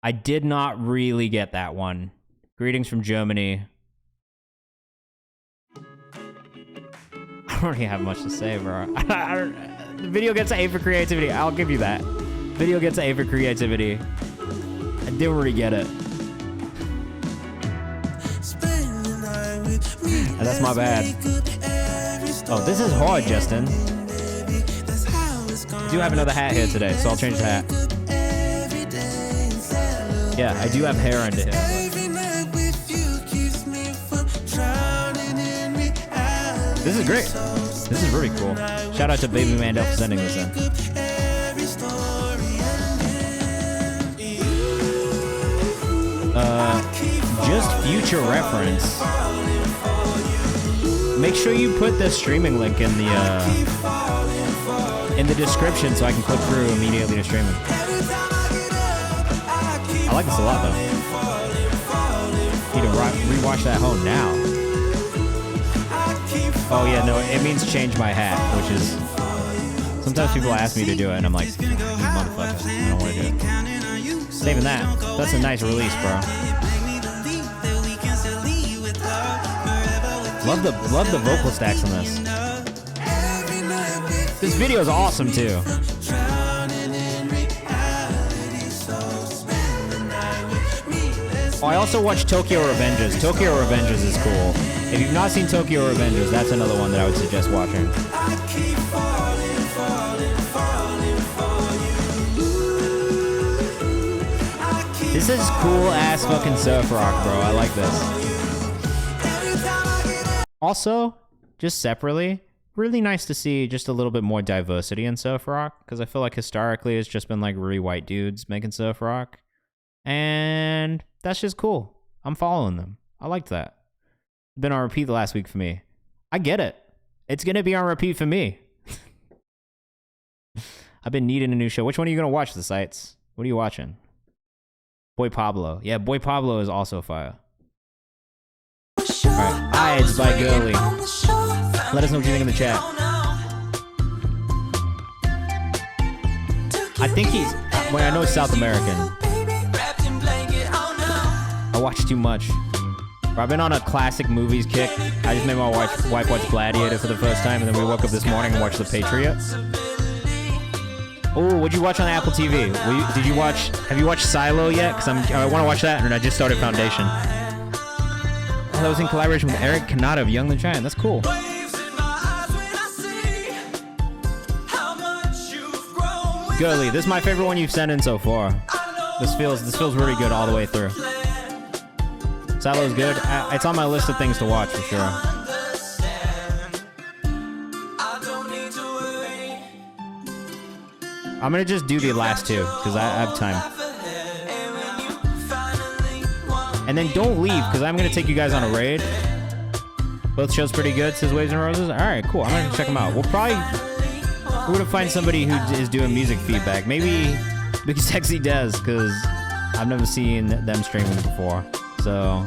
I did not really get that one. Greetings from Germany. I don't really have much to say, bro. The video gets an A for creativity. I'll give you that. Video gets an A for creativity. I didn't really get it. And that's my bad. Oh, this is hard, Justin. I do have another hat here today, so I'll change the hat. Yeah, I do have hair under here. This is great. This is really cool. Shout out to Baby Mandel for sending this in. Just future reference. Make sure you put the streaming link in the description so I can click through immediately to stream it. I like this a lot though. Need to rewatch that home now. Oh yeah, no, it means change my hat, which is... Sometimes people ask me to do it and I'm like, you motherfucker, I don't want to do it. Saving that. That's a nice release, bro. Love the vocal stacks on this. This video is awesome too. Oh, I also watched Tokyo Revengers. Tokyo Revengers is cool. If you've not seen Tokyo Revengers, that's another one that I would suggest watching. This is cool ass fucking surf rock, bro. I like this. Also, just separately, really nice to see just a little bit more diversity in surf rock, because I feel like historically it's just been like really white dudes making surf rock. And that's just cool. I'm following them. I liked that. Been on repeat the last week for me. I get it. It's going to be on repeat for me. I've been needing a new show. Which one are you going to watch, the sites? What are you watching? Boy Pablo. Yeah, Boy Pablo is also fire. Alright, Hides by Girly. Let us know what you think in the chat. I think he's... Well, I know it's South American. I watch too much. I've been on a classic movies kick. I just made my wife watch Gladiator for the first time, and then we woke up this morning and watched The Patriot. Oh, what'd you watch on Apple TV? Have you watched Silo yet? Because I want to watch that, and I just started Foundation. Oh, that was in collaboration with Eric Kanata of Young the Giant. That's cool. Girly, this is my favorite one you've sent in so far. This feels really good all the way through. Silo's good. It's on my list of things to watch for sure. I'm gonna just do the last two because I have time. And then don't leave because I'm gonna take you guys on a raid. Both shows pretty good, says Waves and Roses. All right, cool. I'm gonna check them out. We're gonna find somebody who is doing music feedback. Maybe Sexy Des, because I've never seen them streaming before. So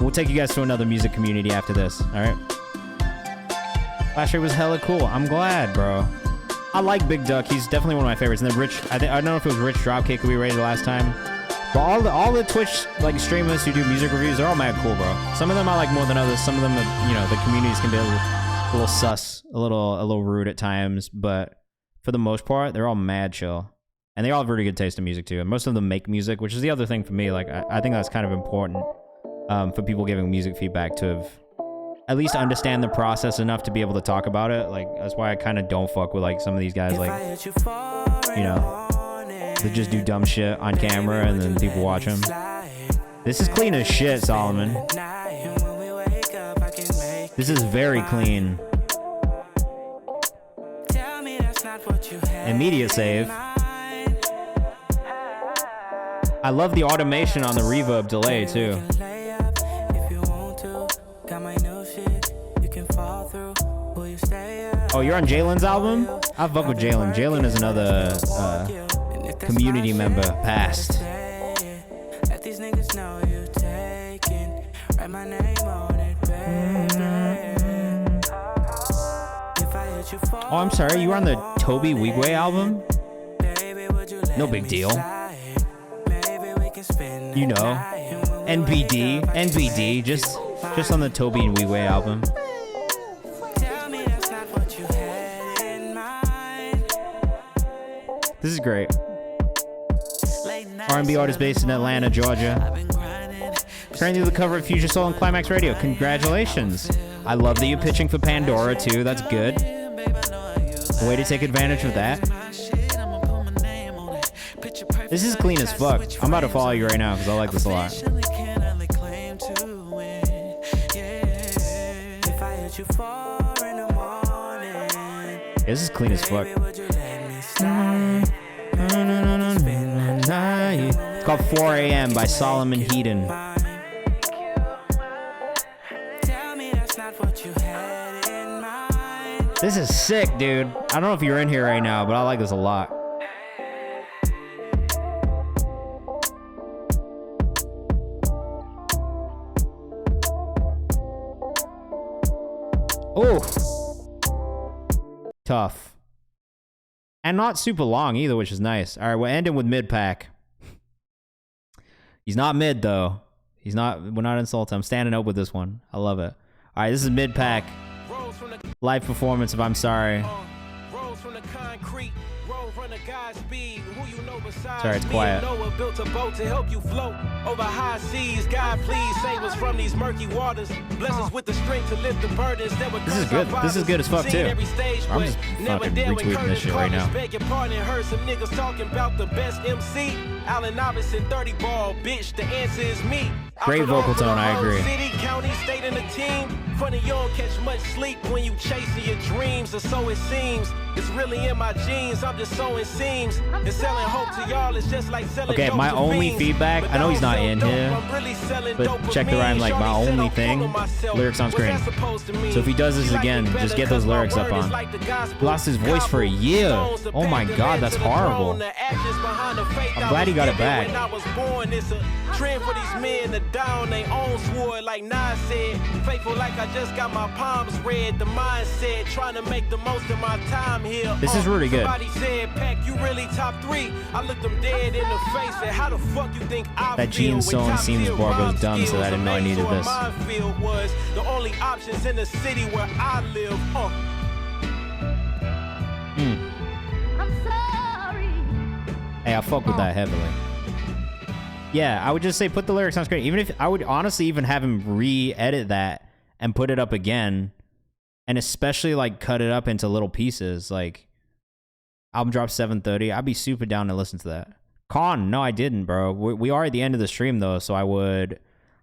we'll take you guys to another music community after this. All right. Last year was hella cool. I'm glad, bro. I like Big Duck. He's definitely one of my favorites. And then Rich, I don't know if it was Rich Dropkick who we rated last time. But all the Twitch like streamers who do music reviews, they're all mad cool, bro. Some of them I like more than others. Some of them, the communities can be a little sus, a little rude at times. But for the most part, they're all mad chill. And they all have really good taste in music too. And most of them make music, which is the other thing for me. Like I think that's kind of important for people giving music feedback to have at least understand the process enough to be able to talk about it. Like that's why I kind of don't fuck with like some of these guys, like they just do dumb shit on camera and then people watch them. This is clean as shit, Solomon. This is very clean. Immediate save. I love the automation on the reverb delay too. Oh, you're on Jalen's album? I fuck with Jalen. Jalen is another community member past. Oh, I'm sorry. You were on the Toby Wigwe album? No big deal. You know, NBD, just on the Toby and Wigwe album. This is great. R&B artist based in Atlanta, Georgia. Currently the cover of Future Soul and Climax Radio. Congratulations. I love that you're pitching for Pandora too. That's good. A way to take advantage of that. This is clean as fuck. I'm about to follow you right now because I like this a lot. This is clean as fuck. It's called 4 a.m. by Solomon Heaton. This is sick, dude. I don't know if you're in here right now, but I like this a lot. Oh, tough. And not super long either, which is nice. All right, we're ending with mid-pack. He's not mid, though. He's not. We're not insulting. I'm standing up with this one. I love it. All right, this is mid-pack. Live performance of I'm Sorry. Sorry, it's quiet. Built a boat to help you float over high seas. God, please save us from these murky waters. Bless us with the strength to lift the burdens that would. This is good. This is good as fuck too. I'm just fucking retweeting this shit right now. Beg your pardon, heard some niggas talking about the best MC. Allen Iverson, 30 ball, bitch. The answer is me. Great vocal tone, I agree. City, county, state, and a team. Funny, you don't catch much sleep when you chasing your dreams, or so it seems. It's really in my genes. I'm just sowing seams. And selling hope to y'all is just like selling. Okay, my only feedback. I know he's not in here, but check the rhyme. Like my only thing, lyrics on screen. So if he does this again, just get those lyrics up on. He lost his voice for a year. Oh my god, that's horrible. I'm glad he got it back. Trend for these men to down they own sword like Nas said. Faithful like I just got my palms read. The mindset trying to make the most of my time here. This is really good. Somebody said, Pack, you really top 3. I looked them dead in the face and how the fuck you think I that G and Soul and Seams bar goes dumb, so I didn't know I needed this. Minefield was the only options in the city where I live. I'm sorry. Hey, I fuck with that heavily. Yeah, I would just say put the lyrics on screen. Even if I would honestly even have him re-edit that and put it up again, and especially like cut it up into little pieces. Like album drop 7:30. I'd be super down to listen to that. Con, no, I didn't, bro. We are at the end of the stream though, so I would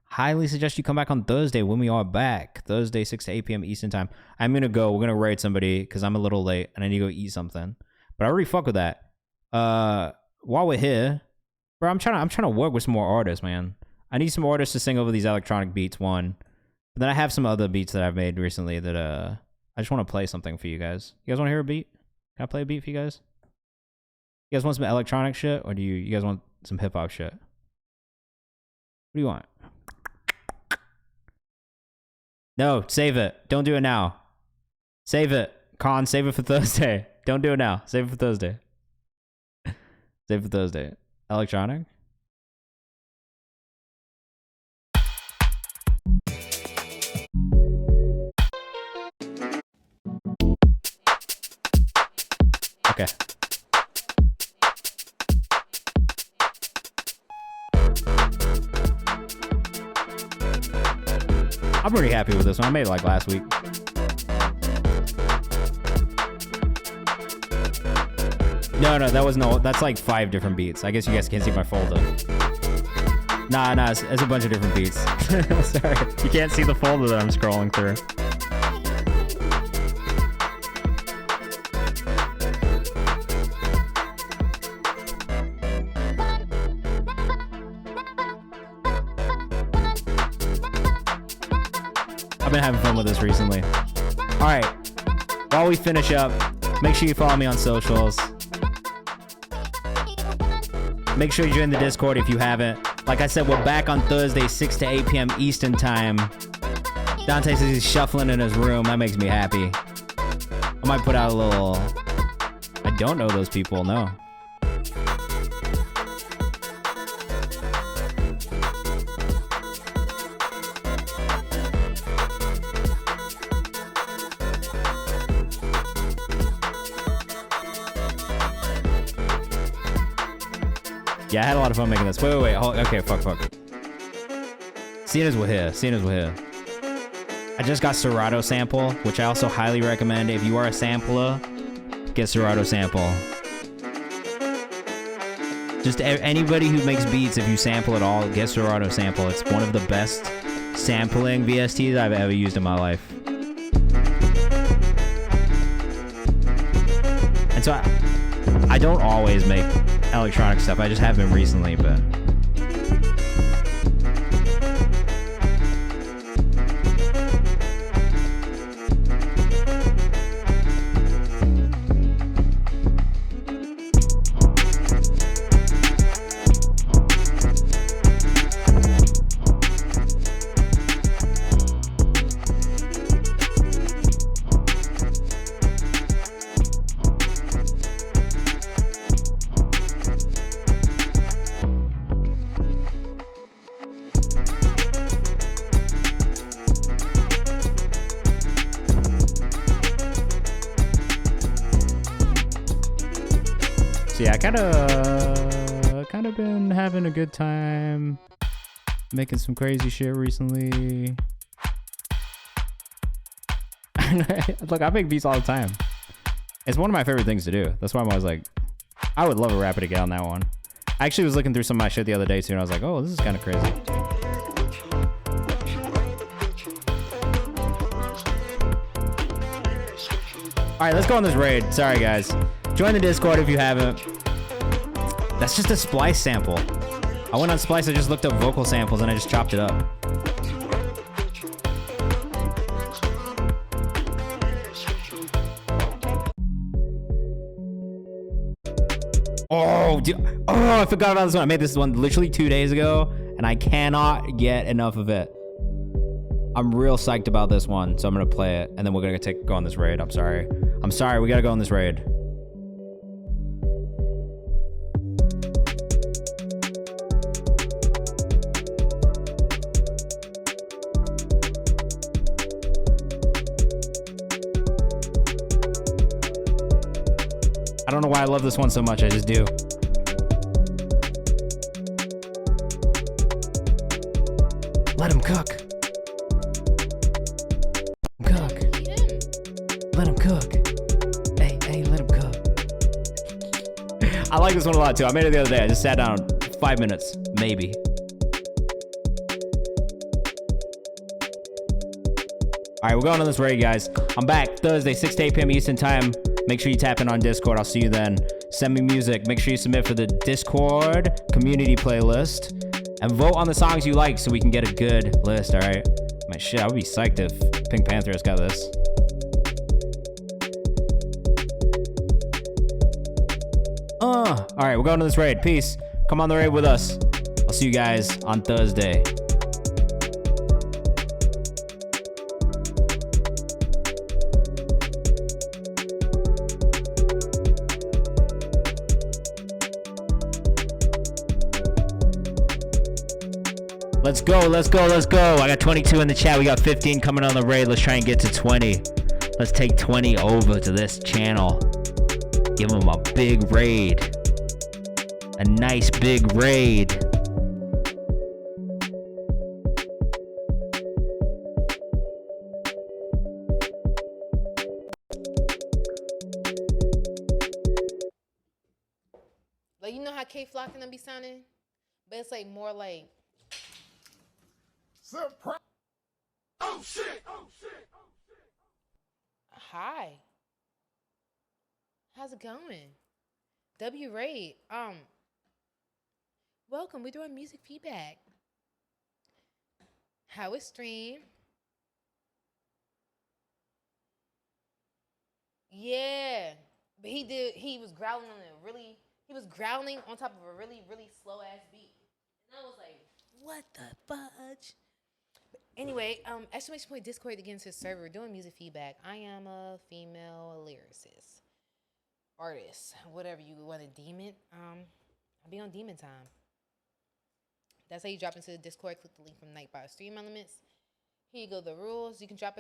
highly suggest you come back on Thursday when we are back. Thursday, 6 to 8 p.m. Eastern time. I'm gonna go. We're gonna raid somebody because I'm a little late and I need to go eat something. But I already fuck with that. While we're here. Bro, I'm trying to work with some more artists, man. I need some artists to sing over these electronic beats, one. But then I have some other beats that I've made recently that I just want to play something for you guys. You guys want to hear a beat? Can I play a beat for you guys? You guys want some electronic shit, or do you guys want some hip hop shit? What do you want? No, save it. Don't do it now. Save it. Con, save it for Thursday. Don't do it now. Save it for Thursday. Save it for Thursday. Electronic? Okay. I'm pretty happy with this one. I made it like last week. No, that's like 5 different beats. I guess you guys can't see my folder. Nah, it's a bunch of different beats. Sorry, you can't see the folder that I'm scrolling through. I've been having fun with this recently. All right. While we finish up, make sure you follow me on socials. Make sure you join the Discord if you haven't. Like I said, we're back on Thursday, 6 to 8 p.m. Eastern time. Dante says he's shuffling in his room. That makes me happy. I might put out a little... I don't know those people, no. Yeah, I had a lot of fun making this. Wait. Okay, fuck. Seeing as we're here. I just got Serato sample, which I also highly recommend. If you are a sampler, get Serato sample. Just anybody who makes beats, if you sample at all, get Serato sample. It's one of the best sampling VSTs I've ever used in my life. And so I don't always make electronic stuff. I just have been recently, but... Yeah, I kind of been having a good time making some crazy shit recently. Look, I make beats all the time. It's one of my favorite things to do. That's why I'm always like, I would love a rapper to get on that one. I actually was looking through some of my shit the other day too, and I was like, oh, this is kind of crazy. All right, let's go on this raid. Sorry, guys. Join the Discord if you haven't. That's just a Splice sample. I went on Splice, I just looked up vocal samples, and I just chopped it up. I forgot about this one. I made this one literally 2 days ago, and I cannot get enough of it. I'm real psyched about this one, so I'm gonna play it, and then we're gonna go on this raid. I'm sorry, we gotta go on this raid. I don't know why I love this one so much, I just do. Let him cook. Let him cook. Hey, let him cook. I like this one a lot too. I made it the other day. I just sat down 5 minutes, maybe. All right, we're going on this raid, guys. I'm back Thursday, 6 to 8 p.m. Eastern time. Make sure you tap in on Discord. I'll see you then. Send me music. Make sure you submit for the Discord community playlist and vote on the songs you like so we can get a good list, all right? Man, shit, I would be psyched if Pink Panther has got this. All right, we're going to this raid. Peace. Come on the raid with us. I'll see you guys on Thursday. Let's go. I got 22 in the chat. We got 15 coming on the raid. Let's try and get to 20. Let's take 20 over to this channel. Give them a big raid. A nice big raid. Like, you know how K-Flock and them be sounding? But it's like more like... Surprise! Oh shit! Hi. How's it going? W Raid. Welcome. We're doing music feedback. How is stream? Yeah, but he was growling on a really, he was growling on top of a really, really slow ass beat. And I was like, what the fudge? But anyway, exclamation point Discord against his server. We're doing music feedback. I am a female lyricist, artist, whatever you want to deem it. I'll be on Demon Time. That's how you drop into the Discord. Click the link from Nightbot Stream Elements. Here you go, the rules. You can drop